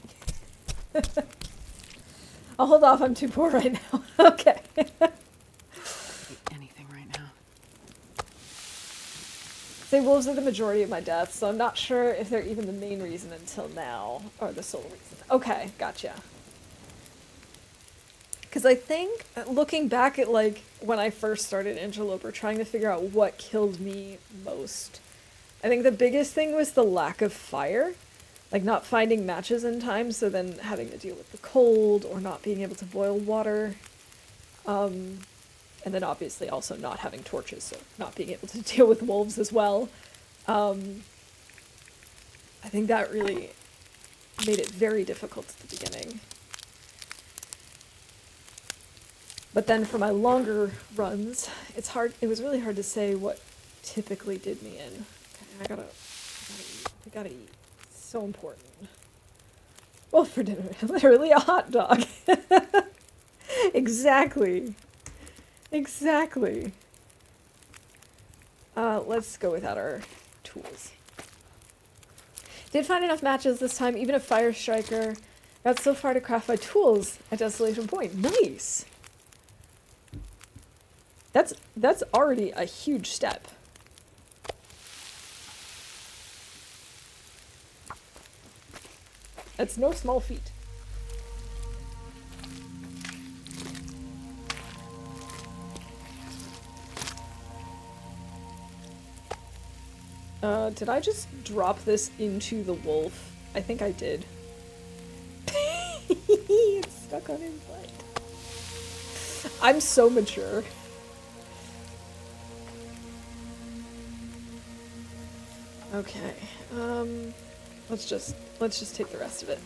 I'll hold off, I'm too poor right now. Okay. Anything right now. Say wolves are the majority of my deaths, so I'm not sure if they're even the main reason until now, or the sole reason. Okay, gotcha. Because I think, looking back at, like, when I first started Interloper, trying to figure out what killed me most, I think the biggest thing was the lack of fire. Like, not finding matches in time, so then having to deal with the cold, or not being able to boil water. And then obviously also not having torches, so not being able to deal with wolves as well. I think that really made it very difficult at the beginning. But then for my longer runs, it's hard. It was really hard to say what typically did me in. Okay, I gotta eat. We gotta eat. It's so important. Well, for dinner, literally a hot dog. Exactly. Exactly. Let's go without our tools. Did find enough matches this time, even a fire striker. Got so far to craft my tools at Desolation Point. Nice! That's already a huge step. That's no small feat. Did I just drop this into the wolf? I think I did. It's stuck on his butt. I'm so mature. Okay. Let's just take the rest of it.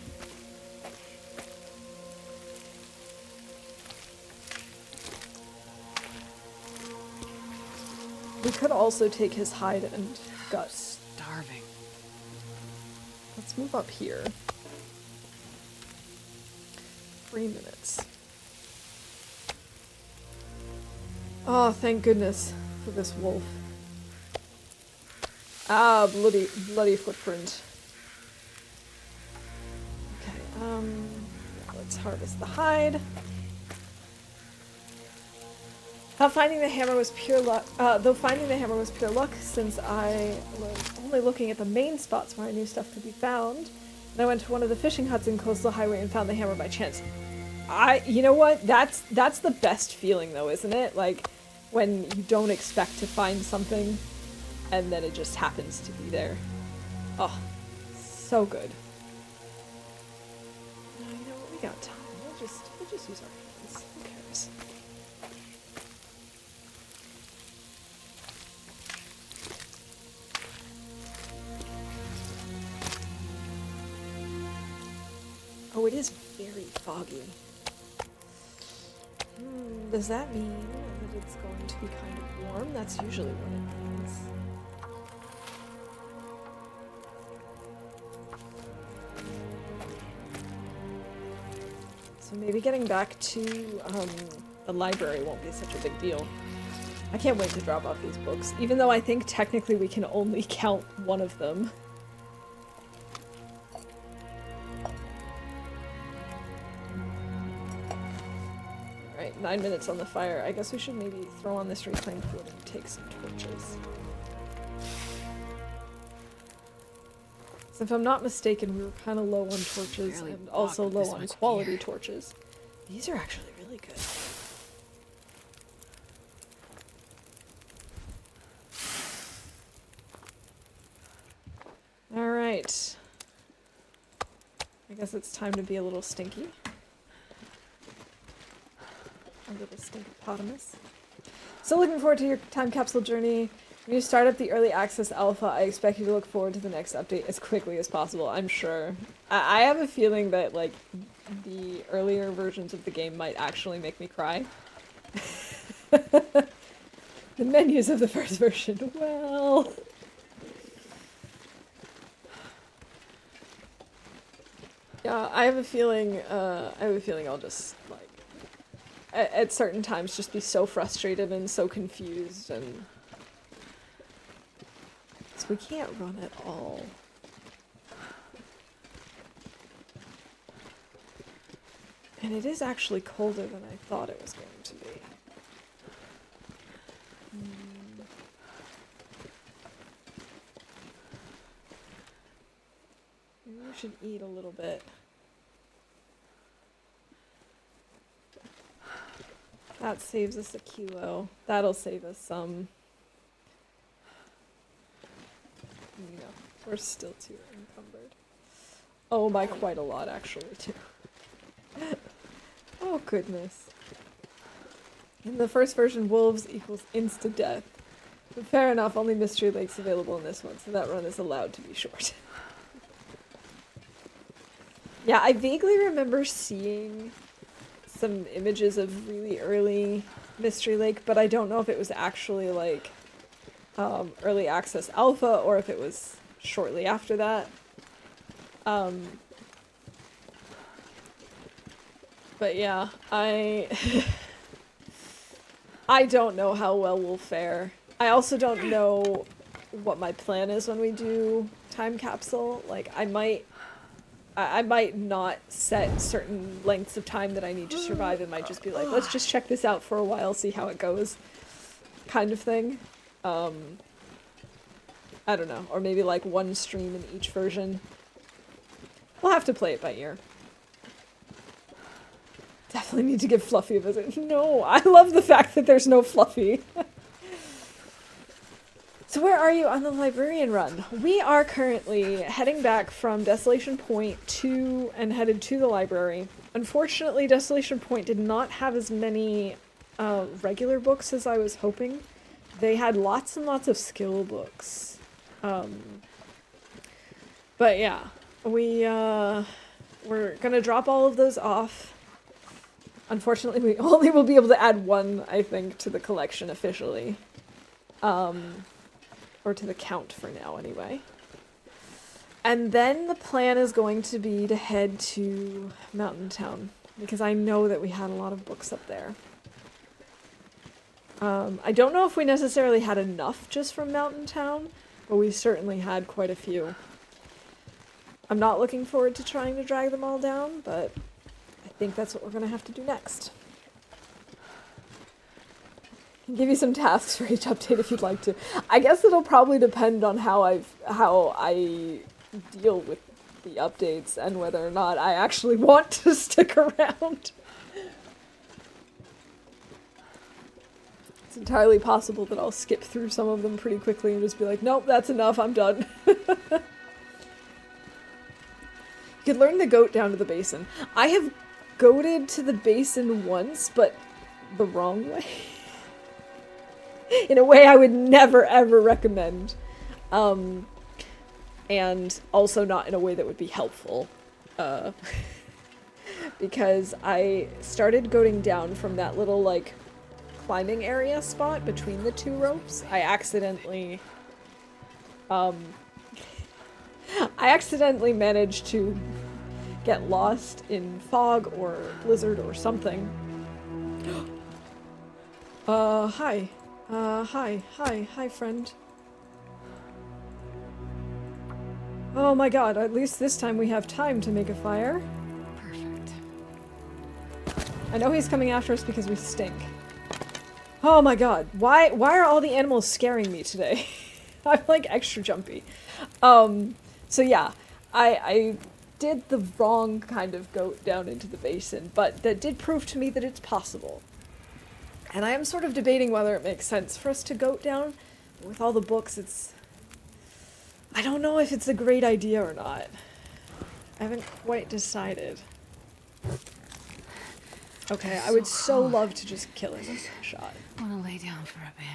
We could also take his hide and guts. Starving. Let's move up here. 3 minutes. Oh, thank goodness for this wolf. Ah, bloody footprint. Okay, let's harvest the hide. Though finding the hammer was pure luck, since I was only looking at the main spots where I knew stuff could be found, and I went to one of the fishing huts in Coastal Highway and found the hammer by chance. You know what? That's the best feeling though, isn't it? Like, when you don't expect to find something, and then it just happens to be there. Oh, so good. You know what? We got time. We'll just use our hands. Who cares? Oh, it is very foggy. Does that mean that it's going to be kind of warm? That's usually what it means. So maybe getting back to the library won't be such a big deal. I can't wait to drop off these books, even though I think technically we can only count one of them. Alright, 9 minutes on the fire. I guess we should maybe throw on this reclaimed wood and take some torches. So if I'm not mistaken, we were kind of low on torches and also low on quality torches. These are actually really good. Alright. I guess it's time to be a little stinky. A little stinkopotamus. So looking forward to your time capsule journey. When you start up the early access alpha, I expect you to look forward to the next update as quickly as possible, I'm sure. I have a feeling that, like, the earlier versions of the game might actually make me cry. The menus of the first version, well... Yeah, I have a feeling I'll just, like, at certain times just be so frustrated and so confused and... So we can't run at all. And it is actually colder than I thought it was going to be. Maybe we should eat a little bit. That saves us a kilo. That'll save us some. No, we're still too encumbered. Oh, by quite a lot, actually, too. Oh, goodness. In the first version, wolves equals insta-death. But fair enough, only Mystery Lake's available in this one, so that run is allowed to be short. Yeah, I vaguely remember seeing some images of really early Mystery Lake, but I don't know if it was actually, like, early access alpha or if it was shortly after that. But yeah, I don't know how well we'll fare. I also don't know what my plan is when we do time capsule. Like, I might not set certain lengths of time that I need to survive. It might just be like, let's just check this out for a while, see how it goes, kind of thing. I don't know, or maybe like one stream in each version. We'll have to play it by ear. Definitely need to give Fluffy a visit. No, I love the fact that there's no Fluffy. So where are you on the Librarian run? We are currently heading back from Desolation Point and headed to the library. Unfortunately, Desolation Point did not have as many regular books as I was hoping. They had lots and lots of skill books. But yeah, we're gonna drop all of those off. Unfortunately, we only will be able to add one, I think, to the collection officially. Or to the count for now, anyway. And then the plan is going to be to head to Mountain Town, because I know that we had a lot of books up there. I don't know if we necessarily had enough just from Mountain Town, but we certainly had quite a few. I'm not looking forward to trying to drag them all down, but I think that's what we're going to have to do next. I can give you some tasks for each update if you'd like to. I guess it'll probably depend on how I deal with the updates and whether or not I actually want to stick around. It's entirely possible that I'll skip through some of them pretty quickly and just be like, nope, that's enough, I'm done. You could learn the goat down to the basin. I have goated to the basin once, but the wrong way. In a way I would never ever recommend. And also not in a way that would be helpful. Because I started goating down from that little, like, climbing area spot between the two ropes. I accidentally managed to get lost in fog or blizzard or something. Hi. Hi, friend. Oh my god, at least this time we have time to make a fire. Perfect. I know he's coming after us because we stink. Oh my god, why are all the animals scaring me today? I'm like extra jumpy. So yeah, I did the wrong kind of goat down into the basin, but that did prove to me that it's possible. And I am sort of debating whether it makes sense for us to goat down. With all the books, I don't know if it's a great idea or not. I haven't quite decided. Okay, I would so love to just kill him with a shot. I want to lay down for a bit.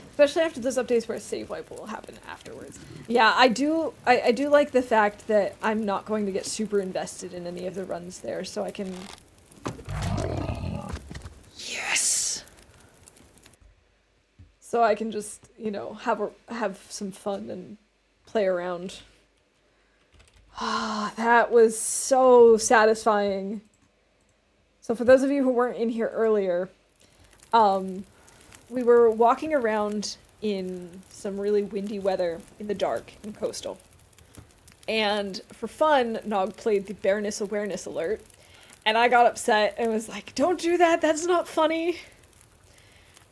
Especially after those updates where a save wipe will happen afterwards. Yeah, I do like the fact that I'm not going to get super invested in any of the runs there, so I can... Yes! So I can just, you know, have some fun and play around. Ah, that was so satisfying. So for those of you who weren't in here earlier, we were walking around in some really windy weather in the dark in Coastal. And for fun, Nog played the Bareness Awareness Alert. And I got upset and was like, don't do that, that's not funny.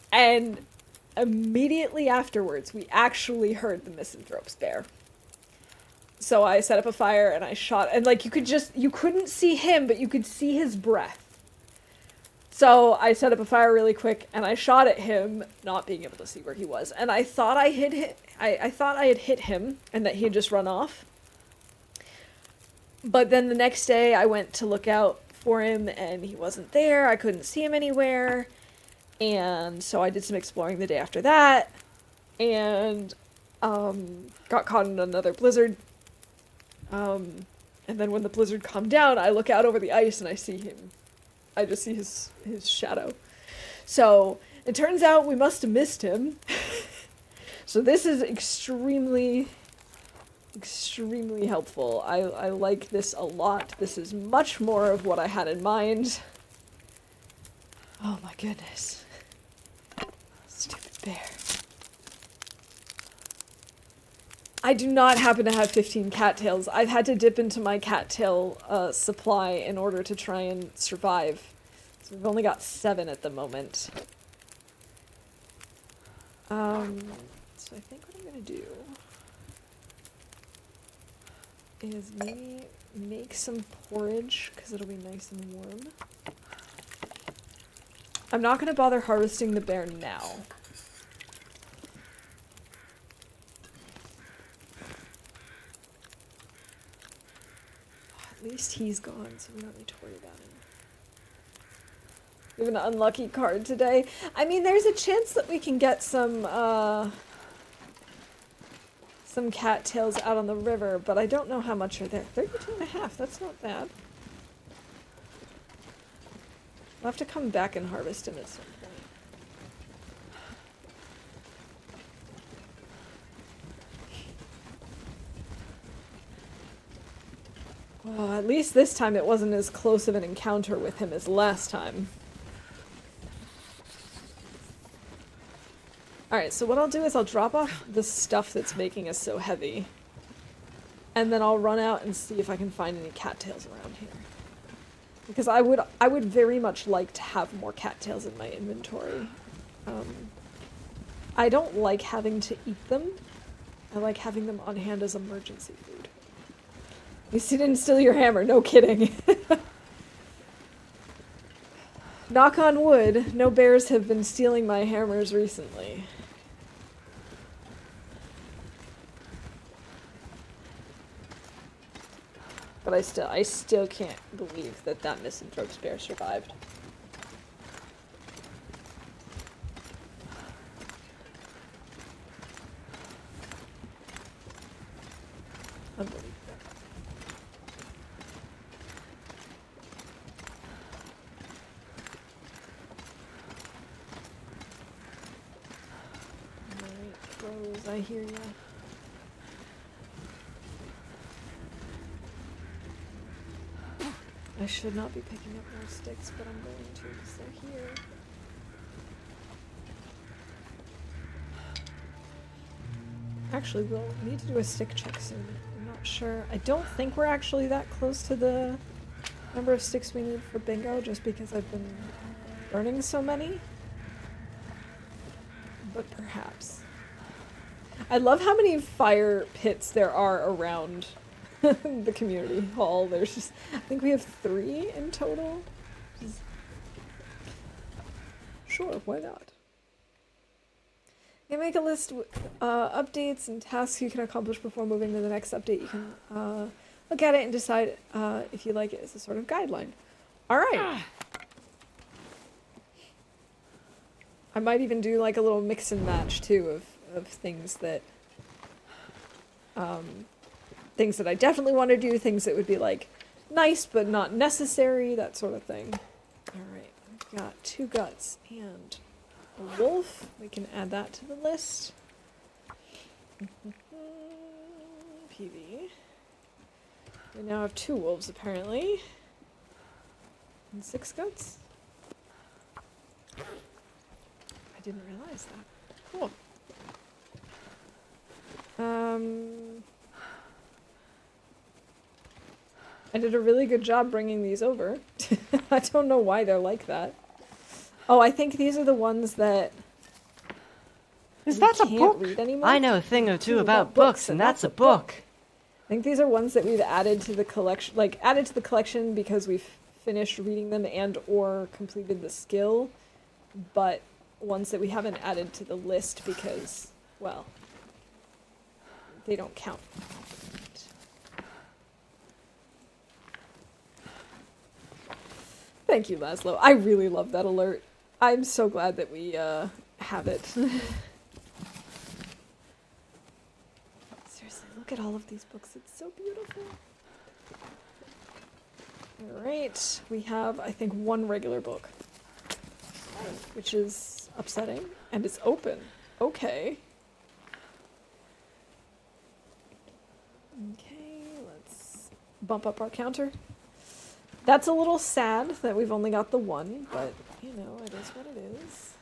And immediately afterwards, we actually heard the Misanthrope's bear. So I set up a fire and I shot, and like you couldn't see him, but you could see his breath. So I set up a fire really quick and I shot at him, not being able to see where he was. And I thought I thought I had hit him and that he had just run off. But then the next day I went to look out for him and he wasn't there. I couldn't see him anywhere. And so I did some exploring the day after that and got caught in another blizzard. And then when the blizzard calmed down, I look out over the ice and I see him. I just see his shadow. So it turns out we must have missed him. So this is extremely helpful. I like this a lot. This is much more of what I had in mind. Oh my goodness. Stupid bear. I do not happen to have 15 cattails. I've had to dip into my cattail supply in order to try and survive. So we've only got 7 at the moment. So I think what I'm gonna do is maybe make some porridge, because it'll be nice and warm. I'm not going to bother harvesting the bear now. At least he's gone, so we don't need to worry about him. We have an unlucky card today. I mean, there's a chance that we can get some cattails out on the river, but I don't know how much are there. 32.5, that's not bad. I'll have to come back and harvest him at some point. Well, at least this time it wasn't as close of an encounter with him as last time. Alright, so what I'll do is I'll drop off the stuff that's making us so heavy. And then I'll run out and see if I can find any cattails around here. Because I would very much like to have more cattails in my inventory. I don't like having to eat them. I like having them on hand as emergency food. At least you didn't steal your hammer, no kidding. Knock on wood, no bears have been stealing my hammers recently. But I still can't believe that that misanthrope's bear survived. Unbelievable. Alright, crows, I hear ya. I should not be picking up more sticks, but I'm going to because they're here. Actually, we'll need to do a stick check soon. I'm not sure. I don't think we're actually that close to the number of sticks we need for bingo, just because I've been burning so many. But perhaps. I love how many fire pits there are around the community hall. There's just, I think we have 3 in total. Sure, why not? You can make a list with updates and tasks you can accomplish before moving to the next update. You can look at it and decide if you like it as a sort of guideline. Alright. I might even do like a little mix and match too of things that things that I definitely want to do, things that would be like nice but not necessary, that sort of thing. Alright, I've got 2 guts and a wolf. We can add that to the list. PV. We now have 2 wolves apparently. And 6 guts. I didn't realize that. Cool. I did a really good job bringing these over. I don't know why they're like that. Oh, I think these are the ones that Is that a book? read anymore. I know a thing or two about books, and that's a book. I think these are ones that we've added to the collection, added to the collection because we've finished reading them and or completed the skill, but ones that we haven't added to the list because, well, they don't count. Thank you, Laszlo. I really love that alert. I'm so glad that we have it. Seriously, look at all of these books. It's so beautiful. Alright, we have, I think, 1 regular book, which is upsetting, and it's open. Okay. Okay, let's bump up our counter. That's a little sad that we've only got the 1, but, you know, it is what it is.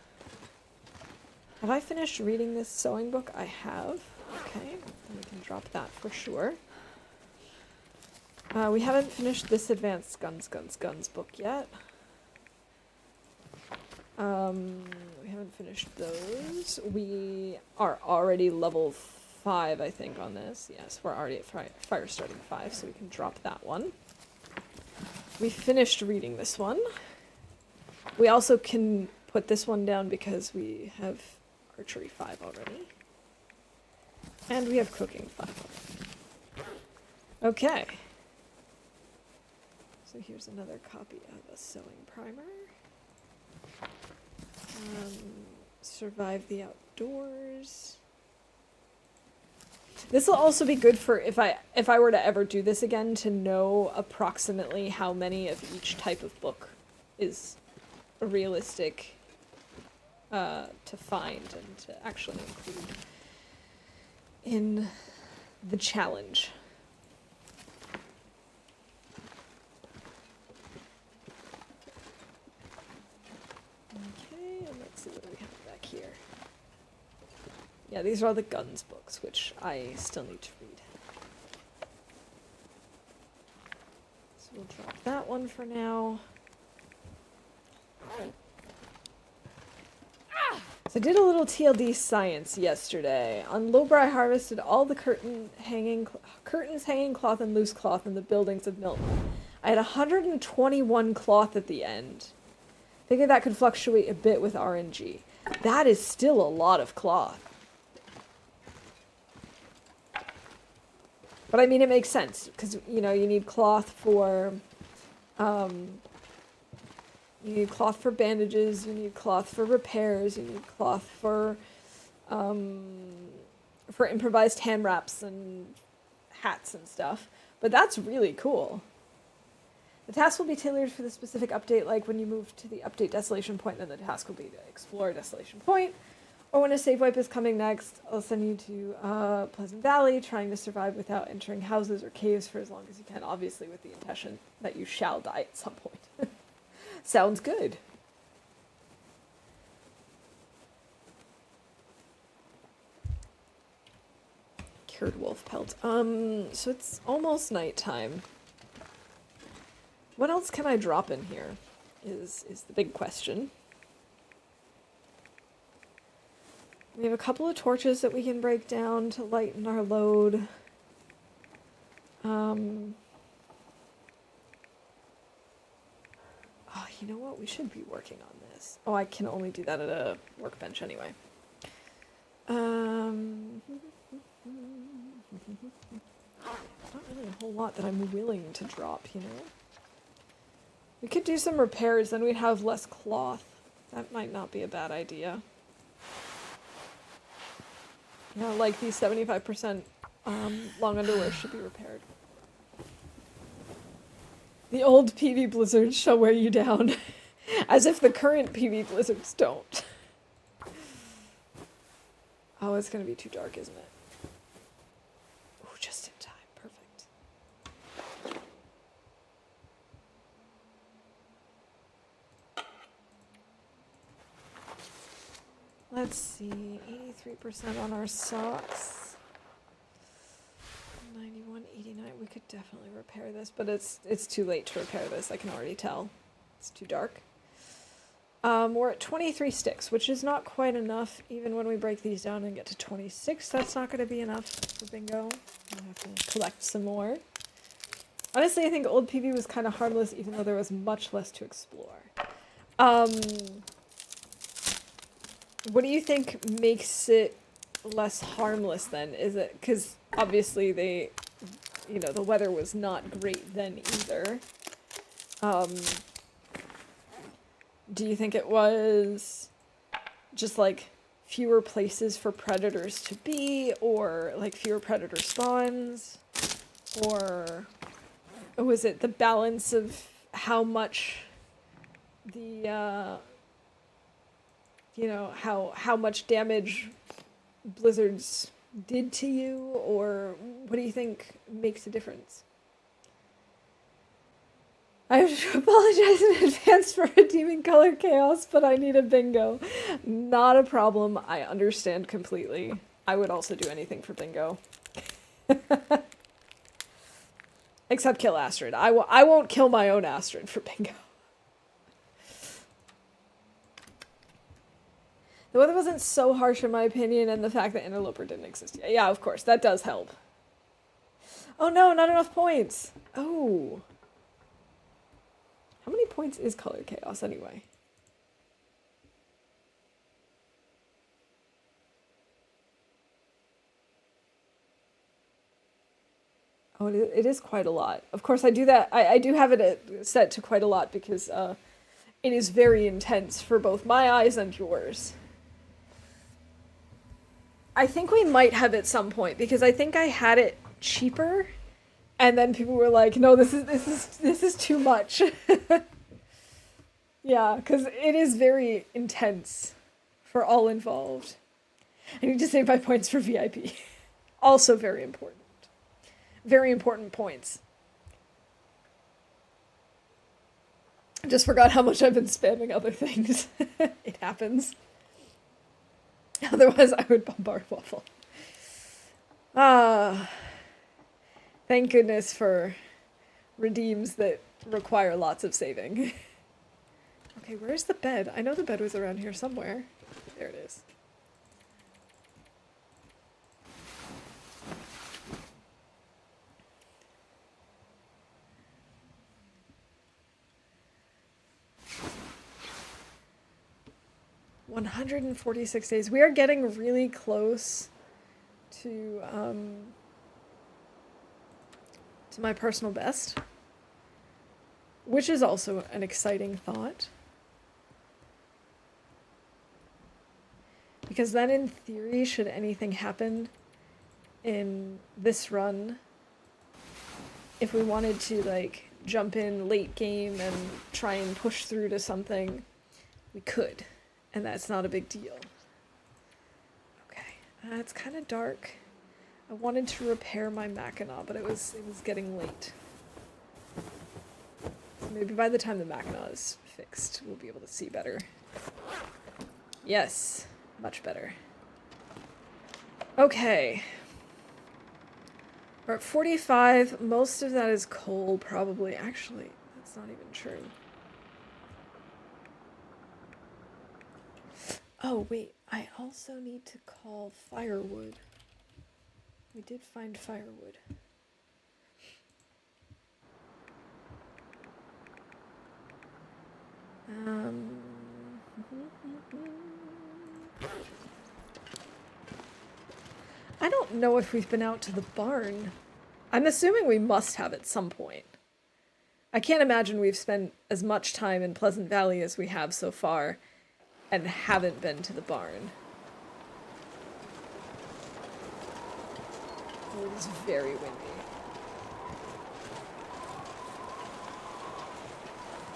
Have I finished reading this sewing book? I have. Okay, then we can drop that for sure. We haven't finished this Advanced Guns book yet. We haven't finished those. We are already level 5, I think, on this. Yes, we're already at fire starting 5, so we can drop that one. We finished reading this one. We also can put this one down because we have archery 5 already. And we have cooking 5 already. Okay. So here's another copy of a sewing primer. Survive the outdoors. This will also be good for if I were to ever do this again, to know approximately how many of each type of book is realistic to find and to actually include in the challenge. Okay, and let's see what we have back here. Yeah, these are all the guns books, which I still need to read. So we'll drop that one for now. So I did a little TLD science yesterday. On Loper, I harvested all the curtains, hanging cloth, and loose cloth in the buildings of Milton. I had 121 cloth at the end. Figured that could fluctuate a bit with RNG. That is still a lot of cloth. But I mean, it makes sense, because, you know, you need cloth for, bandages, you need cloth for repairs, you need cloth for improvised hand wraps and hats and stuff. But that's really cool. The task will be tailored for the specific update, like when you move to the update Desolation Point, then the task will be to explore Desolation Point. Or when a save wipe is coming next, I'll send you to Pleasant Valley, trying to survive without entering houses or caves for as long as you can, obviously with the intention that you shall die at some point. Sounds good. Cured wolf pelt. So it's almost nighttime. What else can I drop in here is the big question. We have a couple of torches that we can break down to lighten our load. Oh, you know what? We should be working on this. Oh, I can only do that at a workbench anyway. Not really a whole lot that I'm willing to drop, you know? We could do some repairs, then we'd have less cloth. That might not be a bad idea. Yeah, like these 75% long underwear should be repaired. The old PV blizzards shall wear you down. As if the current PV blizzards don't. Oh, it's gonna be too dark, isn't it? Oh, just in time. Perfect. Let's see, 83% on our socks. 91, 89. We could definitely repair this, but it's too late to repair this. I can already tell. It's too dark. We're at 23 sticks, which is not quite enough. Even when we break these down and get to 26, that's not going to be enough for bingo. I'll have to collect some more. Honestly, I think old PV was kind of harmless, even though there was much less to explore. What do you think makes it less harmless then? Is it because obviously the weather was not great then either? Do you think it was just like fewer places for predators to be, or like fewer predator spawns, or was it the balance of how much the how much damage blizzards did to you, or what do you think makes a difference? I have to apologize in advance for redeeming color chaos, but I need a bingo. Not a problem. I understand completely. I would also do anything for bingo. Except kill Astrid. I won't kill my own Astrid for bingo. The weather wasn't so harsh in my opinion, and the fact that Interloper didn't exist yet. Yeah, of course, that does help. Oh no, not enough points. Oh. How many points is Color Chaos anyway? Oh, it is quite a lot. Of course, I do that. I do have it set to quite a lot because it is very intense for both my eyes and yours. I think we might have at some point because I think I had it cheaper, and then people were like, "No, this is too much." Yeah, because it is very intense for all involved. I need to save my points for VIP. Also very important. Very important points. I just forgot how much I've been spamming other things. It happens. Otherwise, I would bombard Waffle. Thank goodness for redeems that require lots of saving. Okay, where's the bed? I know the bed was around here somewhere. There it is. "146 days. We are getting really close to my personal best, which is also an exciting thought. Because then, in theory, should anything happen in this run, if we wanted to, like, jump in late game and try and push through to something, we could. And that's not a big deal. Okay. It's kind of dark. I wanted to repair my Mackinac, but it was getting late. So maybe by the time the Mackinac is fixed, we'll be able to see better. Yes. Much better. Okay. We're at 45. Most of that is coal, probably. Actually, that's not even true. Oh, wait. I also need to call firewood. We did find firewood. I don't know if we've been out to the barn. I'm assuming we must have at some point. I can't imagine we've spent as much time in Pleasant Valley as we have so far and haven't been to the barn. Oh, it is very windy.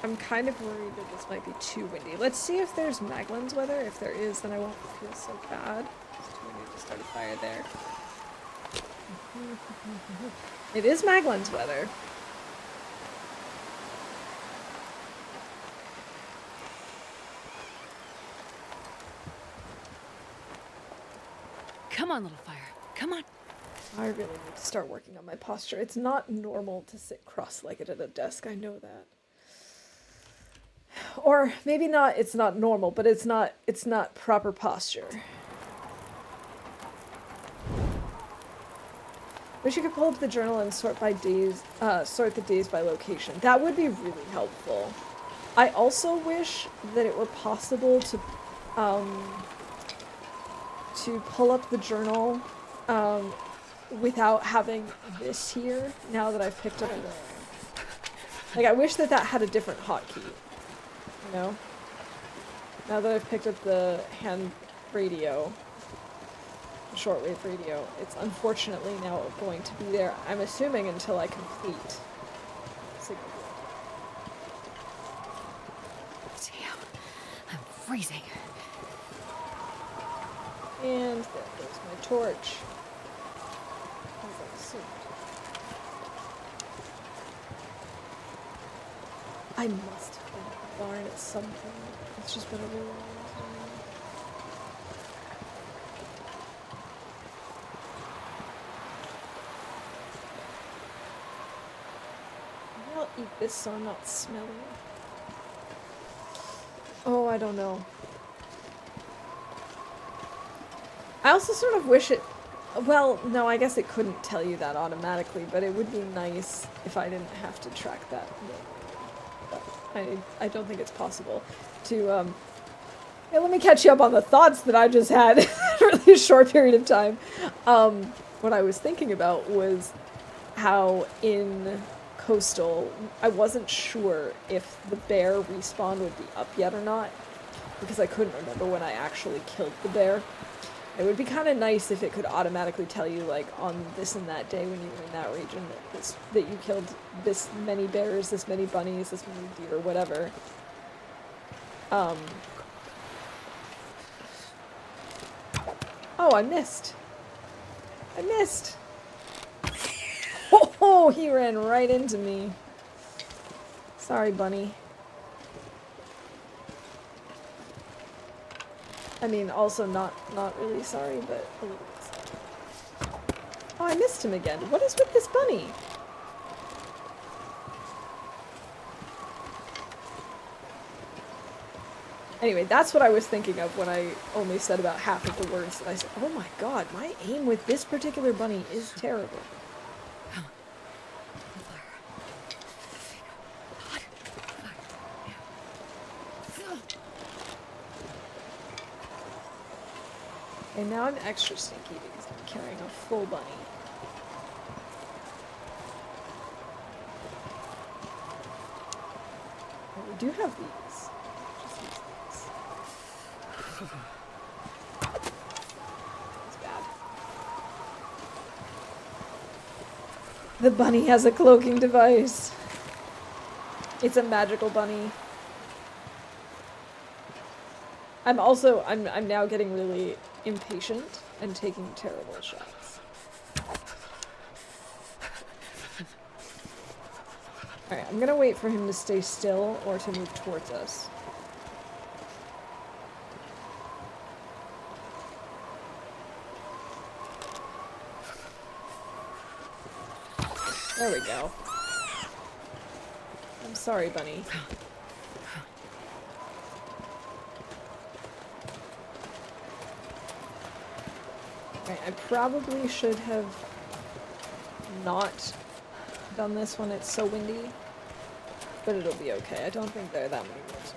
I'm kind of worried that this might be too windy. Let's see if there's Maglan's weather. If there is, then I won't feel so bad. It's too windy to start a fire there. It is Maglan's weather. Come on, little fire. Come on. I really need to start working on my posture. It's not normal to sit cross-legged at a desk, I know that. Or maybe not, it's not normal, but it's not proper posture. Wish you could pull up the journal and sort by days, sort the days by location. That would be really helpful. I also wish that it were possible to pull up the journal without having this here, now that I've picked up the... Like, I wish that had a different hotkey, you know? Now that I've picked up the hand radio, shortwave radio, it's unfortunately now going to be there, I'm assuming, until I complete Signal. Damn, I'm freezing. And there goes my torch. As I assumed. I must have been at the barn at some point. It's just been a really long time. Maybe I'll eat this so I'm not smelly. Oh, I don't know. I also sort of wish it... Well, no, I guess it couldn't tell you that automatically, but it would be nice if I didn't have to track that. But I don't think it's possible to... Hey, let me catch you up on the thoughts that I just had in a really short period of time. What I was thinking about was how in Coastal, I wasn't sure if the bear respawn would be up yet or not, because I couldn't remember when I actually killed the bear. It would be kind of nice if it could automatically tell you, like, on this and that day when you were in that region, that you killed this many bears, this many bunnies, this many deer, whatever. Oh, I missed. I missed. Oh, he ran right into me. Sorry, bunny. I mean, also not really sorry, but a little bit sorry. Oh, I missed him again. What is with this bunny? Anyway, that's what I was thinking of when I only said about half of the words that I said. Oh my god, my aim with this particular bunny is terrible. And now I'm extra stinky because I'm carrying a full bunny. Oh, we do have these. Just use these. That's bad. The bunny has a cloaking device. It's a magical bunny. I'm now getting really impatient and taking terrible shots. Alright, I'm gonna wait for him to stay still or to move towards us. There we go. I'm sorry, bunny. Right, I probably should have not done this when it's so windy, but it'll be okay. I don't think there are that many wolves.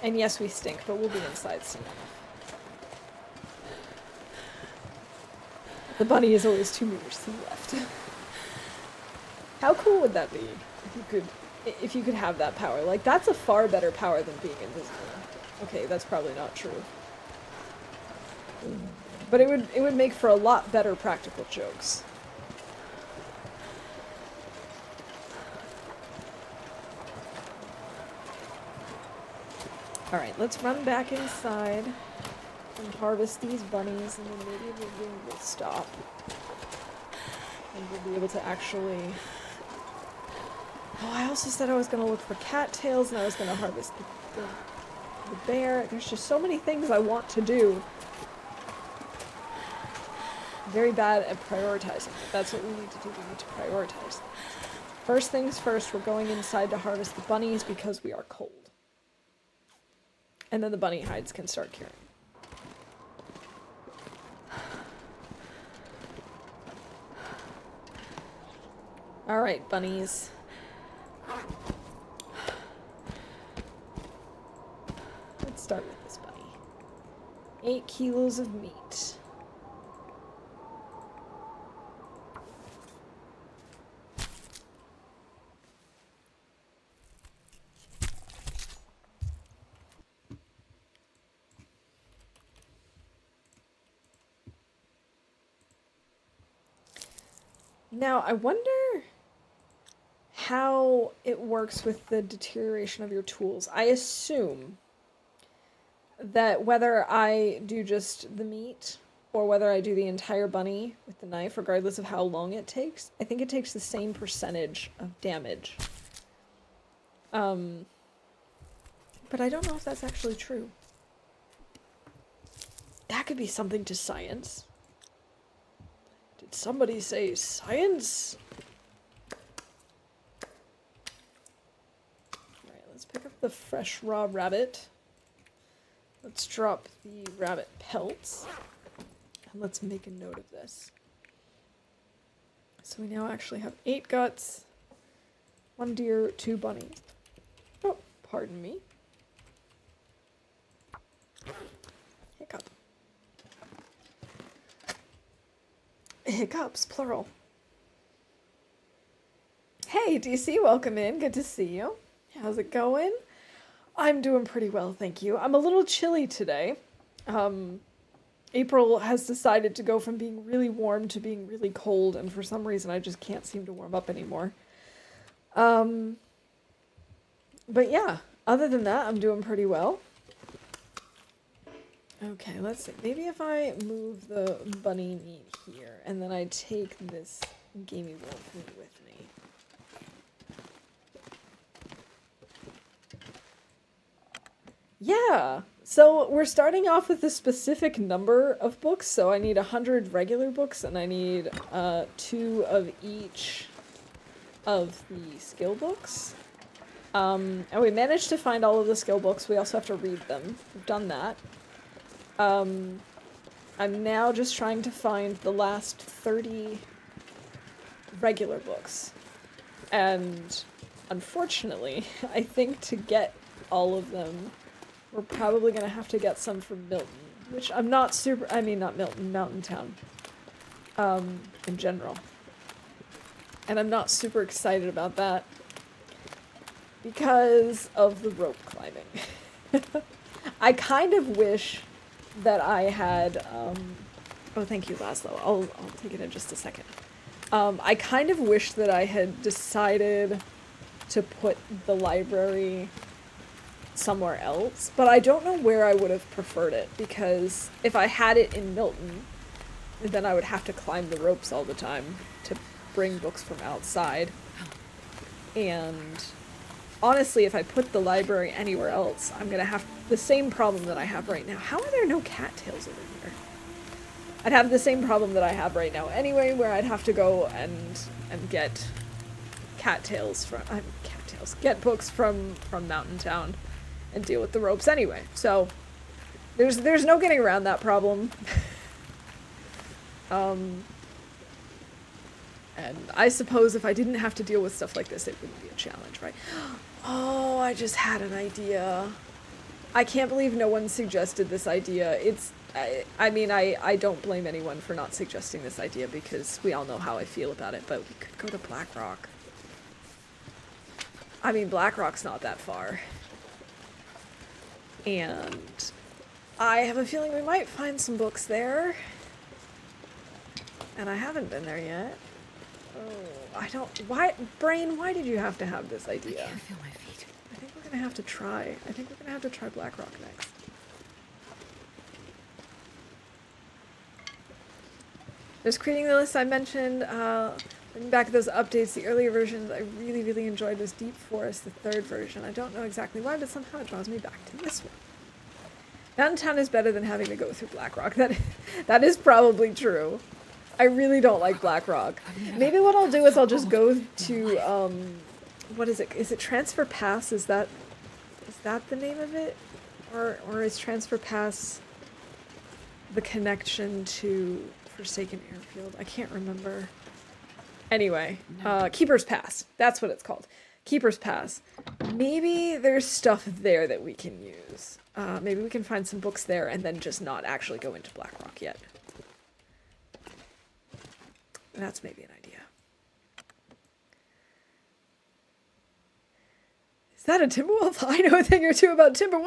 And yes, we stink, but we'll be inside soon enough. The bunny is always 2 meters to the left. How cool would that be if you could have that power? Like, that's a far better power than being invisible. Okay, that's probably not true. But it would make for a lot better practical jokes. Alright, let's run back inside and harvest these bunnies, and then maybe the wind will stop. And we'll be able to actually... Oh, I also said I was going to look for cattails, and I was going to harvest the bear. There's just so many things I want to do. Very bad at prioritizing. That's what we need to do. We need to prioritize things. First things first, we're going inside to harvest the bunnies because we are cold. And then the bunny hides can start curing. Alright, bunnies. Let's start with this bunny. 8 kilos of meat. Now, I wonder how it works with the deterioration of your tools. I assume that whether I do just the meat or whether I do the entire bunny with the knife, regardless of how long it takes, I think it takes the same percentage of damage. But I don't know if that's actually true. That could be something to science. Did somebody say science? Alright, let's pick up the fresh raw rabbit. Let's drop the rabbit pelts. And let's make a note of this. So we now actually have 8 guts, 1 deer, 2 bunnies. Oh, pardon me. Hiccup. Hiccups, plural. Hey, DC, welcome in. Good to see you. How's it going? I'm doing pretty well, thank you. I'm a little chilly today. April has decided to go from being really warm to being really cold, and for some reason I just can't seem to warm up anymore. But yeah, other than that, I'm doing pretty well. Okay, let's see. Maybe if I move the bunny meat here, and then I take this gamey wolf meat with me. Yeah, so we're starting off with a specific number of books, so I need 100 regular books, and I need 2 of each of the skill books. And we managed to find all of the skill books. We also have to read them. We've done that. I'm now just trying to find the last 30 regular books. And unfortunately, I think to get all of them, we're probably going to have to get some from Milton, which I'm not super, I mean not Milton, Mountain Town, in general. And I'm not super excited about that because of the rope climbing. I kind of wish that I had, oh thank you Laszlo, I'll take it in just a second. I kind of wish that I had decided to put the library somewhere else, but I don't know where I would have preferred it, because if I had it in Milton, then I would have to climb the ropes all the time to bring books from outside. And honestly, if I put the library anywhere else, I'm gonna have the same problem that I have right now. How are there no cattails over here? I'd have the same problem that I have right now anyway, where I'd have to go and get cattails from get books from Mountain Town and deal with the ropes anyway. So there's no getting around that problem. And I suppose if I didn't have to deal with stuff like this, it wouldn't be a challenge, right? Oh, I just had an idea. I can't believe no one suggested this idea. I mean, I don't blame anyone for not suggesting this idea, because we all know how I feel about it, but we could go to Blackrock. I mean, Blackrock's not that far. And I have a feeling we might find some books there. And I haven't been there yet. Oh, I don't... Brain, why did you have to have this idea? I can't feel my feet. I think we're gonna have to try. I think we're gonna have to try Blackrock next. Just creating the list I mentioned, looking back at those updates, the earlier versions, I really, really enjoyed this Deep Forest, the 3rd version. I don't know exactly why, but somehow it draws me back to this one. Mountain Town is better than having to go through Blackrock. That is probably true. I really don't like Blackrock. Maybe what I'll do is I'll just go to, what is it? Is it Transfer Pass? Is that the name of it? Or is Transfer Pass the connection to Forsaken Airfield? I can't remember. Anyway, Keeper's Pass. That's what it's called. Keeper's Pass. Maybe there's stuff there that we can use. Maybe we can find some books there and then just not actually go into Blackrock yet. That's maybe an idea. Is that a Timberwolf? I know a thing or two about Timberwolf.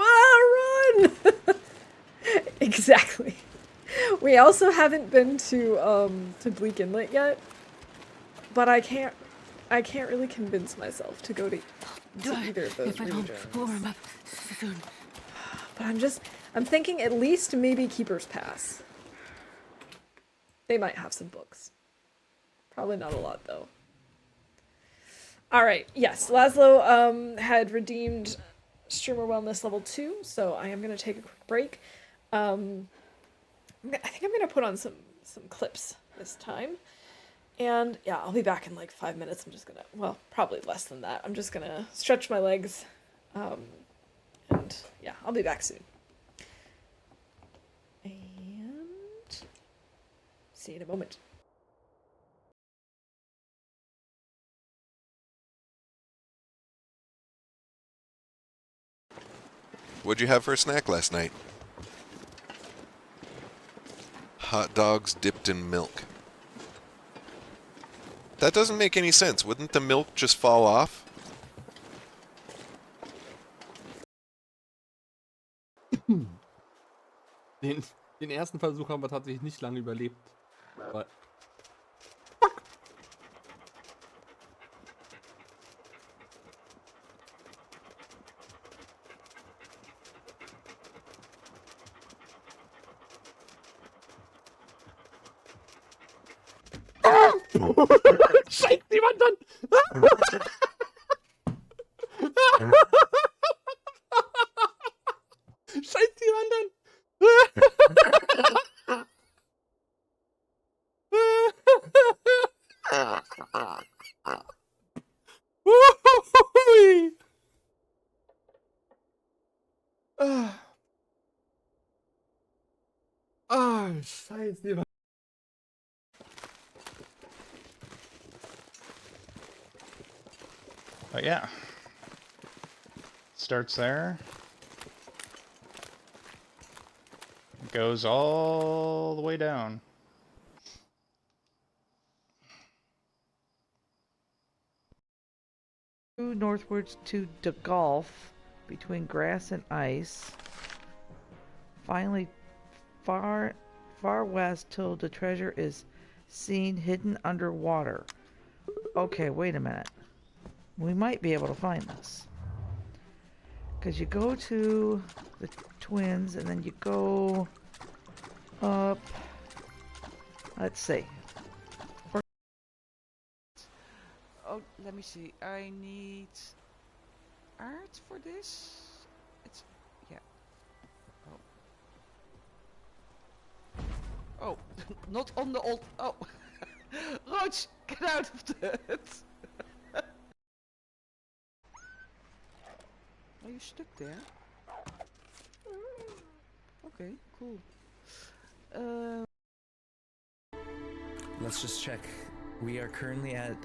Run! Exactly. We also haven't been to Bleak Inlet yet, but I can't really convince myself to go to either of those If I don't regions. warm up soon. But I'm thinking at least maybe Keeper's Pass. They might have some books. Probably not a lot, though. Alright, yes, Laszlo had redeemed Streamer Wellness level 2, so I am going to take a quick break. I think I'm going to put on some clips this time. And yeah, I'll be back in like 5 minutes. I'm just going to, well, probably less than that. I'm just going to stretch my legs. And yeah, I'll be back soon. And see you in a moment. What'd you have for a snack last night? Hot dogs dipped in milk. That doesn't make any sense. Wouldn't the milk just fall off? Den ersten Versuch haben wir tatsächlich nicht lange überlebt. Weil scheiß jemand an! Scheiß jemand an! Hui. Scheiß jemand. But yeah, starts there, goes all the way down. Northwards to the Gulf, between grass and ice. Finally, far west till the treasure is seen hidden underwater. Okay, wait a minute. We might be able to find this. Because you go to the twins and then you go up. Let's see. Oh, let me see. I need art for this. It's yeah. Oh. Oh, not on the old. Oh, Roach, get out of that. Are you stuck there? Okay, cool. Let's just check. We are currently at,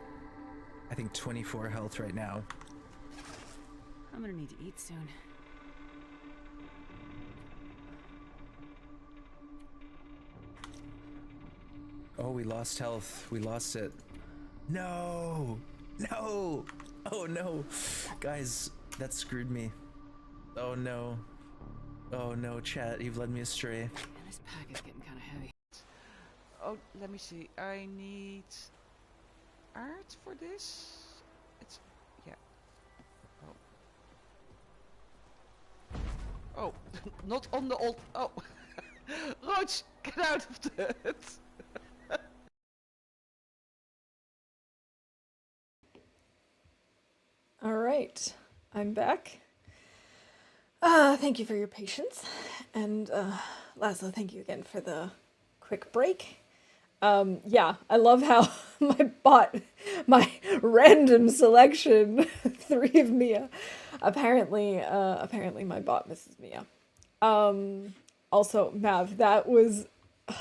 I think, 24 health right now. I'm gonna need to eat soon. Oh, we lost health. We lost it. No! No! Oh no! Guys, that screwed me. Oh no. Oh no, chat, you've led me astray. Man, this pack is getting kind of heavy. Oh, let me see. I need art for this. It's yeah. Oh. Oh, not on the old. Oh, Roach, get out of that. All right, I'm back. Thank you for your patience, and Laszlo, thank you again for the quick break. Yeah, I love how my random selection, 3 of Mia. Apparently my bot misses Mia. Also, Mav, that was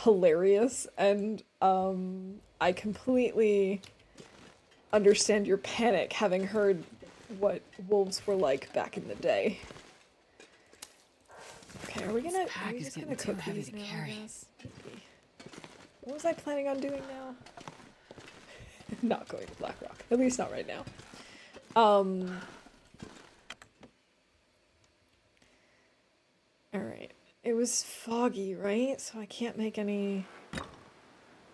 hilarious, and I completely understand your panic having heard what wolves were like back in the day. Okay, are we just gonna cook these now, I guess? Maybe. What was I planning on doing now? Not going to Blackrock. At least not right now. Alright. It was foggy, right? So I can't make any...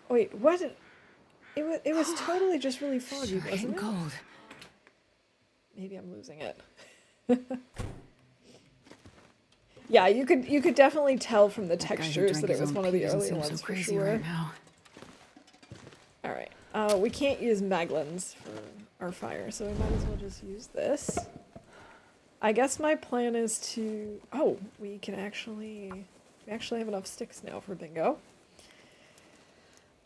Wait, what? It was totally just really foggy, wasn't it? Cold. Maybe I'm losing it. Yeah, you could definitely tell from the textures that it was one of the earlier ones for sure. Alright, we can't use Maglins for our fire, so we might as well just use this. I guess my plan is to... Oh, we actually have enough sticks now for bingo.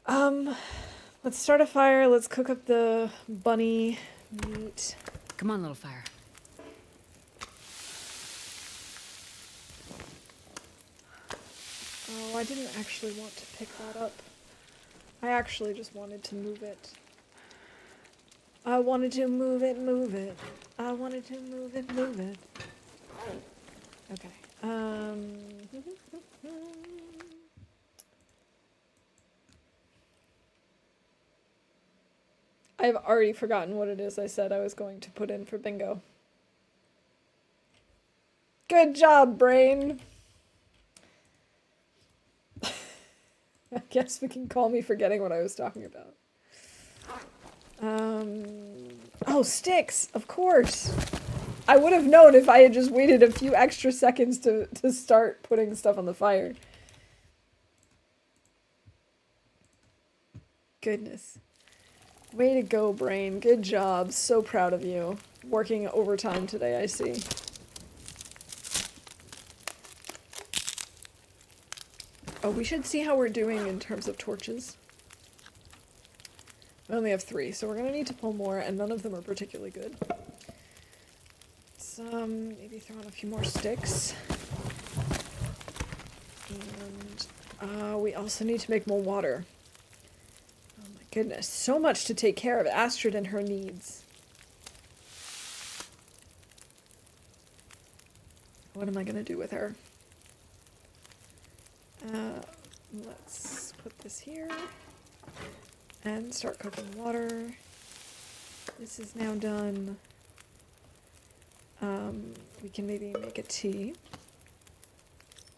Let's start a fire, let's cook up the bunny meat. Come on, little fire. Oh, I didn't actually want to pick that up. I actually just wanted to move it. I wanted to move it. I wanted to move it. Okay. I've already forgotten what it is I said I was going to put in for bingo. Good job, brain! I guess we can call me forgetting what I was talking about. Oh, sticks! Of course! I would have known if I had just waited a few extra seconds to start putting stuff on the fire. Goodness. Way to go, brain. Good job. So proud of you. Working overtime today, I see. Oh, we should see how we're doing in terms of torches. We only have 3, so we're gonna need to pull more, and none of them are particularly good. Maybe throw on a few more sticks. And we also need to make more water. Oh my goodness, so much to take care of. Astrid and her needs. What am I gonna do with her? Let's put this here and start cooking water. This is now done. We can maybe make a tea.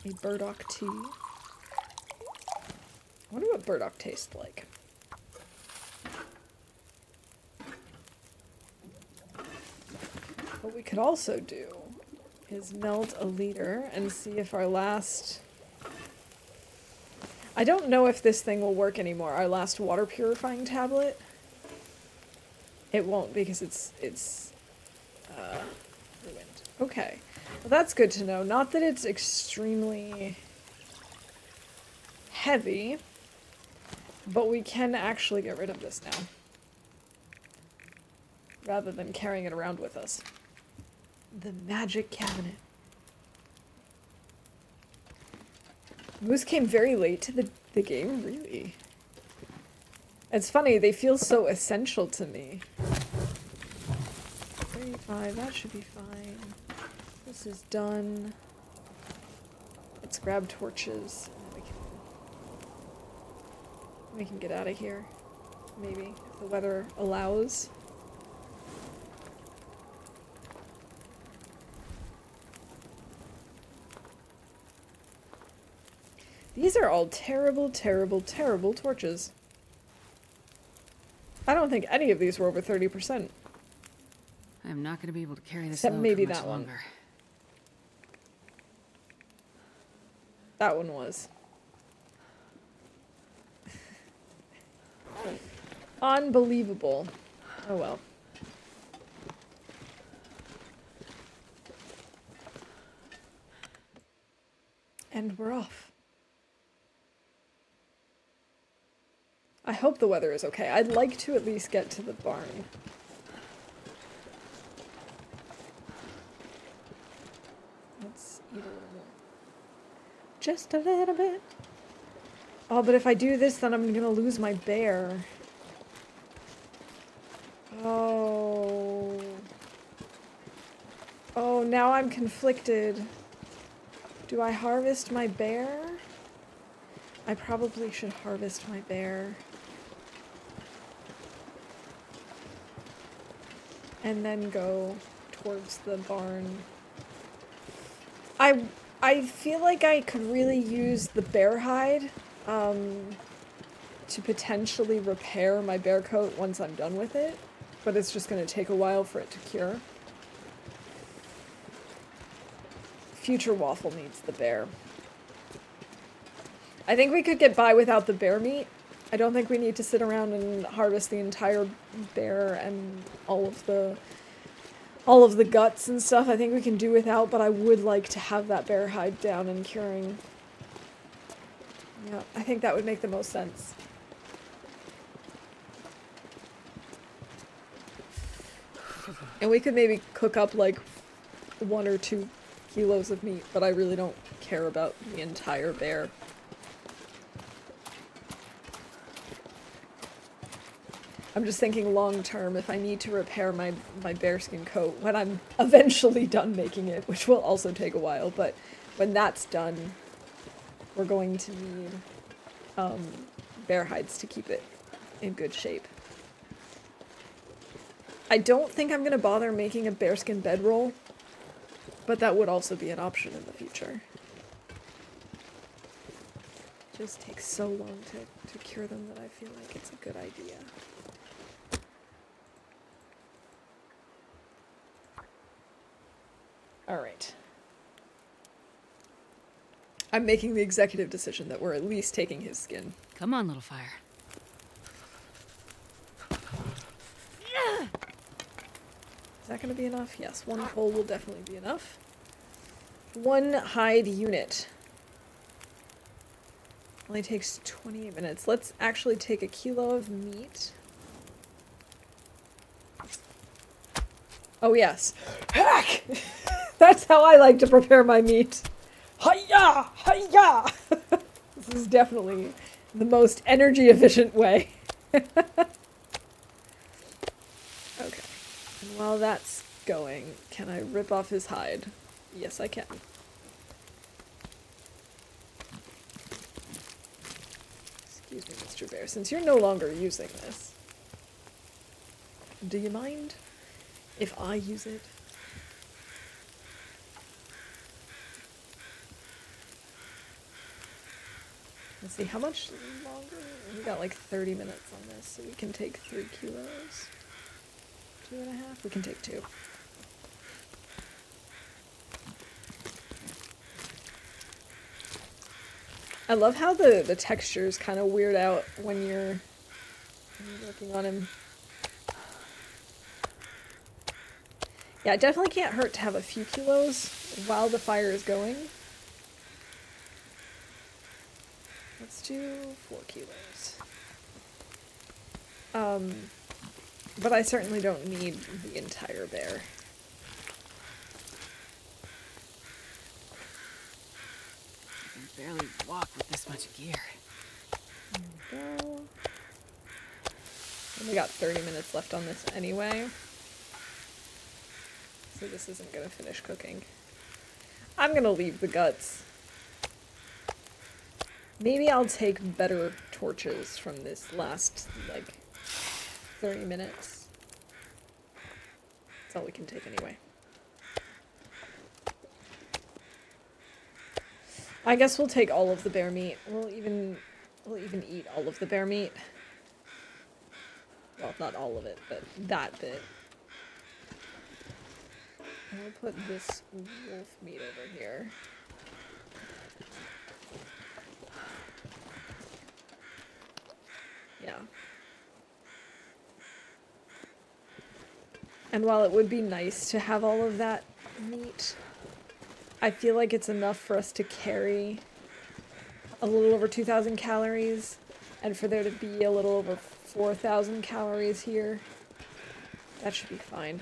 A burdock tea. I wonder what burdock tastes like. What we could also do is melt a liter and see if our last... I don't know if this thing will work anymore. Our last water purifying tablet. It won't because it's ruined. Okay. Well, that's good to know. Not that it's extremely heavy, but we can actually get rid of this now. Rather than carrying it around with us. The magic cabinet. Moose came very late to the game, really. It's funny, they feel so essential to me. 35, that should be fine. This is done. Let's grab torches. And then we can get out of here. Maybe, if the weather allows. These are all terrible, terrible, terrible torches. I don't think any of these were over 30%. I'm not going to be able to carry this Except load maybe for much that one. longer. That one was. Unbelievable. Oh well. And we're off. I hope the weather is okay. I'd like to at least get to the barn. Let's eat a little more. Just a little bit. Oh, but if I do this, then I'm gonna lose my bear. Oh. Oh, now I'm conflicted. Do I harvest my bear? I probably should harvest my bear. And then go towards the barn. I feel like I could really use the bear hide to potentially repair my bear coat once I'm done with it, but it's just going to take a while for it to cure. Future Waffle needs the bear. I think we could get by without the bear meat. I don't think we need to sit around and harvest the entire bear and all of the guts and stuff. I think we can do without, but I would like to have that bear hide down and curing. Yeah, I think that would make the most sense. And we could maybe cook up like 1 or 2 kilos of meat, but I really don't care about the entire bear. I'm just thinking long term, if I need to repair my bearskin coat when I'm eventually done making it, which will also take a while, but when that's done, we're going to need bear hides to keep it in good shape. I don't think I'm gonna bother making a bearskin bedroll, but that would also be an option in the future. It just takes so long to cure them that I feel like it's a good idea. Alright. I'm making the executive decision that we're at least taking his skin. Come on, little fire. Is that going to be enough? Yes, one coal will definitely be enough. One hide unit. Only takes 28 minutes. Let's actually take a kilo of meat. Oh yes. Hack! That's how I like to prepare my meat. Hi-ya! Hi-ya! This is definitely the most energy efficient way. Okay. And while that's going, can I rip off his hide? Yes, I can. Excuse me, Mr. Bear, since you're no longer using this, do you mind if I use it? Let's see, how much longer? We got like 30 minutes on this, so we can take 3 kilos. 2.5? We can take 2. I love how the textures kind of weird out when you're working on him. Yeah, it definitely can't hurt to have a few kilos while the fire is going. Let's do 4 kilos. But I certainly don't need the entire bear. I can barely walk with this much gear. There we go. And we got 30 minutes left on this anyway. So this isn't gonna finish cooking. I'm gonna leave the guts. Maybe I'll take better torches from this last, like, 30 minutes. That's all we can take anyway. I guess we'll take all of the bear meat. We'll even eat all of the bear meat. Well, not all of it, but that bit. And we'll put this wolf meat over here. Yeah. And while it would be nice to have all of that meat, I feel like it's enough for us to carry a little over 2,000 calories, and for there to be a little over 4,000 calories here. That should be fine.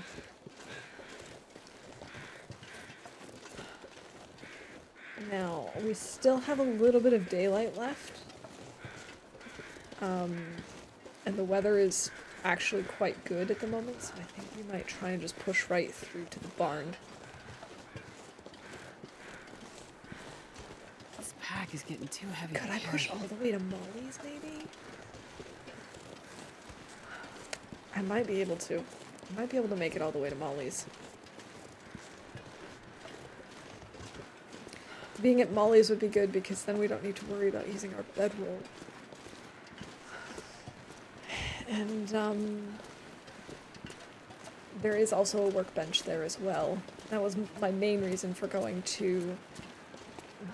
Now, we still have a little bit of daylight left. And the weather is actually quite good at the moment, so I think we might try and just push right through to the barn. This pack is getting too heavy. Could I push all the way to Molly's, maybe? I might be able to. I might be able to make it all the way to Molly's. Being at Molly's would be good because then we don't need to worry about using our bedroll. And, there is also a workbench there as well. That was my main reason for going to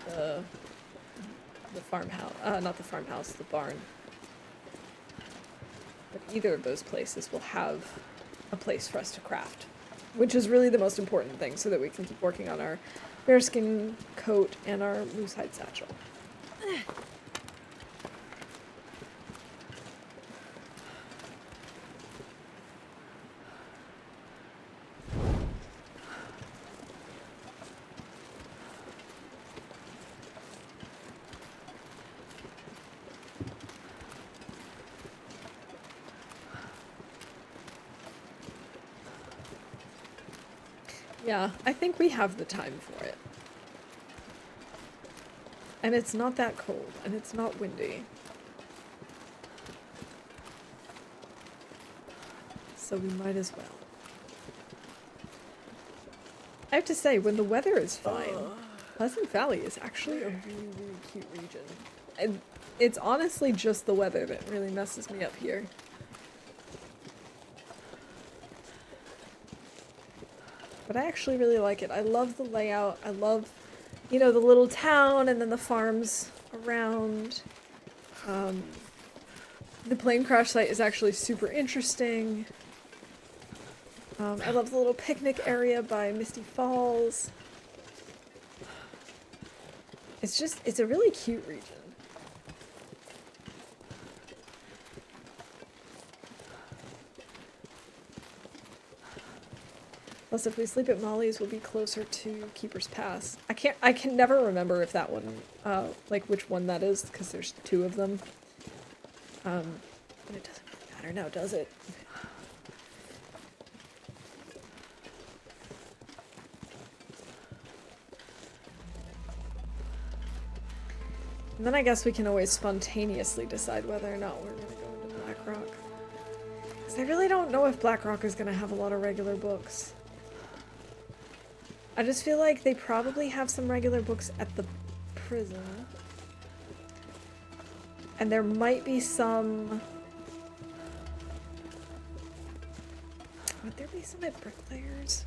the farmhouse, not the farmhouse, the barn. But either of those places will have a place for us to craft, which is really the most important thing so that we can keep working on our bearskin coat and our moose hide satchel. Yeah, I think we have the time for it. And it's not that cold, and it's not windy. So we might as well. I have to say, when the weather is fine, Pleasant Valley is actually a really, really cute region. And it's honestly just the weather that really messes me up here. But I actually really like it. I love the layout. I love, you know, the little town and then the farms around. The plane crash site is actually super interesting. I love the little picnic area by Misty Falls. It's a really cute region. Plus, if we sleep at Molly's, we'll be closer to Keeper's Pass. I can never remember if that one, like which one that is, because there's 2 of them. But it doesn't really matter now, does it? And then I guess we can always spontaneously decide whether or not we're going to go into Black Rock. Because I really don't know if Black Rock is going to have a lot of regular books. I just feel like they probably have some regular books at the prison. And there might be some... Would there be some at Bricklayers?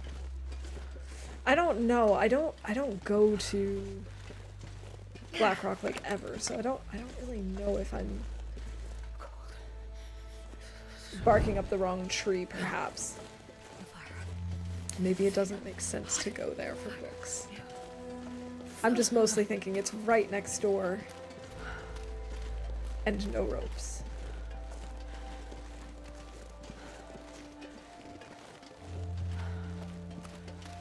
I don't know. I don't go to Blackrock like ever, so I don't really know if I'm barking up the wrong tree, perhaps. Maybe it doesn't make sense to go there for books. I'm just mostly thinking it's right next door and no ropes.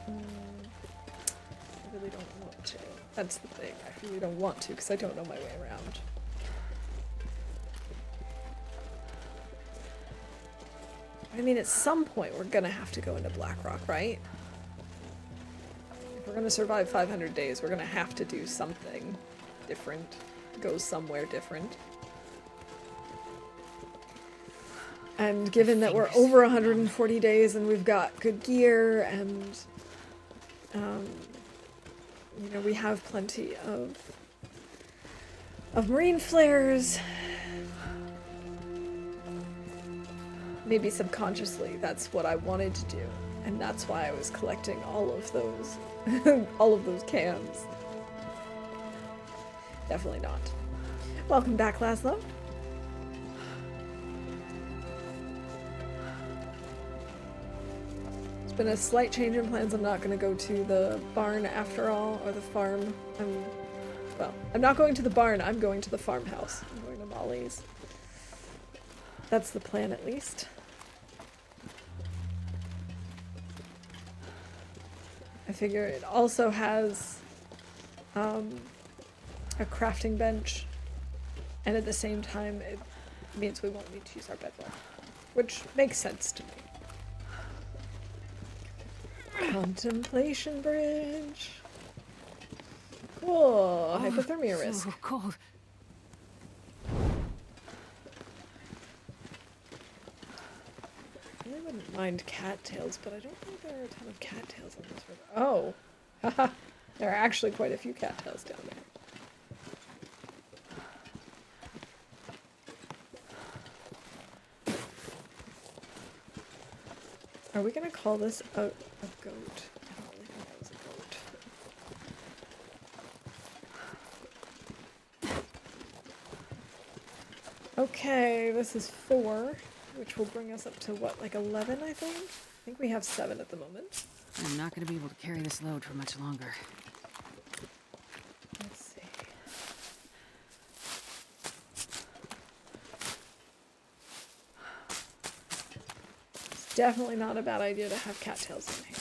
I really don't want to. That's the thing. I really don't want to because I don't know my way around. I mean, at some point we're gonna have to go into Blackrock, right? If we're gonna survive 500 days, we're gonna have to do something different. Go somewhere different. And given that we're over 140 days and we've got good gear and, you know, we have plenty of marine flares. Maybe subconsciously that's what I wanted to do, and that's why I was collecting all of those all of those cans. Definitely not. Welcome back, Laszlo. It's been a slight change in plans. I'm not going to go to the barn after all, or the farm. I'm not going to the barn, I'm going to the farmhouse. I'm going to Molly's. That's the plan, at least. I figure it also has a crafting bench, and at the same time it means we won't need to use our bedroll, which makes sense to me. Contemplation Bridge. Cool. Hypothermia risk. So cold. I really wouldn't mind cattails, but I don't think there are a ton of cattails on this river. Oh! Haha! There are actually quite a few cattails down there. Are we gonna call this a goat? I don't really think that was a goat. Okay, this is 4. Which will bring us up to what, like 11, I think? I think we have 7 at the moment. I'm not going to be able to carry this load for much longer. Let's see. It's definitely not a bad idea to have cattails in hand.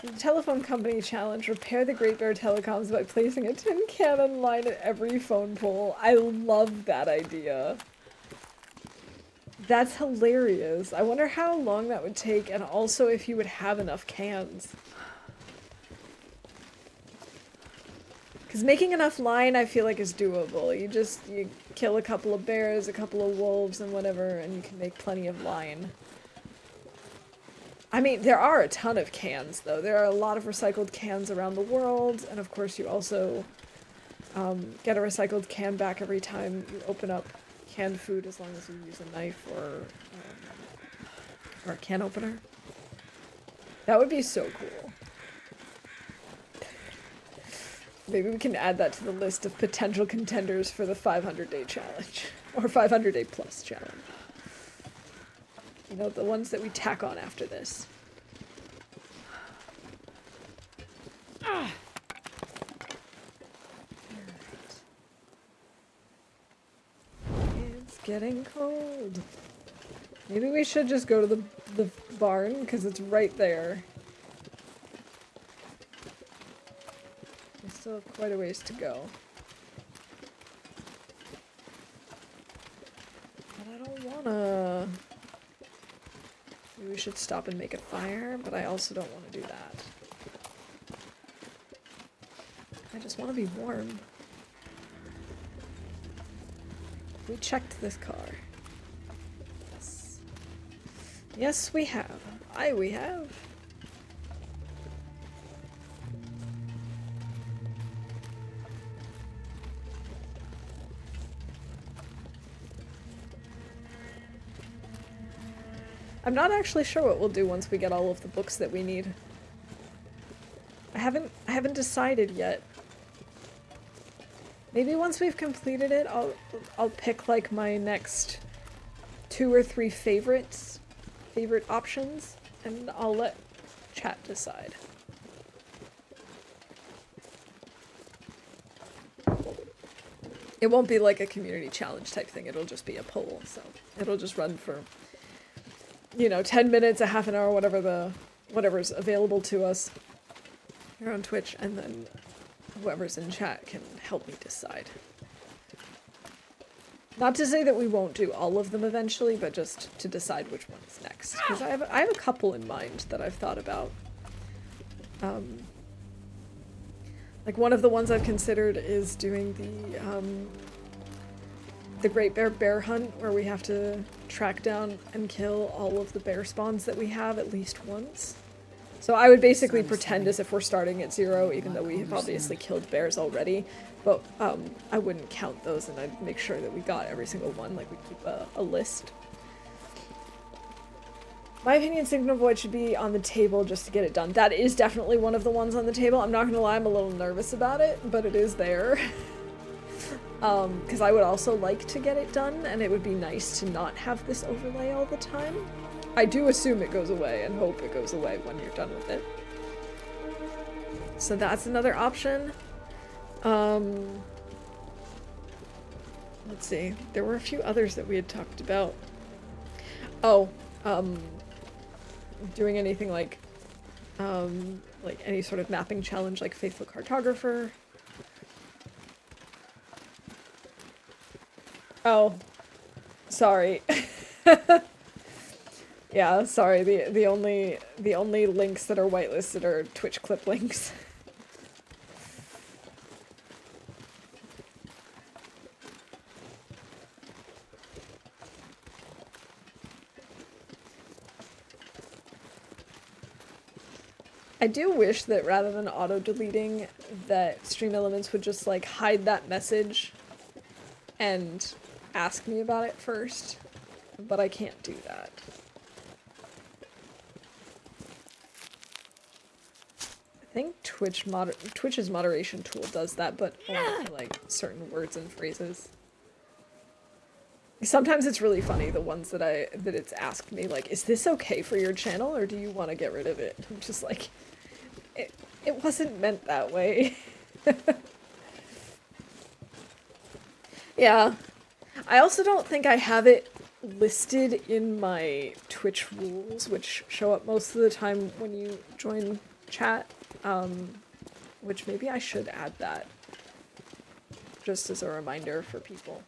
The telephone company challenge: repair the Great Bear telecoms by placing a tin cannon line at every phone pole. I love that idea. That's hilarious. I wonder how long that would take, and also if you would have enough cans. Because making enough line, I feel like, is doable. You kill a couple of bears, a couple of wolves, and whatever, and you can make plenty of line. I mean, there are a ton of cans, though. There are a lot of recycled cans around the world, and of course you also get a recycled can back every time you open up canned food, as long as you use a knife or a can opener. That would be so cool. Maybe we can add that to the list of potential contenders for the 500-day challenge. Or 500-day plus challenge. You know, the ones that we tack on after this. Ah. It's getting cold. Maybe we should just go to the barn, because it's right there. We still have quite a ways to go. But I don't wanna... Maybe we should stop and make a fire, but I also don't want to do that. I just want to be warm. We checked this car. Yes. Yes, we have. We have. I'm not actually sure what we'll do once we get all of the books that we need. I haven't decided yet. Maybe once we've completed it, I'll pick like my next 2 or 3 favorite options, and I'll let chat decide. It won't be like a community challenge type thing, it'll just be a poll, so it'll just run for, you know, 10 minutes, a half an hour, whatever's available to us here on Twitch, and then whoever's in chat can help me decide. Not to say that we won't do all of them eventually, but just to decide which one is next. Because I have a couple in mind that I've thought about. Like one of the ones I've considered is doing the Great Bear Hunt, where we have to track down and kill all of the bear spawns that we have at least once. So I would basically pretend as if we're starting at 0, even though we have obviously killed bears already. But I wouldn't count those, and I'd make sure that we got every single one, like we'd keep a list. My opinion, Signal Void should be on the table just to get it done. That is definitely one of the ones on the table. I'm not gonna lie, I'm a little nervous about it, but it is there. Because I would also like to get it done, and it would be nice to not have this overlay all the time. I do assume it goes away and hope it goes away when you're done with it. So that's another option. Let's see. There were a few others that we had talked about. Oh, doing anything like any sort of mapping challenge like Faithful Cartographer. Oh, sorry. Yeah, sorry. The only links that are whitelisted are Twitch clip links. I do wish that rather than auto-deleting, that Stream Elements would just like hide that message and ask me about it first, but I can't do that. I think Twitch's moderation tool does that, but only for like certain words and phrases. Sometimes it's really funny, the ones that it's asked me, like, is this okay for your channel, or do you want to get rid of it? I'm just like, it wasn't meant that way. Yeah. I also don't think I have it listed in my Twitch rules, which show up most of the time when you join chat, which maybe I should add that, just as a reminder for people.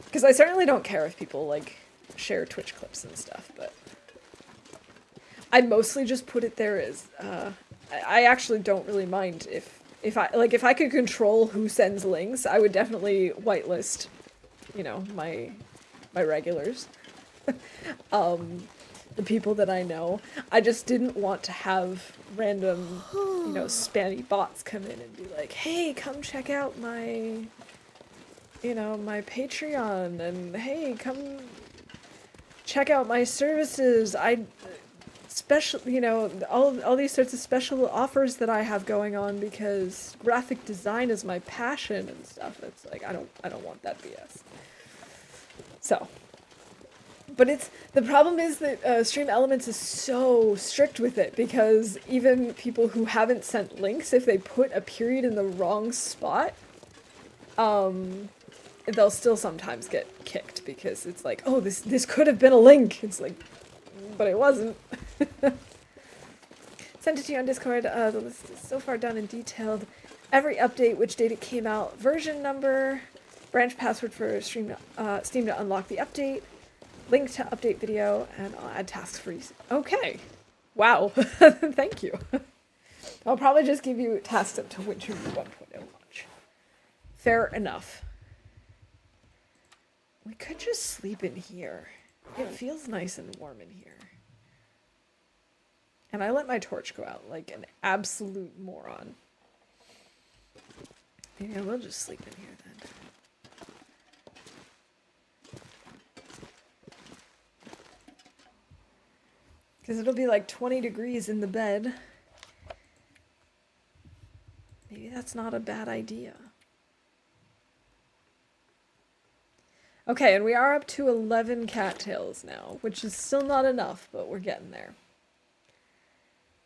Because I certainly don't care if people, like, share Twitch clips and stuff, but I mostly just put it there as, I actually don't really mind if If I could control who sends links, I would definitely whitelist, you know, my regulars. The people that I know. I just didn't want to have random, you know, spammy bots come in and be like, hey, come check out my, you know, my Patreon, and hey, come check out my services. Special, you know, all these sorts of special offers that I have going on because graphic design is my passion and stuff. It's like, I don't want that BS. So. But the problem is that Stream Elements is so strict with it, because even people who haven't sent links, if they put a period in the wrong spot, they'll still sometimes get kicked, because it's like, oh, this could have been a link. It's like, but it wasn't. Sent it to you on Discord. The list is so far done and detailed. Every update, which date it came out, version number, branch password for Steam to unlock the update, link to update video, and I'll add tasks for you. Okay. Wow. Thank you. I'll probably just give you tasks up to Winter 1.0 launch. Fair enough. We could just sleep in here. It feels nice and warm in here. And I let my torch go out like an absolute moron. Maybe I will just sleep in here then. Because it'll be like 20 degrees in the bed. Maybe that's not a bad idea. Okay, and we are up to 11 cattails now, which is still not enough, but we're getting there.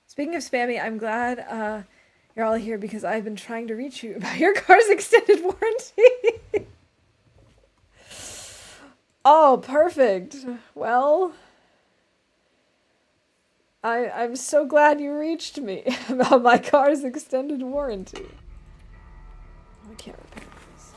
Speaking of spammy, I'm glad you're all here because I've been trying to reach you about your car's extended warranty. Oh, perfect. Well, I'm so glad you reached me about my car's extended warranty. I can't repair this.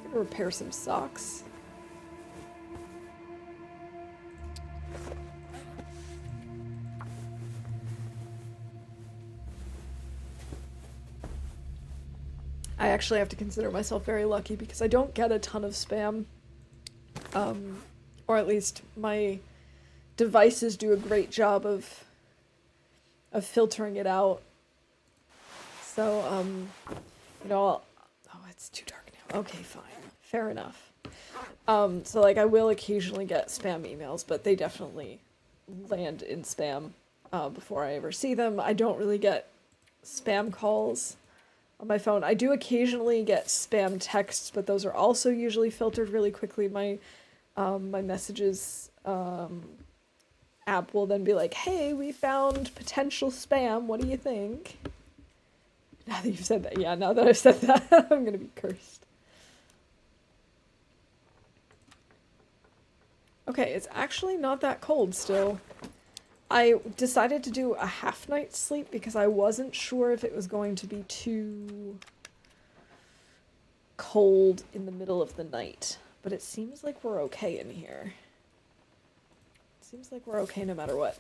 I'm gonna repair some socks. I actually have to consider myself very lucky because I don't get a ton of spam. Or at least my devices do a great job of filtering it out. So, you know, oh, it's too dark now. Okay, fine. Fair enough. So like I will occasionally get spam emails, but they definitely land in spam before I ever see them. I don't really get spam calls on my phone. I do occasionally get spam texts, but those are also usually filtered really quickly. My messages app will then be like, hey, we found potential spam. What do you think? Now that you've said that, yeah, now that I've said that, I'm gonna be cursed. Okay, it's actually not that cold still. I decided to do a half night's sleep because I wasn't sure if it was going to be too cold in the middle of the night. But it seems like we're okay in here. It seems like we're okay no matter what.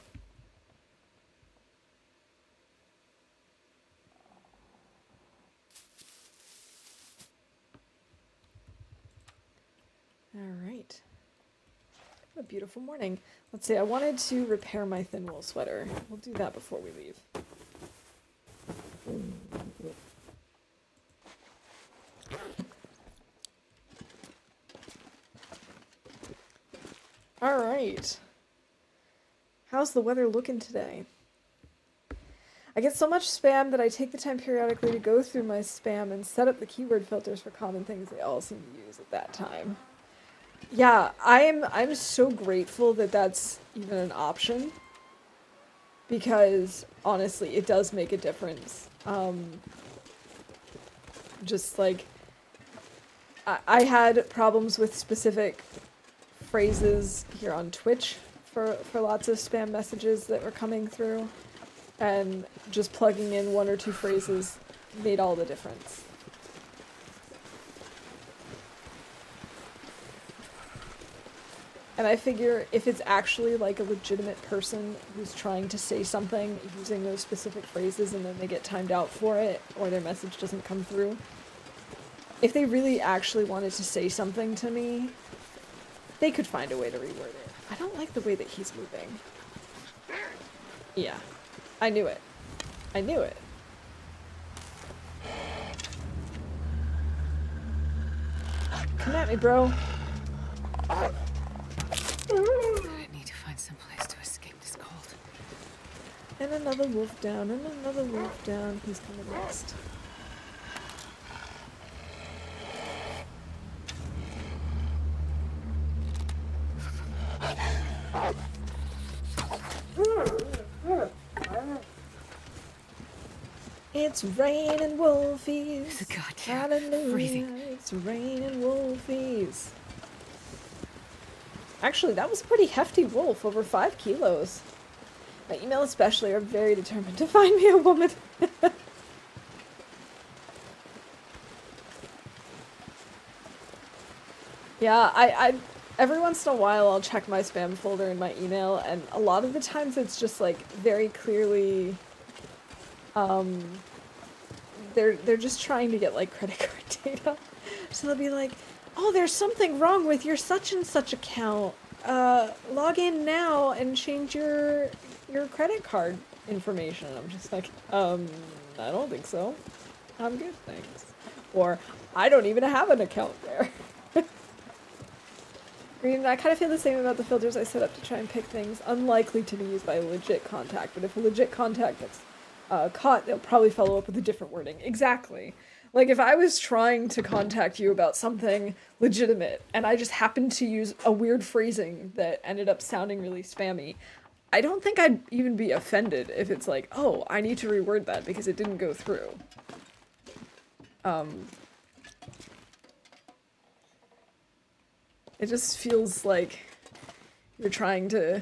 All right. What a beautiful morning. Let's see, I wanted to repair my thin wool sweater. We'll do that before we leave. All right. How's the weather looking today? I get so much spam that I take the time periodically to go through my spam and set up the keyword filters for common things they all seem to use at that time. Yeah, I'm so grateful that that's even an option, because honestly, it does make a difference. Just like, I had problems with specific phrases here on Twitch for lots of spam messages that were coming through, and just plugging in one or two phrases made all the difference. And I figure if it's actually like a legitimate person who's trying to say something using those specific phrases and then they get timed out for it or their message doesn't come through, if they really actually wanted to say something to me, they could find a way to reword it. I don't like the way that he's moving. Yeah. I knew it. I knew it. Come at me, bro. I need to find some place to escape this cold. And another wolf down, and another wolf down. He's coming next. It's raining wolfies. Goddamn Hallelujah. freezing. It's raining wolfies. Actually, that was a pretty hefty wolf, over 5 kilos. My email especially are very determined to find me a woman. Yeah, I every once in a while I'll check my spam folder in my email, and a lot of the times it's just like very clearly they're just trying to get like credit card data. So they'll be like, "Oh, there's something wrong with your such and such account. Log in now and change your credit card information." And I'm just like, I don't think so. I'm good, thanks. Or I don't even have an account there. Green, I kind of feel the same about the filters I set up to try and pick things unlikely to be used by a legit contact, but if a legit contact gets caught, they'll probably follow up with a different wording. Exactly. Like, if I was trying to contact you about something legitimate, and I just happened to use a weird phrasing that ended up sounding really spammy, I don't think I'd even be offended if it's like, oh, I need to reword that because it didn't go through. It just feels like you're trying to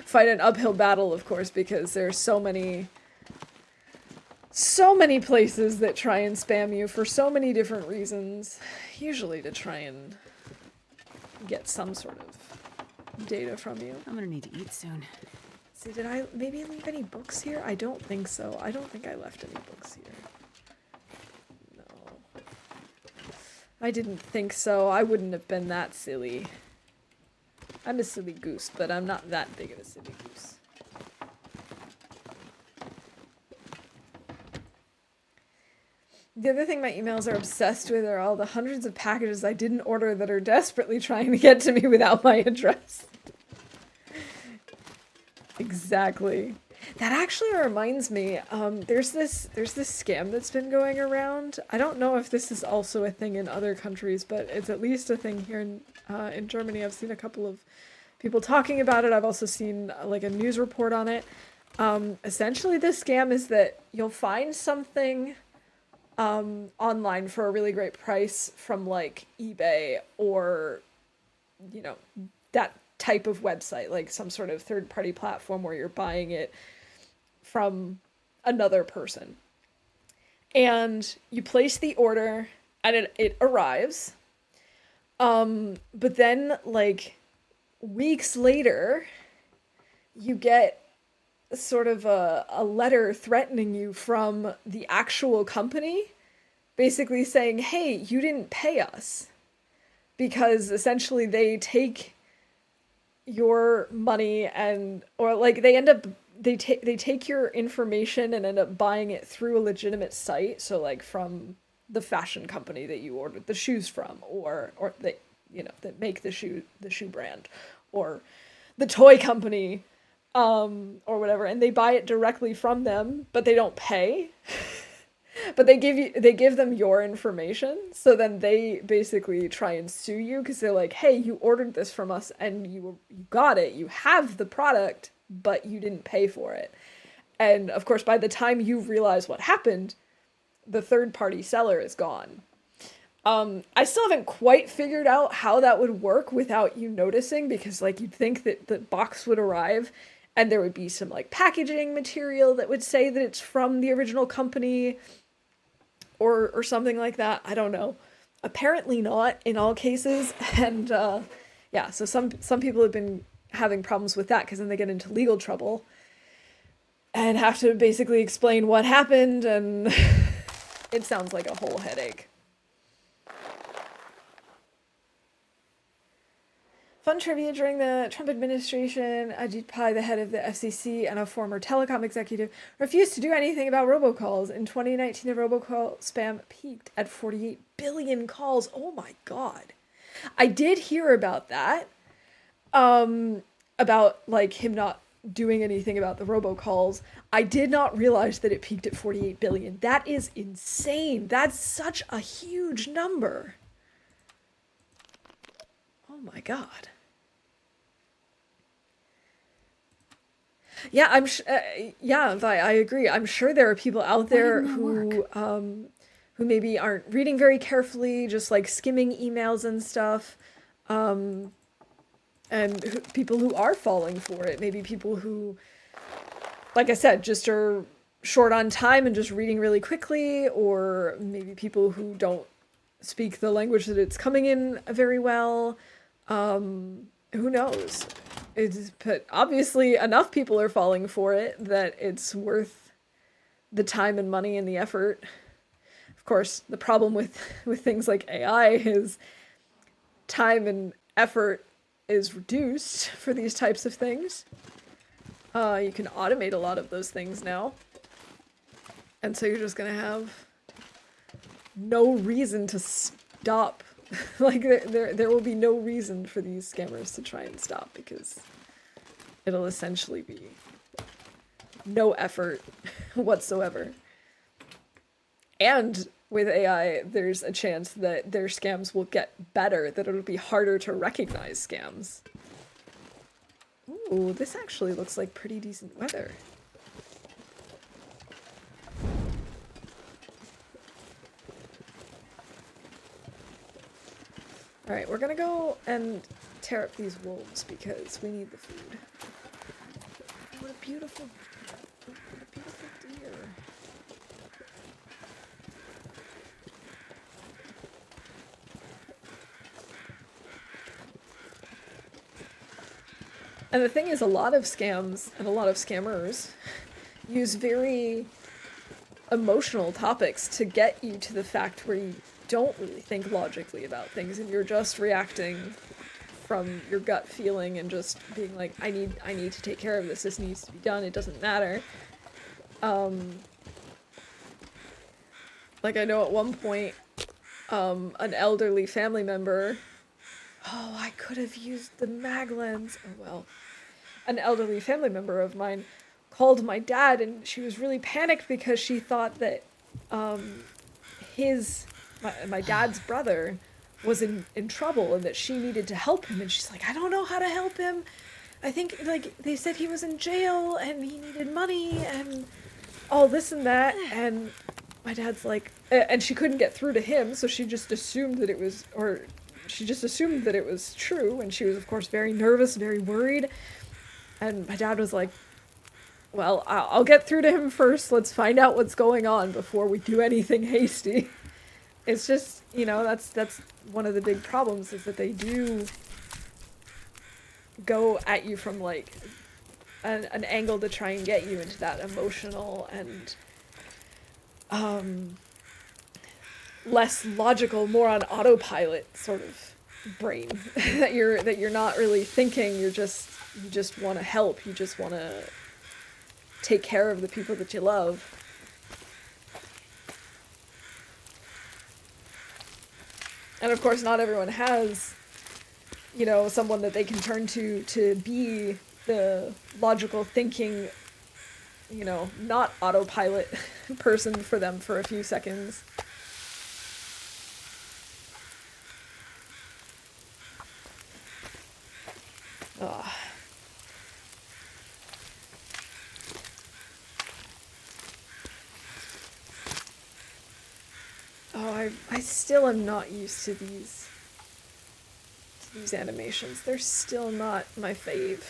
fight an uphill battle, of course, because there's so many places that try and spam you for so many different reasons, usually to try and get some sort of data from you. I'm gonna need to eat soon. See, did I maybe leave any books here? I don't think so. I don't think I left any books here. No. I didn't think so. I wouldn't have been that silly. I'm a silly goose, but I'm not that big of a silly goose. The other thing my emails are obsessed with are all the hundreds of packages I didn't order that are desperately trying to get to me without my address. Exactly. That actually reminds me, there's this scam that's been going around. I don't know if this is also a thing in other countries, but it's at least a thing here in Germany. I've seen a couple of people talking about it. I've also seen like a news report on it. Essentially, this scam is that you'll find something online for a really great price from like eBay or, you know, that type of website, like some sort of third-party platform where you're buying it from another person. And you place the order and it arrives. But then like weeks later, you get sort of a letter threatening you from the actual company, basically saying, hey, you didn't pay us. Because essentially they take your money and, or like they end up, they take your information and end up buying it through a legitimate site. So like from the fashion company that you ordered the shoes from, or they, you know, that make the shoe brand, or the toy company, or whatever, and they buy it directly from them, but they don't pay. But they give them your information, so then they basically try and sue you because they're like, hey, you ordered this from us and you got it, you have the product, but you didn't pay for it. And of course, by the time you realize what happened, the third-party seller is gone. I still haven't quite figured out how that would work without you noticing, because like you'd think that the box would arrive and there would be some like packaging material that would say that it's from the original company or something like that. I don't know. Apparently not in all cases. And yeah, yeah, so some people have been having problems with that because then they get into legal trouble and have to basically explain what happened, and it sounds like a whole headache. Fun trivia: during the Trump administration, Ajit Pai, the head of the FCC and a former telecom executive, refused to do anything about robocalls. In 2019, the robocall spam peaked at 48 billion calls. Oh my god. I did hear about that. About like him not doing anything about the robocalls. I did not realize that it peaked at 48 billion. That is insane. That's such a huge number. Oh my god. Yeah, I agree. I'm sure there are people out there who maybe aren't reading very carefully, just like skimming emails and stuff. And people who are falling for it. Maybe people who, like I said, just are short on time and just reading really quickly, or maybe people who don't speak the language that it's coming in very well. Who knows? But obviously enough people are falling for it that it's worth the time and money and the effort. Of course, the problem with things like AI is time and effort is reduced for these types of things. You can automate a lot of those things now. And so you're just gonna have no reason to stop. Like, there will be no reason for these scammers to try and stop, because it'll essentially be no effort whatsoever. And with AI, there's a chance that their scams will get better, that it'll be harder to recognize scams. Ooh, this actually looks like pretty decent weather. Alright, we're gonna go and tear up these wolves because we need the food. What a beautiful deer. And the thing is, a lot of scams and a lot of scammers use very emotional topics to get you to the fact where you don't really think logically about things and you're just reacting from your gut feeling and just being like, I need to take care of this. This needs to be done. It doesn't matter. Like, I know at one point, an elderly family member, oh, I could have used the mag lens. Oh, well. An elderly family member of mine called my dad, and she was really panicked because she thought that my dad's brother was in trouble and that she needed to help him. And she's like, I don't know how to help him. I think, like, they said he was in jail and he needed money and all this and that. And my dad's like, and she couldn't get through to him, so she just assumed that it was, true. And she was, of course, very nervous, very worried. And my dad was like, well, I'll get through to him first. Let's find out what's going on before we do anything hasty. It's just, you know, that's one of the big problems, is that they do go at you from, like, an angle to try and get you into that emotional and less logical, more on autopilot sort of brain that you're not really thinking. You just want to help. You just want to take care of the people that you love. And of course, not everyone has, you know, someone that they can turn to be the logical thinking, you know, not autopilot person for them for a few seconds. Ugh. Oh, I still am not used to these animations. They're still not my fave.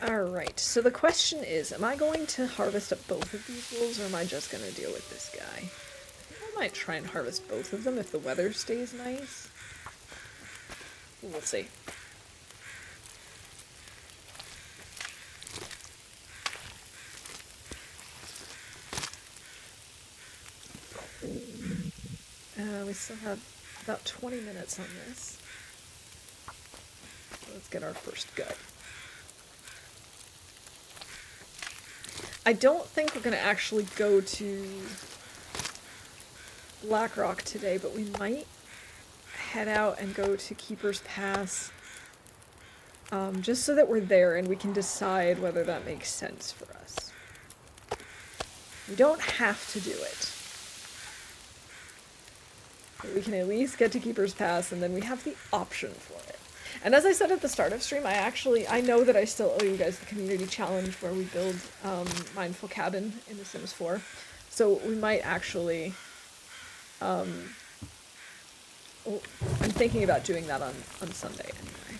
Alright, so the question is, am I going to harvest up both of these wolves, or am I just going to deal with this guy? I might try and harvest both of them if the weather stays nice. We'll see. We still have about 20 minutes on this. So let's get our first gut. I don't think we're going to actually go to Blackrock today, but we might head out and go to Keeper's Pass, just so that we're there and we can decide whether that makes sense for us. We don't have to do it. But we can at least get to Keeper's Pass, and then we have the option for it. And as I said at the start of stream, I know that I still owe you guys the community challenge where we build Mindful Cabin in The Sims 4. So we might actually... I'm thinking about doing that on Sunday anyway.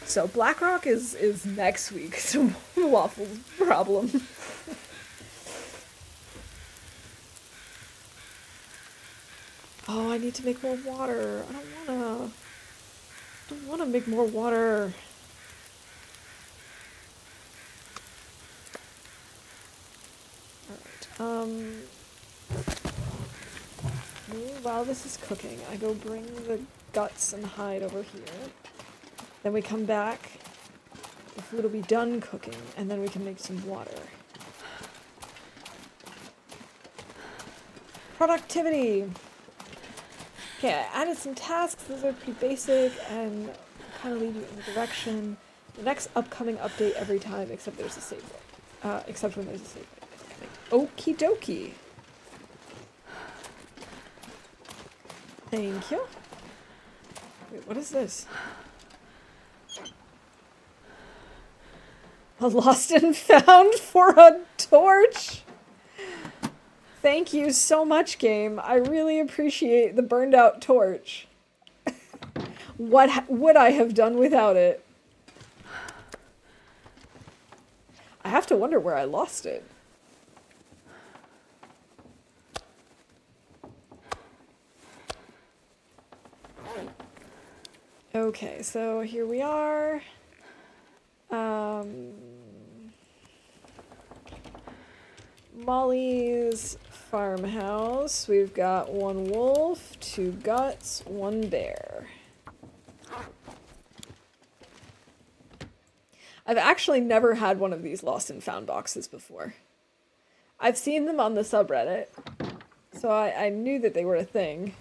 So Blackrock is next week, so Waffle's problem. Oh, I need to make more water. I don't wanna make more water. Alright, while this is cooking, I go bring the guts and hide over here. Then we come back, the food will be done cooking, and then we can make some water. Productivity! Okay, I added some tasks, those are pretty basic, and kind of lead you in the direction. The next upcoming update every time, except there's a save point. Except when there's a save point. Okie dokie! Thank you. Wait, what is this? A lost and found for a torch? Thank you so much, game. I really appreciate the burned out torch. What would I have done without it? I have to wonder where I lost it. Okay, so here we are. Molly's farmhouse. We've got 1 wolf, 2 guts, 1 bear. I've actually never had one of these lost and found boxes before. I've seen them on the subreddit, so I knew that they were a thing.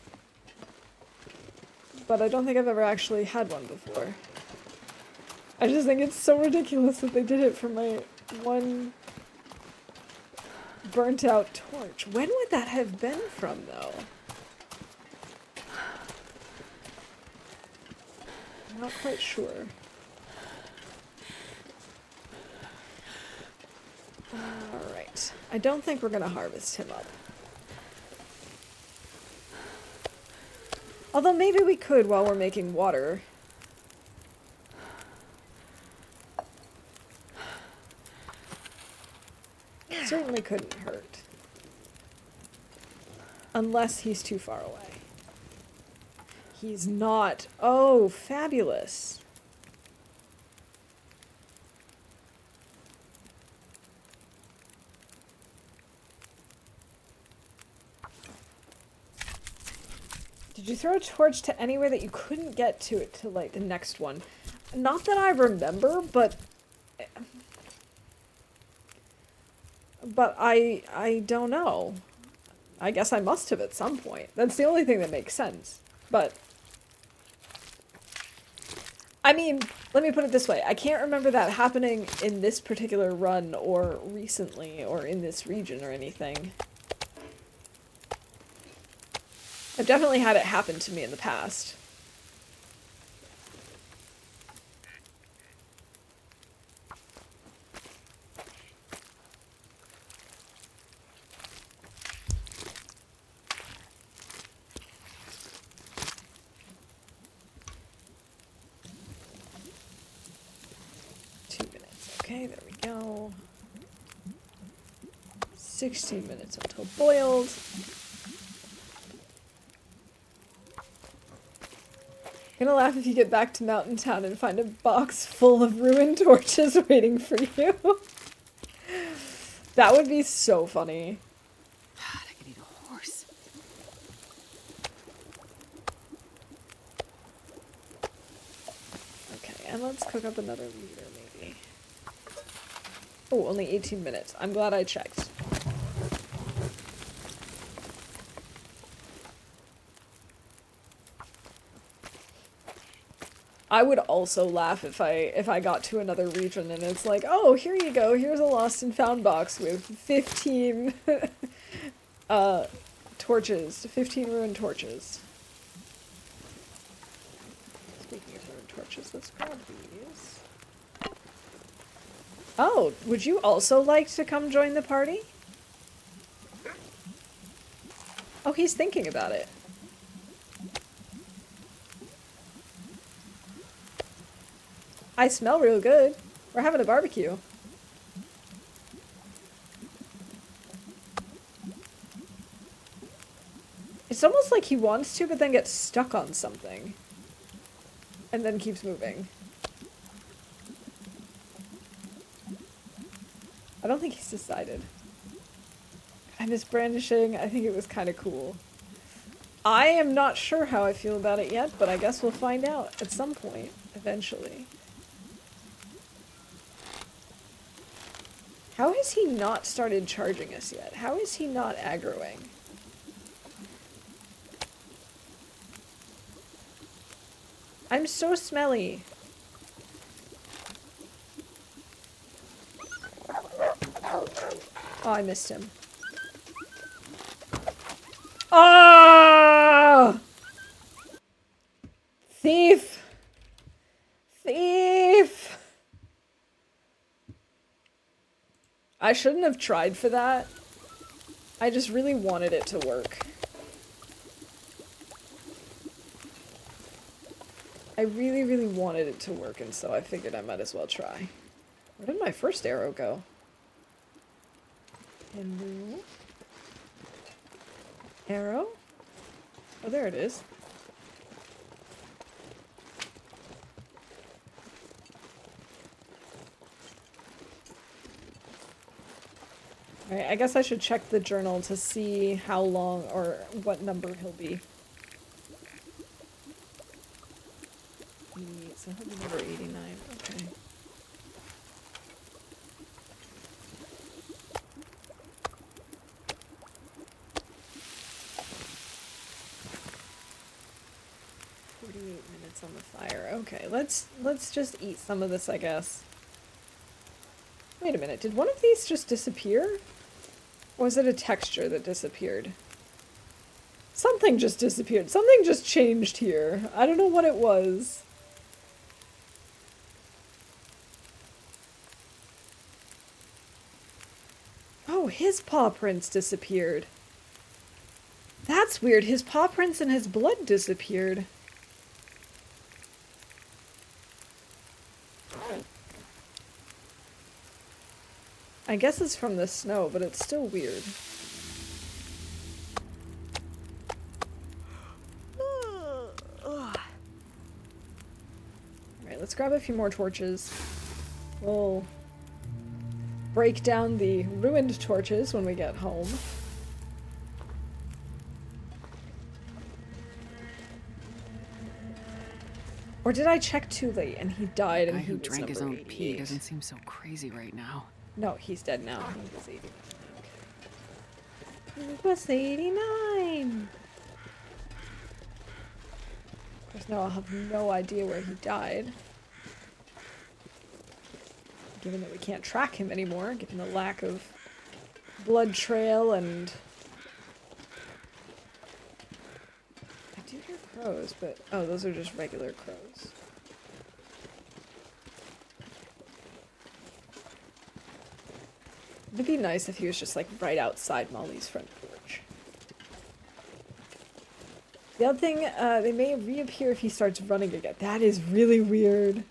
But I don't think I've ever actually had one before. I just think it's so ridiculous that they did it for my 1 burnt out torch. When would that have been from, though? I'm not quite sure. Alright. I don't think we're gonna harvest him up. Although maybe we could while we're making water. Certainly couldn't hurt. Unless he's too far away. He's not. Oh, fabulous. Did you throw a torch to anywhere that you couldn't get to it to, like, the next one? Not that I remember, but I don't know. I guess I must have at some point. That's the only thing that makes sense. But I mean, let me put it this way. I can't remember that happening in this particular run or recently or in this region or anything. I've definitely had it happen to me in the past. 16 minutes until boiled. Gonna laugh if you get back to Mountain Town and find a box full of ruined torches waiting for you. That would be so funny. God, I could eat a horse. Okay, and let's cook up another liter, maybe. Oh, only 18 minutes. I'm glad I checked. I would also laugh if I got to another region and it's like, oh, here you go, here's a lost and found box with 15 torches, 15 ruined torches. Speaking of ruined torches, let's grab these. Oh, would you also like to come join the party? Oh, he's thinking about it. I smell real good. We're having a barbecue. It's almost like he wants to, but then gets stuck on something. And then keeps moving. I don't think he's decided. I miss brandishing. I think it was kind of cool. I am not sure how I feel about it yet, but I guess we'll find out at some point, eventually. How has he not started charging us yet? How is he not aggroing? I'm so smelly. Oh, I missed him. Ah! Thief! Thief! I shouldn't have tried for that. I just really wanted it to work. I really, really wanted it to work, and so I figured I might as well try. Where did my first arrow go? Hello? Arrow? Oh, there it is. Alright, I guess I should check the journal to see how long or what number he'll be. So he'll be number 89, okay. Minutes on the fire. Okay, let's just eat some of this, I guess. Wait a minute, did one of these just disappear? Or was it a texture that disappeared? Something just disappeared. Something just changed here. I don't know what it was. Oh, his paw prints disappeared. That's weird. His paw prints and his blood disappeared. I guess it's from the snow, but it's still weird. Alright, let's grab a few more torches. We'll break down the ruined torches when we get home. Or did I check too late and he died and he was drank his number own pee 88? doesn't seem so crazy right now. No, he's dead now. He was 89. Okay. He was 89! Of course, now I'll have no idea where he died. Given that we can't track him anymore, given the lack of blood trail and... I do hear crows, but... Oh, those are just regular crows. It'd be nice if he was just like right outside Molly's front porch. The other thing, they may reappear if he starts running again. That is really weird.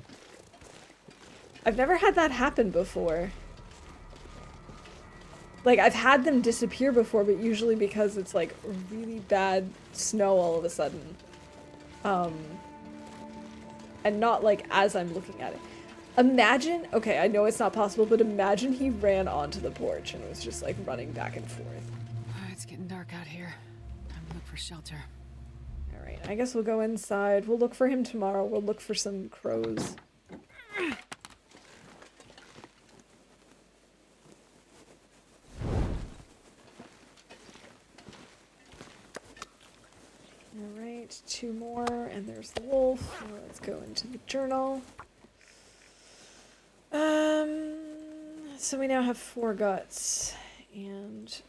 I've never had that happen before. Like, I've had them disappear before, but usually because it's, like, really bad snow all of a sudden. And not, like, as I'm looking at it. Imagine, okay, I know it's not possible, but imagine he ran onto the porch and was just, like, running back and forth. It's getting dark out here. Time to look for shelter. Alright, I guess we'll go inside. We'll look for him tomorrow. We'll look for some crows. Alright, 2 more, and there's the wolf. Now let's go into the journal. So we now have 4 guts and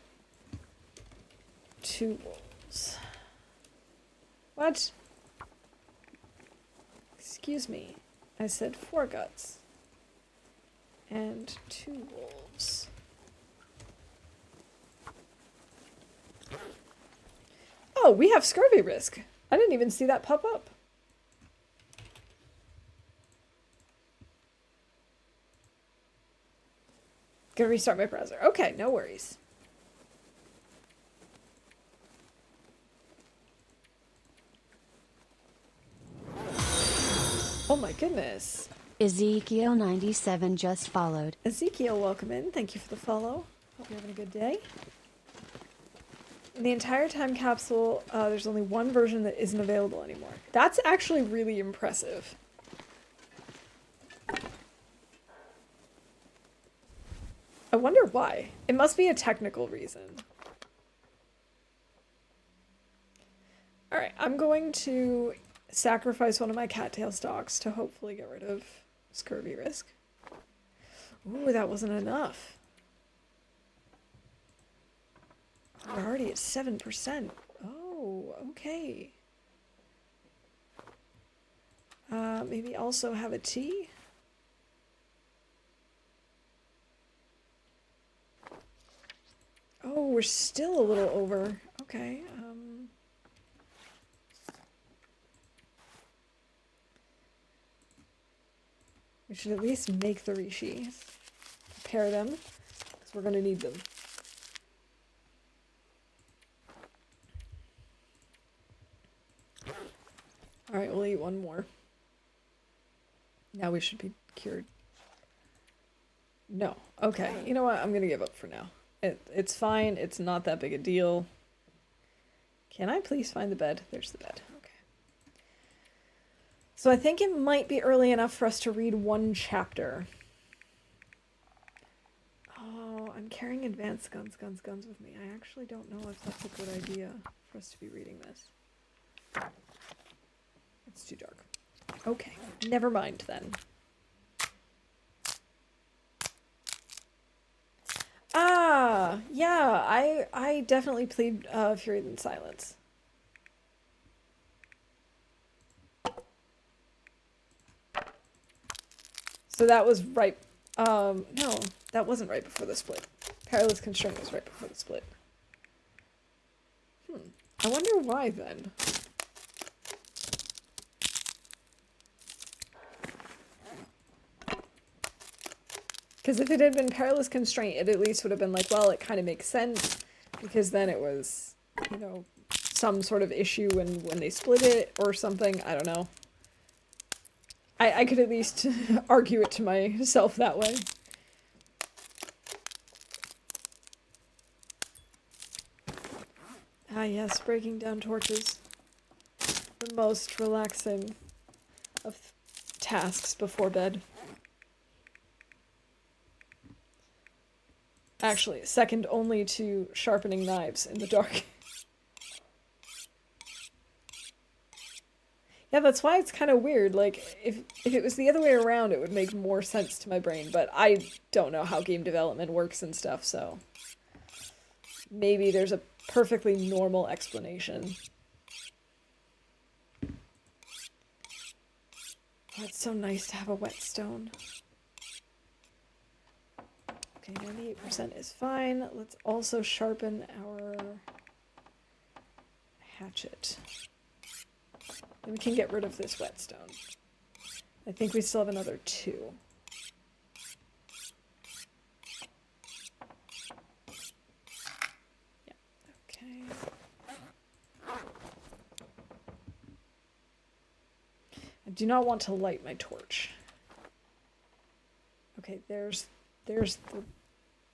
2 wolves. What? Excuse me. I said 4 guts and 2 wolves. Oh, we have scurvy risk. I didn't even see that pop up. Gonna restart my browser. Okay, no worries. Oh my goodness. Ezekiel 97 just followed. Ezekiel, welcome in. Thank you for the follow. Hope you're having a good day. In the entire time capsule, there's only one version that isn't available anymore. That's actually really impressive. I wonder why. It must be a technical reason. Alright, I'm going to sacrifice one of my cattail stalks to hopefully get rid of scurvy risk. Ooh, that wasn't enough. We're already at 7%. Oh, okay. Maybe also have a tea? Oh, we're still a little over. Okay, we should at least make the rishi. Prepare them, because we're going to need them. Alright, we'll eat one more. Now we should be cured. No. Okay, you know what? I'm going to give up for now. It's fine. It's not that big a deal. Can I please find the bed? There's the bed. Okay. So I think it might be early enough for us to read one chapter. Oh, I'm carrying advanced guns with me. I actually don't know if that's a good idea for us to be reading this. It's too dark. Okay, never mind then. Ah, yeah, I definitely plead Fury Than Silence. So that was right, no, that wasn't right before the split. Perilous Constraint was right before the split. I wonder why then. Because if it had been Perilous Constraint, it at least would have been like, well, it kind of makes sense. Because then it was, you know, some sort of issue when they split it or something. I don't know. I could at least argue it to myself that way. Ah yes, breaking down torches. The most relaxing of tasks before bed. Actually, second only to sharpening knives in the dark. Yeah, that's why it's kind of weird. Like, if it was the other way around, it would make more sense to my brain, but I don't know how game development works and stuff, so maybe there's a perfectly normal explanation. Oh, it's so nice to have a whetstone. Okay, 98% is fine. Let's also sharpen our hatchet. And we can get rid of this whetstone. I think we still have another 2. I do not want to light my torch. Okay, there's the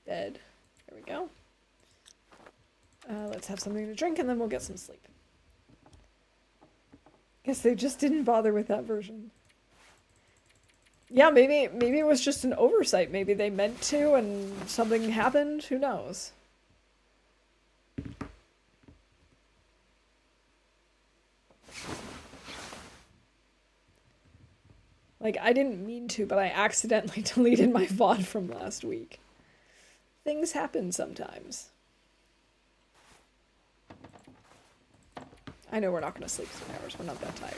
bed. There we go. Let's have something to drink and then we'll get some sleep. Guess they just didn't bother with that version. Yeah, maybe it was just an oversight. Maybe they meant to and something happened. Who knows? Like, I didn't mean to, but I accidentally deleted my VOD from last week. Things happen sometimes. I know we're not going to sleep 3 hours. We're not that tired.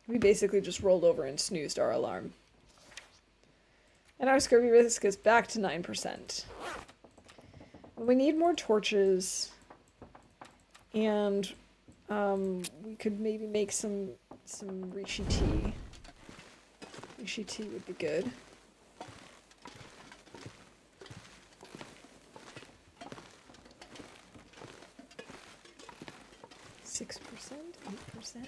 We basically just rolled over and snoozed our alarm. And our scurvy risk is back to 9%. We need more torches. And we could maybe make some reishi tea. Reishi tea would be good. %, 8%.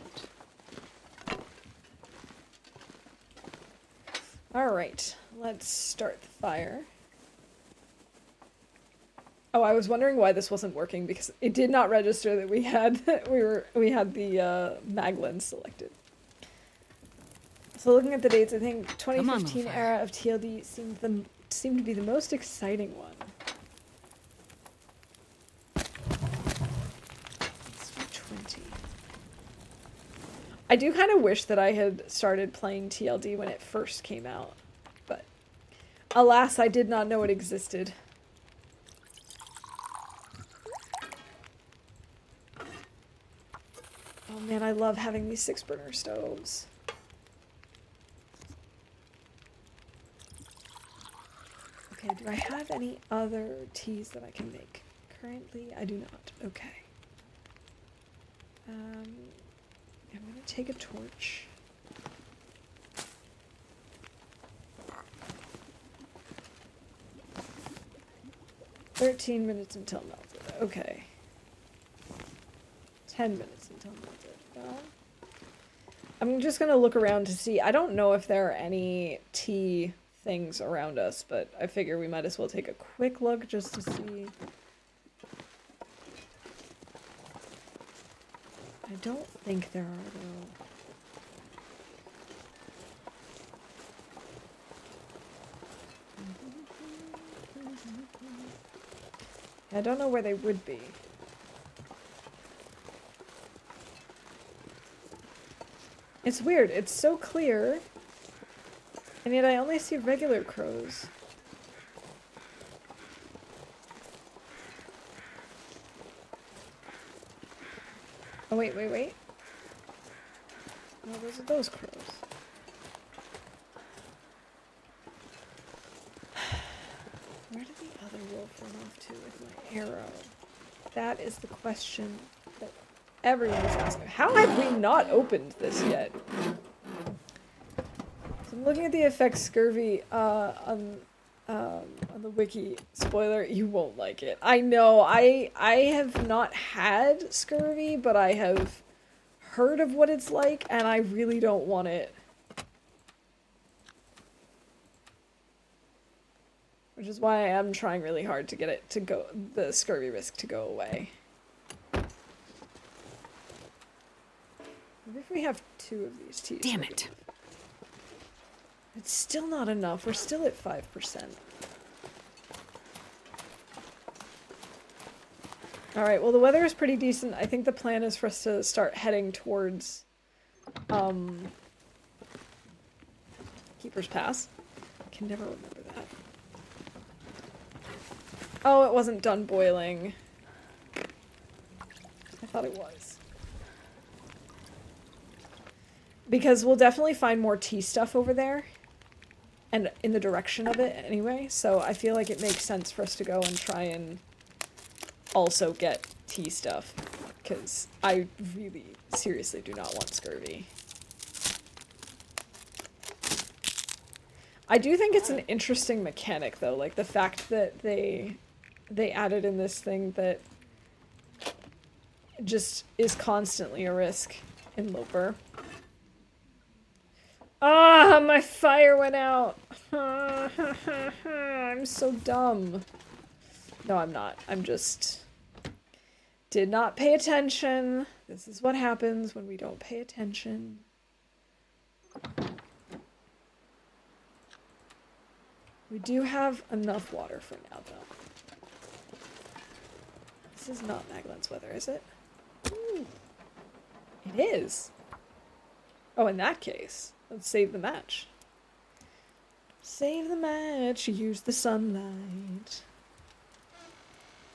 Alright, let's start the fire. Oh, I was wondering why this wasn't working because it did not register that we had we had the mag lens selected. So looking at the dates, I think 2015 era of TLD seemed to be the most exciting one. Let's do 20. I do kind of wish that I had started playing TLD when it first came out, but alas, I did not know it existed. Oh man, I love having these 6-burner stoves. Okay, do I have any other teas that I can make? Currently, I do not. Okay. I'm gonna take a torch. "13 minutes until melted." Okay. 10 minutes until melted. Well, I'm just gonna look around to see. I don't know if there are any tea things around us, but I figure we might as well take a quick look just to see. I don't think there are, though. I don't know where they would be. It's weird, it's so clear, and yet I only see regular crows. Oh, wait. No, those are those crows. Where did the other wolf run off to with my arrow? That is the question that everyone is asking. How have we not opened this yet? So I'm looking at the effects scurvy on the wiki. Spoiler, you won't like it. I know, I have not had scurvy, but I have heard of what it's like, and I really don't want it. Which is why I am trying really hard to get it to go, the scurvy risk to go away. Maybe if we have 2 of these teas. Damn it. It's still not enough. We're still at 5%. Alright, well the weather is pretty decent. I think the plan is for us to start heading towards Keeper's Pass. I can never remember that. Oh, it wasn't done boiling. I thought it was. Because we'll definitely find more tea stuff over there. And in the direction of it anyway. So I feel like it makes sense for us to go and try and also get tea stuff. Because I really, seriously do not want scurvy. I do think it's an interesting mechanic though. Like the fact that they added in this thing that just is constantly a risk. in Loper. Ah, my fire went out. I'm so dumb. No, I'm not. I'm just... Did not pay attention. This is what happens when we don't pay attention. We do have enough water for now, though. This is not Magdalene's weather, is it? Ooh. It is. Oh, in that case, let's save the match. Save the match, use the sunlight.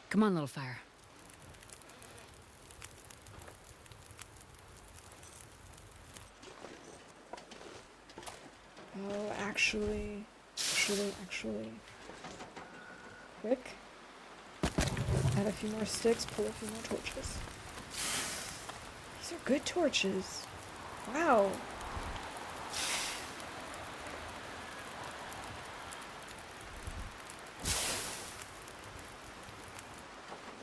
Come on, little fire. Oh, actually. Quick. Add a few more sticks, pull a few more torches. These are good torches. Wow.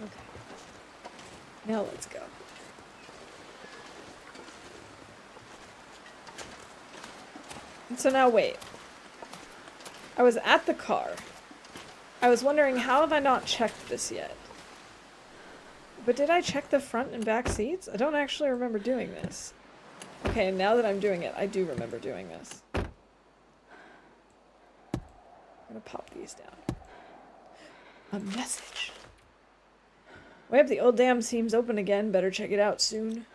Okay. Now let's go. And so now wait. I was at the car. I was wondering, how have I not checked this yet? But did I check the front and back seats? I don't actually remember doing this. Okay, and now that I'm doing it, I do remember doing this. I'm gonna pop these down. A message. Way up, the old dam seems open again. Better check it out soon.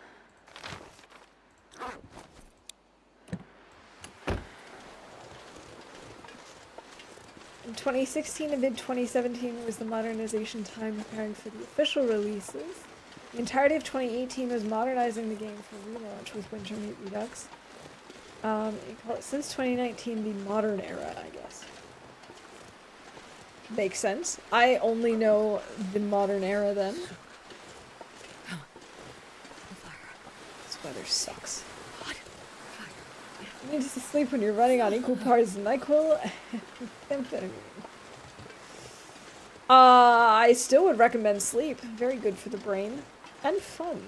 In 2016 and mid-2017 was the modernization time preparing for the official releases. The entirety of 2018 was modernizing the game for relaunch with Winter Meat Redux. You call it since 2019 the modern era, I guess. Makes sense. I only know the modern era then. This weather sucks. You need to sleep when you're running on equal parts of NyQuil and amphetamine. I still would recommend sleep. Very good for the brain. And fun.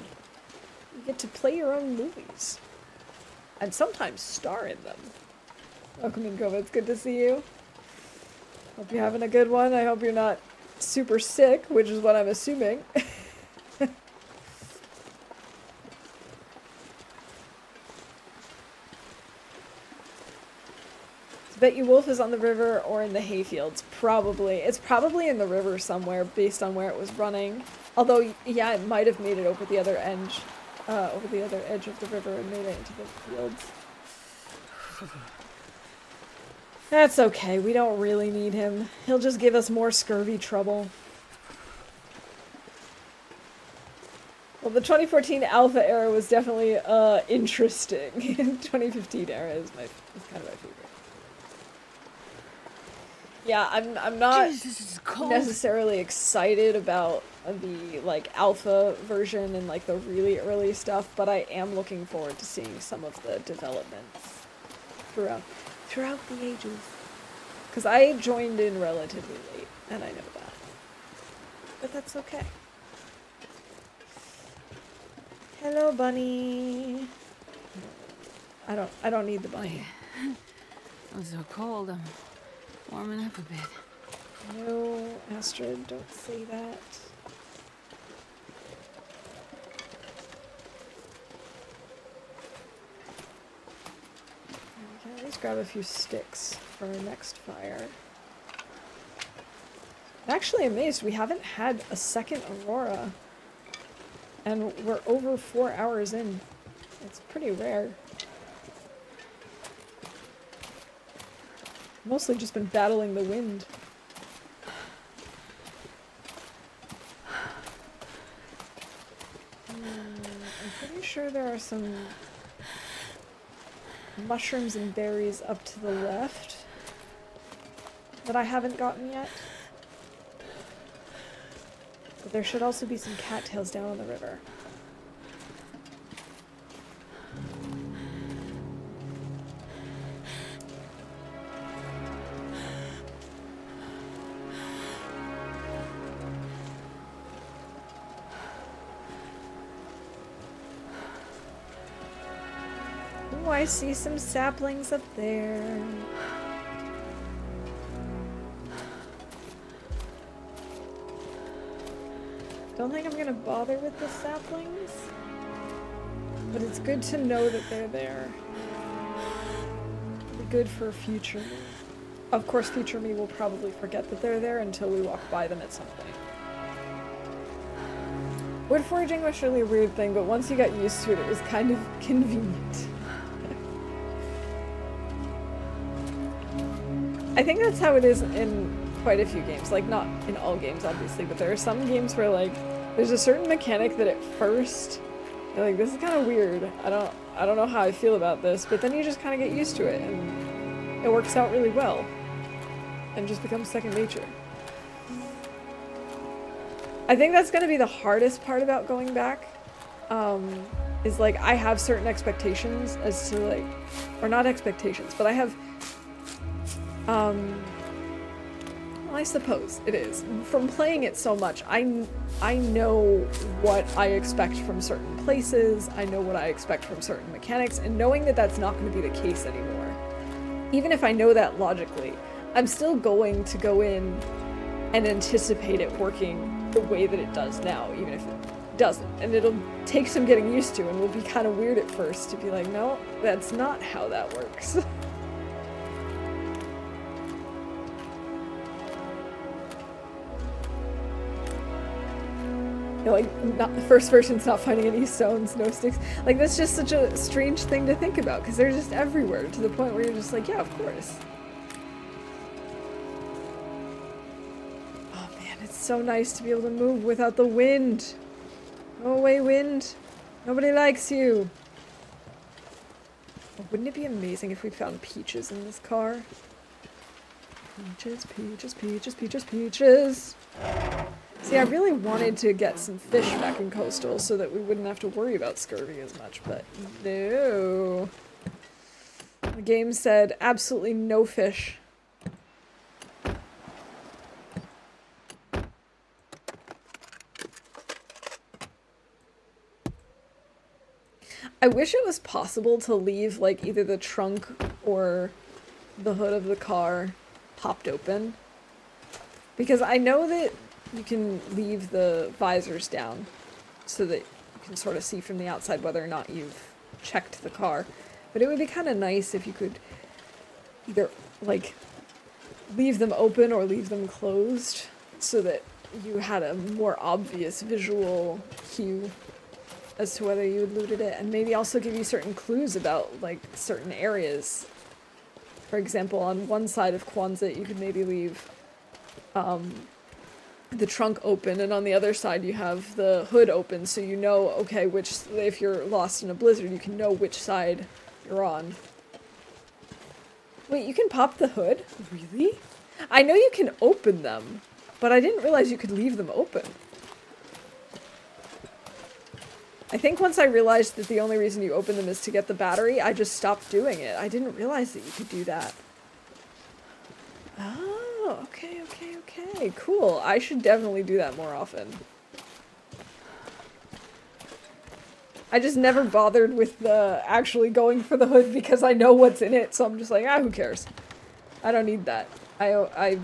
You get to play your own movies. And sometimes star in them. Welcome in, Kova. It's good to see you. Hope you're having a good one. I hope you're not super sick, which is what I'm assuming. Bet you Wolf is on the river or in the hayfields. Probably. It's probably in the river somewhere based on where it was running. Although, yeah, it might have made it over the other edge. Over the other edge of the river and made it into the fields. That's okay. We don't really need him. He'll just give us more scurvy trouble. Well, the 2014 alpha era was definitely interesting. 2015 era is kind of my favorite. Yeah, I'm not necessarily excited about the like alpha version and like the really early stuff, but I am looking forward to seeing some of the developments throughout the ages. Because I joined in relatively late, and I know that. But that's okay. Hello, bunny. I don't need the bunny. I'm so cold. I'm warming up a bit. No, Astrid, don't say that. We can at least grab a few sticks for our next fire. I'm actually amazed we haven't had a second Aurora. And we're over 4 hours in. It's pretty rare. Mostly just been battling the wind. I'm pretty sure there are some mushrooms and berries up to the left that I haven't gotten yet. But there should also be some cattails down on the river. Oh, I see some saplings up there. Don't think I'm gonna bother with the saplings, but it's good to know that they're there. It'll be good for future me. Of course, future me will probably forget that they're there until we walk by them at some point. Wood foraging was really a weird thing, but once you got used to it, it was kind of convenient. I think that's how it is in quite a few games. Like, not in all games, obviously, but there are some games where, like, there's a certain mechanic that at first, you're like, this is kind of weird. I don't know how I feel about this, but then you just kind of get used to it, and it works out really well. And just becomes second nature. I think that's going to be the hardest part about going back, is, like, I have certain expectations as to, like, or not expectations, but I have, well, I suppose it is. From playing it so much, I know what I expect from certain places, I know what I expect from certain mechanics, and knowing that that's not going to be the case anymore, even if I know that logically, I'm still going to go in and anticipate it working the way that it does now, even if it doesn't. And it'll take some getting used to, and will be kind of weird at first to be like, no, that's not how that works. You know, like, not the first person's not finding any stones, no sticks. Like, that's just such a strange thing to think about, because they're just everywhere, to the point where you're just like, yeah, of course. Oh man, it's so nice to be able to move without the wind. Go away, wind. Nobody likes you. Oh, wouldn't it be amazing if we found peaches in this car? Peaches, peaches, peaches, peaches, peaches. See, I really wanted to get some fish back in Coastal so that we wouldn't have to worry about scurvy as much, but no. The game said absolutely no fish. I wish it was possible to leave, like, either the trunk or the hood of the car popped open. Because I know that you can leave the visors down so that you can sort of see from the outside whether or not you've checked the car. But it would be kind of nice if you could either, like, leave them open or leave them closed so that you had a more obvious visual cue as to whether you had looted it, and maybe also give you certain clues about, like, certain areas. For example, on one side of Quonset you could maybe leave the trunk open, and on the other side you have the hood open, so you know, okay, which, if you're lost in a blizzard, you can know which side you're on. Wait, you can pop the hood? Really? I know you can open them, but I didn't realize you could leave them open. I think once I realized that the only reason you open them is to get the battery, I just stopped doing it. I didn't realize that you could do that. Oh, okay, okay, okay. Cool. I should definitely do that more often. I just never bothered with the actually going for the hood because I know what's in it, so I'm just like, ah, who cares? I don't need that. I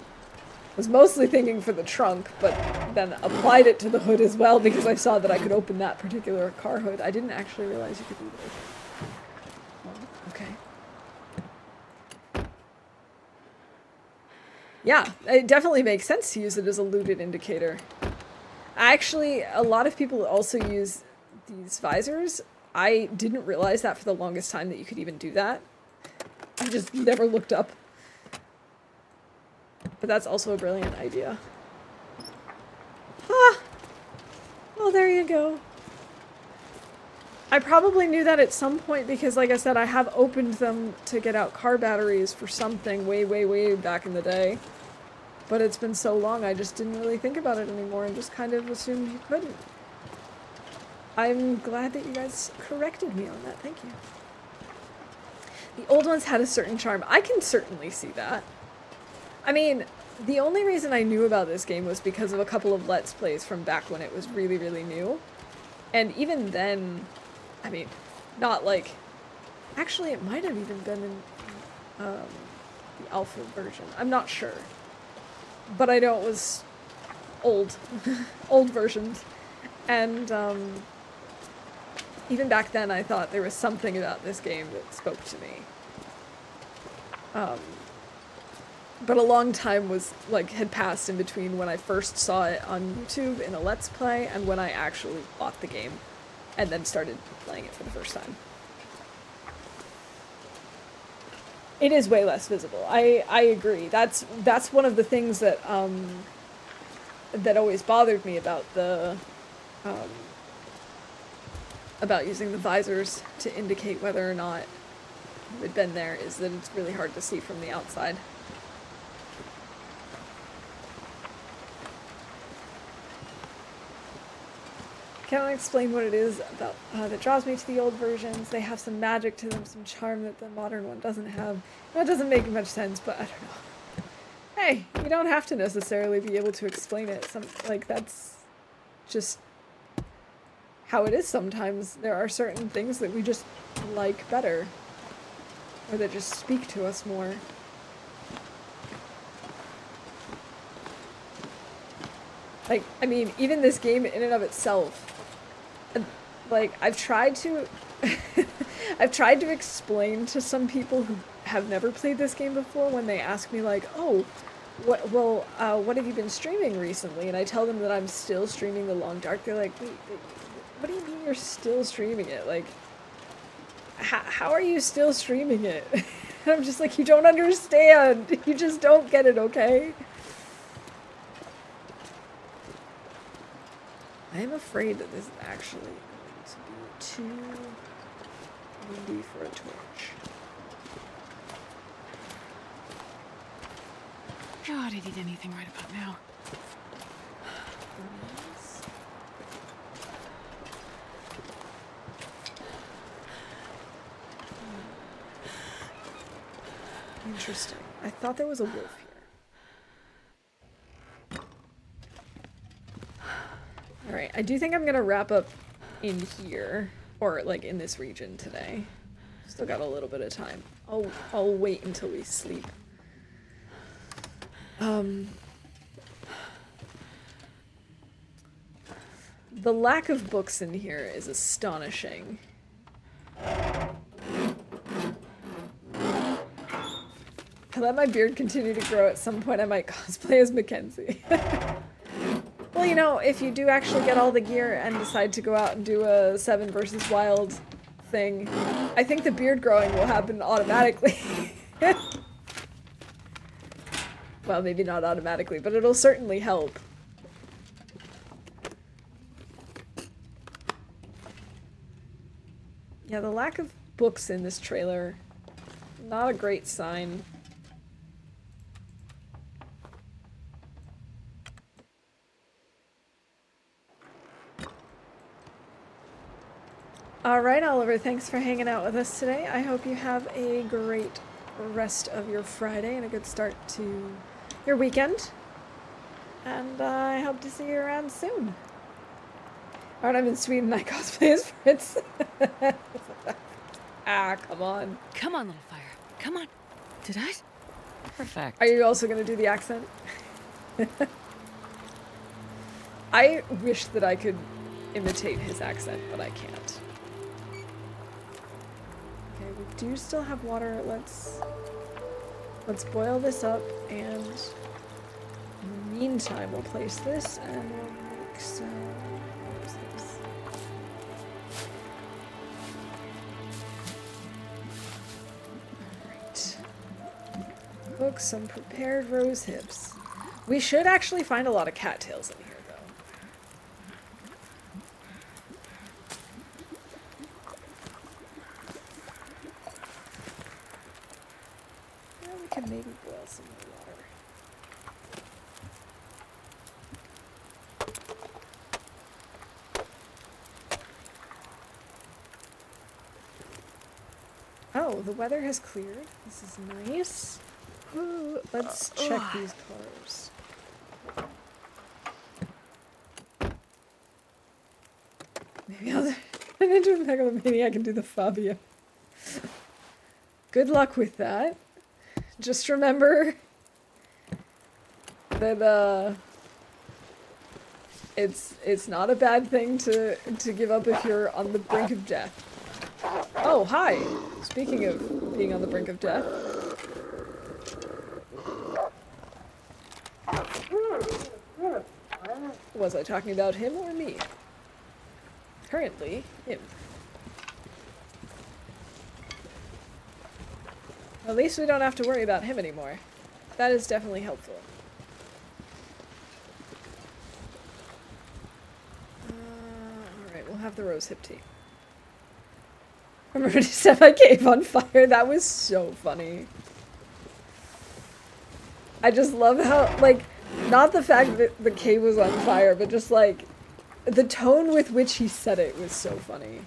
was mostly thinking for the trunk, but then applied it to the hood as well because I saw that I could open that particular car hood. I didn't actually realize you could do that. Oh, okay. Yeah, it definitely makes sense to use it as a looted indicator. Actually, a lot of people also use these visors. I didn't realize that for the longest time, that you could even do that. I just never looked up. But that's also a brilliant idea. Ah! Well, there you go. I probably knew that at some point because, like I said, I have opened them to get out car batteries for something way, way, way back in the day. But it's been so long, I just didn't really think about it anymore and just kind of assumed you couldn't. I'm glad that you guys corrected me on that. Thank you. The old ones had a certain charm. I can certainly see that. I mean, the only reason I knew about this game was because of a couple of Let's Plays from back when it was really, really new. And even then, I mean, not like Actually, it might have even been in the alpha version. I'm not sure. But I know it was old. Old versions. And even back then I thought there was something about this game that spoke to me. But a long time had passed in between when I first saw it on YouTube in a Let's Play and when I actually bought the game and then started playing it for the first time. It is way less visible. I agree. That's one of the things that that always bothered me about the about using the visors to indicate whether or not you had been there, is that it's really hard to see from the outside. Can't explain what it is about that draws me to the old versions. They have some magic to them, some charm that the modern one doesn't have. That doesn't make much sense, but I don't know. Hey, you don't have to necessarily be able to explain it. That's just how it is sometimes. There are certain things that we just like better, or that just speak to us more. Like, I mean, even this game in and of itself, like, I've tried to I've tried to explain to some people who have never played this game before when they ask me, like, oh, what have you been streaming recently? And I tell them that I'm still streaming The Long Dark. They're like, wait, what do you mean you're still streaming it? Like, how are you still streaming it? And I'm just like, you don't understand. You just don't get it, okay? I am afraid that this is actually going to be too windy for a torch. God, I'd eat anything right about now. Interesting. I thought there was a wolf here. Alright, I do think I'm gonna wrap up in here, or like in this region today. Still got a little bit of time. I'll wait until we sleep. The lack of books in here is astonishing. If I let my beard continue to grow, at some point I might cosplay as Mackenzie. Well, you know, if you do actually get all the gear and decide to go out and do a 7 versus Wild thing, I think the beard growing will happen automatically. Well, maybe not automatically, but it'll certainly help. Yeah, the lack of books in this trailer, not a great sign. Alright, Oliver, thanks for hanging out with us today. I hope you have a great rest of your Friday and a good start to your weekend. And I hope to see you around soon. Alright, I'm in Sweden, I cosplay as Fritz. Ah, come on. Come on, little fire. Come on. Did I? Perfect. Are you also going to do the accent? I wish that I could imitate his accent, but I can't. Okay, we do still have water. Let's boil this up, and in the meantime, we'll place this and we'll make some. What's this? Alright. Cook some prepared rose hips. We should actually find a lot of cattails in here, though. Yeah, we could maybe boil some more water. Oh, the weather has cleared. This is nice. Ooh, let's check these cars. Maybe I'll turn into a megalomaniac and do the Fabio. good luck with that. Just remember that it's not a bad thing to give up if you're on the brink of death. Oh, hi. Speaking of being on the brink of death. Was I talking about him or me? Currently, him. At least we don't have to worry about him anymore. That is definitely helpful. Alright, we'll have the rose hip tea. Remember to set my cave on fire? That was so funny. I just love how, like, not the fact that the cave was on fire, but just, like, the tone with which he said it was so funny.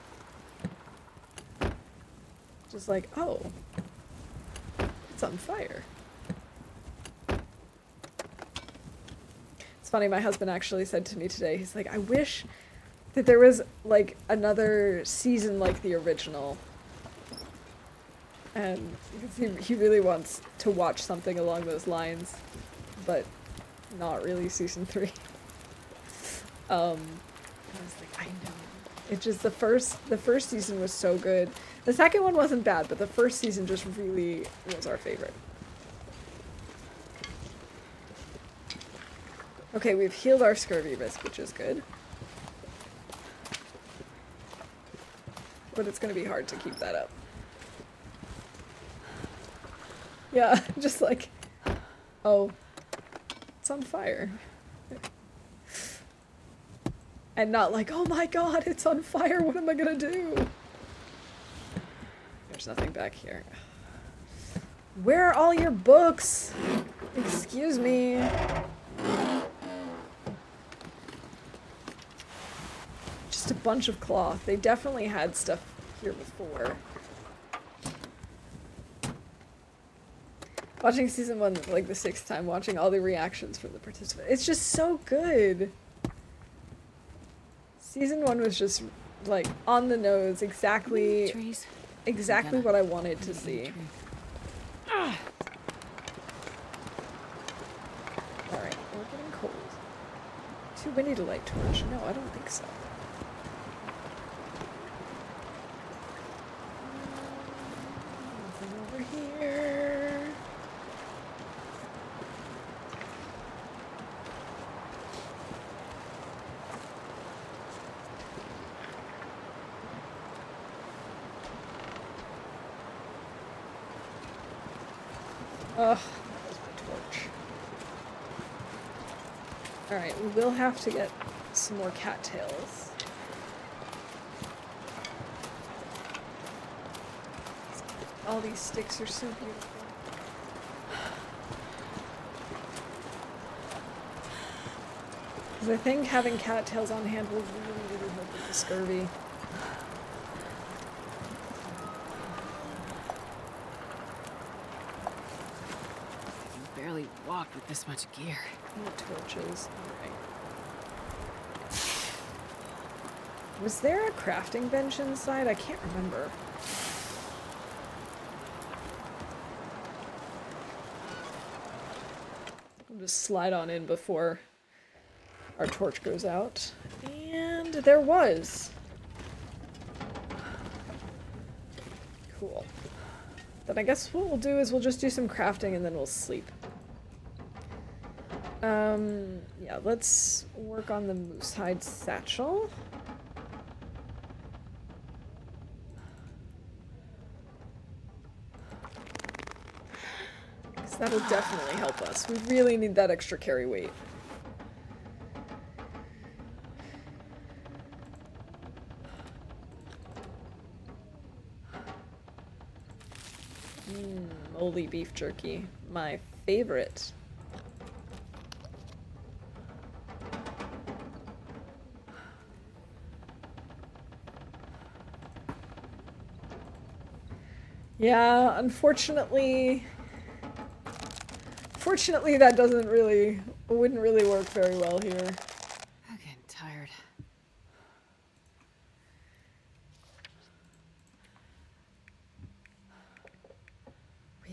Just like, oh. It's on fire. It's funny, my husband actually said to me today, he's like, I wish that there was, like, another season like the original. And he really wants to watch something along those lines, but not really season 3. I was like, I know. It just, the first season was so good. The second one wasn't bad, but the first season just really was our favorite. Okay, we've healed our scurvy risk, which is good. But it's gonna be hard to keep that up. Yeah, just like, oh, it's on fire. And not like, oh my god, it's on fire, what am I gonna do? There's nothing back here. Where are all your books? Excuse me. Just a bunch of cloth. They definitely had stuff here before. Watching season 1 like the 6th time, watching all the reactions from the participants. It's just so good. Season 1 was just like on the nose, exactly what I wanted to see. Alright, we're getting cold. Too windy to light torch. No, I don't think so. Nothing over here. Ugh, that was my torch. Alright, we will have to get some more cattails. All these sticks are so beautiful. Because I think having cattails on hand will really, really help with the scurvy. Barely walked with this much gear. And torches. Alright. Was there a crafting bench inside? I can't remember. I'll just slide on in before our torch goes out. And there was. Cool. Then I guess what we'll do is we'll just do some crafting and then we'll sleep. Yeah, let's work on the moose hide satchel. Because that'll definitely help us. We really need that extra carry weight. Moldy beef jerky. My favorite. Yeah, unfortunately that wouldn't really work very well here. I'm getting tired.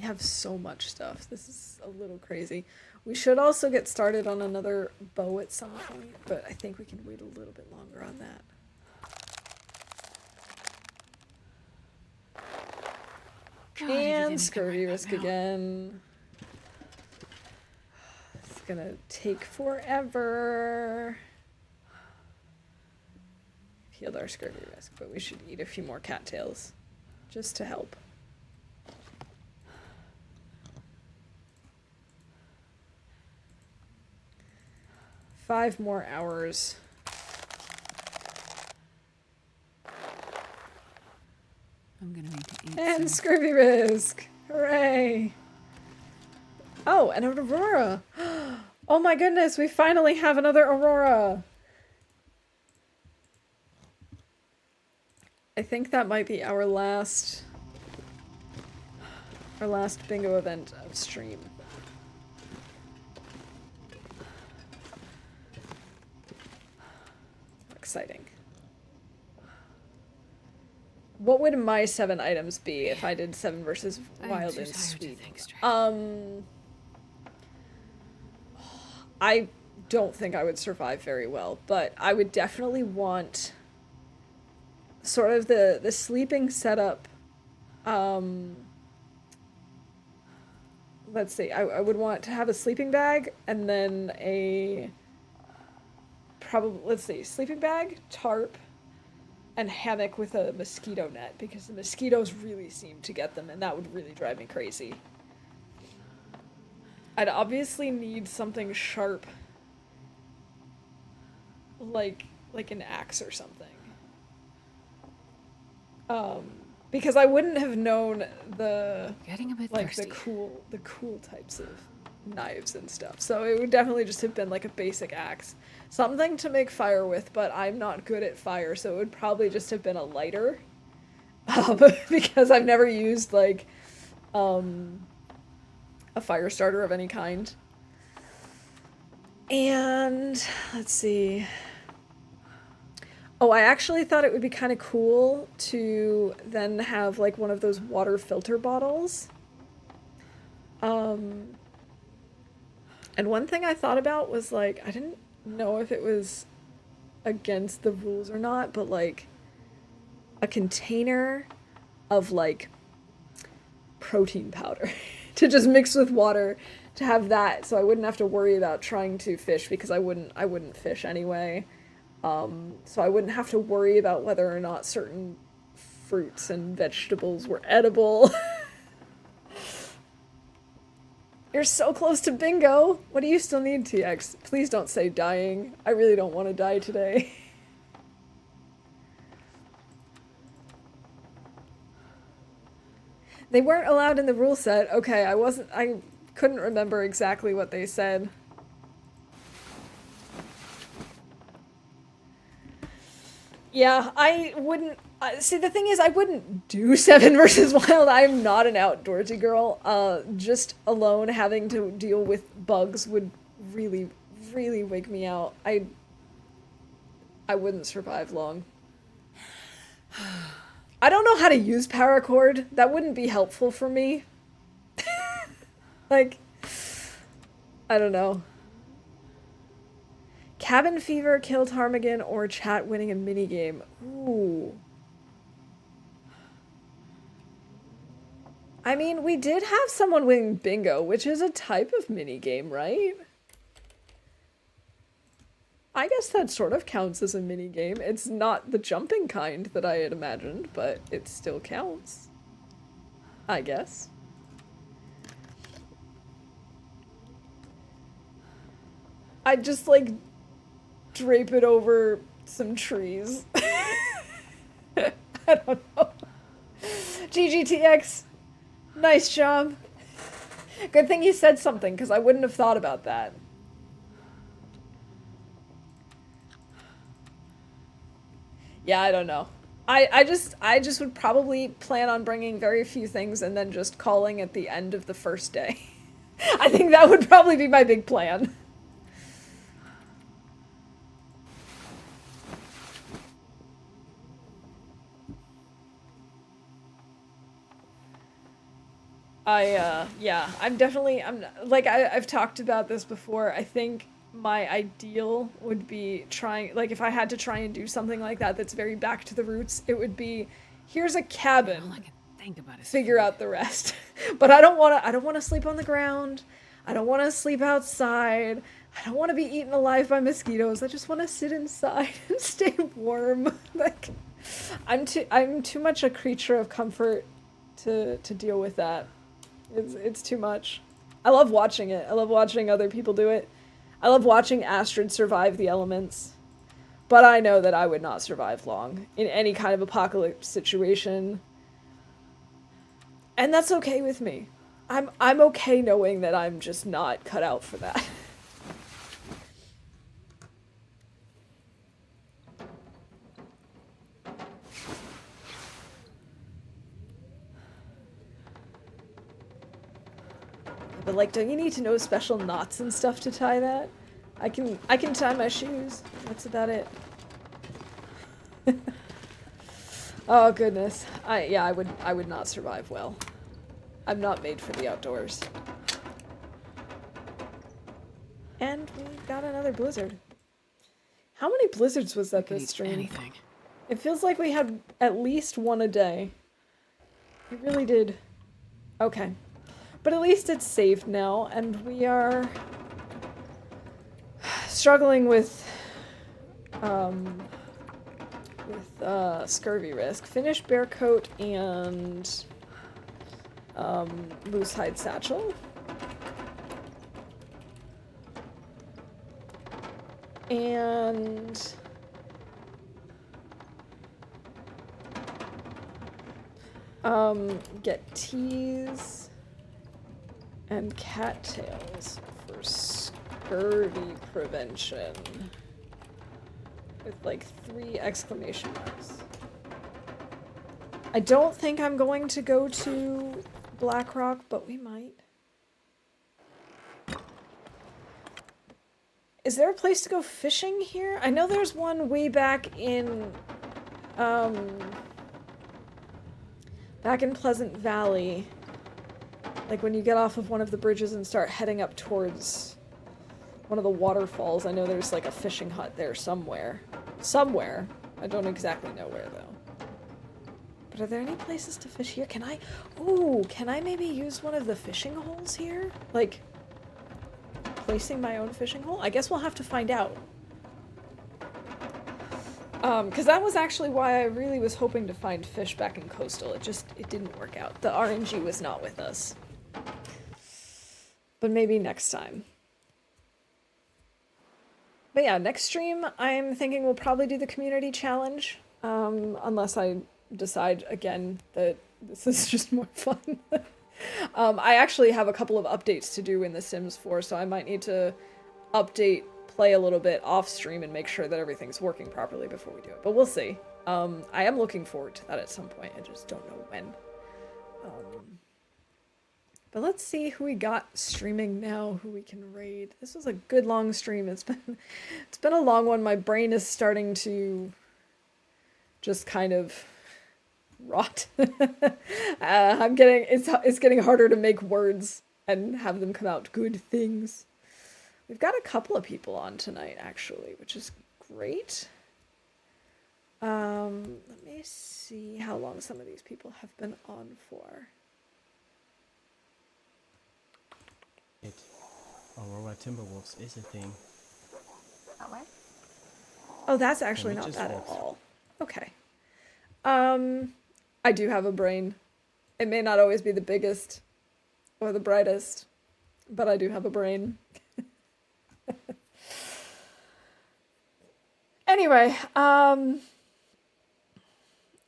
have so much stuff. This is a little crazy. We should also get started on another bow at some point, but I think we can wait a little bit longer on that. God, And scurvy risk again. It's gonna take forever. Healed our scurvy risk, but we should eat a few more cattails just to help. Five more hours. I'm gonna need to eat And some. scurvy risk! Hooray! Oh, an aurora! Oh my goodness, we finally have another aurora! I think that might be our last bingo event of stream. Exciting. What would my 7 items be if I did 7 versus wild and sweet? I don't think I would survive very well, but I would definitely want sort of the sleeping setup. Let's see, I would want to have a sleeping bag and then a let's see, sleeping bag, tarp, and hammock with a mosquito net, because the mosquitoes really seem to get them, and that would really drive me crazy. I'd obviously need something sharp, like an axe or something. Because I wouldn't have known the Getting a bit like thirsty. the cool types of knives and stuff. So it would definitely just have been like a basic axe. Something to make fire with, but I'm not good at fire, so it would probably just have been a lighter. Because I've never used like a fire starter of any kind. And let's see. Oh, I actually thought it would be kind of cool to then have like one of those water filter bottles. And one thing I thought about was like, I didn't know if it was against the rules or not, but like a container of like protein powder to just mix with water, to have that so I wouldn't have to worry about trying to fish, because I wouldn't fish anyway. So I wouldn't have to worry about whether or not certain fruits and vegetables were edible. You're so close to bingo! What do you still need, TX? Please don't say dying. I really don't want to die today. They weren't allowed in the rule set. Okay, I couldn't remember exactly what they said. Yeah, I wouldn't... see, the thing is, I wouldn't do 7 versus wild. I'm not an outdoorsy girl. Just alone having to deal with bugs would really, really wig me out. I wouldn't survive long. I don't know how to use paracord. That wouldn't be helpful for me. Like, I don't know. Cabin fever, kill ptarmigan, or chat winning a minigame. Ooh. I mean, we did have someone win bingo, which is a type of minigame, right? I guess that sort of counts as a minigame. It's not the jumping kind that I had imagined, but it still counts. I guess. I'd just, like, drape it over some trees. I don't know. GGTX. Nice job. Good thing you said something, because I wouldn't have thought about that. Yeah, I don't know. I just would probably plan on bringing very few things and then just calling at the end of the first day. I think that would probably be my big plan. Yeah, I've talked about this before. I think my ideal would be trying, like, if I had to try and do something like that that's very back to the roots, it would be, here's a cabin, All I can think about is figure out the rest. But I don't want to sleep on the ground. I don't want to sleep outside. I don't want to be eaten alive by mosquitoes. I just want to sit inside and stay warm. Like, I'm too much a creature of comfort to deal with that. It's too much. I love watching it. I love watching other people do it. I love watching Astrid survive the elements. But I know that I would not survive long in any kind of apocalypse situation. And that's okay with me. I'm okay knowing that I'm just not cut out for that. But like, don't you need to know special knots and stuff to tie that? I can tie my shoes. That's about it. Oh goodness. I would not survive well. I'm not made for the outdoors. And we got another blizzard. How many blizzards was that this stream? Anything. It feels like we had at least one a day. It really did. Okay. But at least it's saved now, and we are struggling with scurvy risk. Finish bear coat and moose hide satchel. And get teas and cattails for scurvy prevention. With like 3 exclamation marks. I don't think I'm going to go to Blackrock, but we might. Is there a place to go fishing here? I know there's one way back in Pleasant Valley. Like when you get off of one of the bridges and start heading up towards one of the waterfalls, I know there's like a fishing hut there somewhere. Somewhere. I don't exactly know where though. But are there any places to fish here? Can I maybe use one of the fishing holes here? Like, placing my own fishing hole? I guess we'll have to find out. Because that was actually why I really was hoping to find fish back in Coastal. It didn't work out. The RNG was not with us. But maybe next time. But yeah, next stream, I'm thinking we'll probably do the community challenge. Unless I decide again that this is just more fun. I actually have a couple of updates to do in The Sims 4, so I might need to play a little bit off stream and make sure that everything's working properly before we do it. But we'll see. I am looking forward to that at some point. I just don't know when. But let's see who we got streaming now, who we can raid. This was a good long stream. It's been a long one. My brain is starting to just kind of rot. It's getting harder to make words and have them come out good things. We've got a couple of people on tonight actually, which is great. Let me see how long some of these people have been on for. Aurora Timberwolves is a thing. Oh, that's actually not bad at all. Okay. I do have a brain. It may not always be the biggest or the brightest, but I do have a brain. Anyway,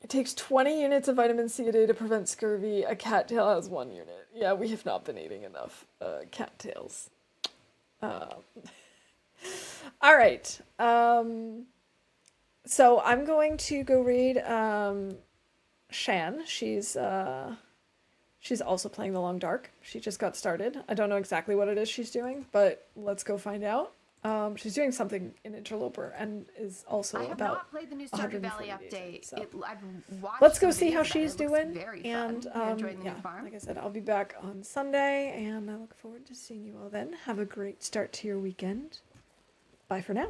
it takes 20 units of vitamin C a day to prevent scurvy. A cattail has 1 unit. Yeah, we have not been eating enough cattails. All right. So I'm going to go raid Shan. She's also playing The Long Dark. She just got started. I don't know exactly what it is she's doing, but let's go find out. She's doing something in Interloper and is also I have about not played the new Stardew Valley 140 days update. in, so. I've watched Let's go some see how videos about she's it. It looks doing. very And fun. You enjoying the yeah, new farm? like I said, I'll be back on Sunday, and I look forward to seeing you all then. Have a great start to your weekend. Bye for now.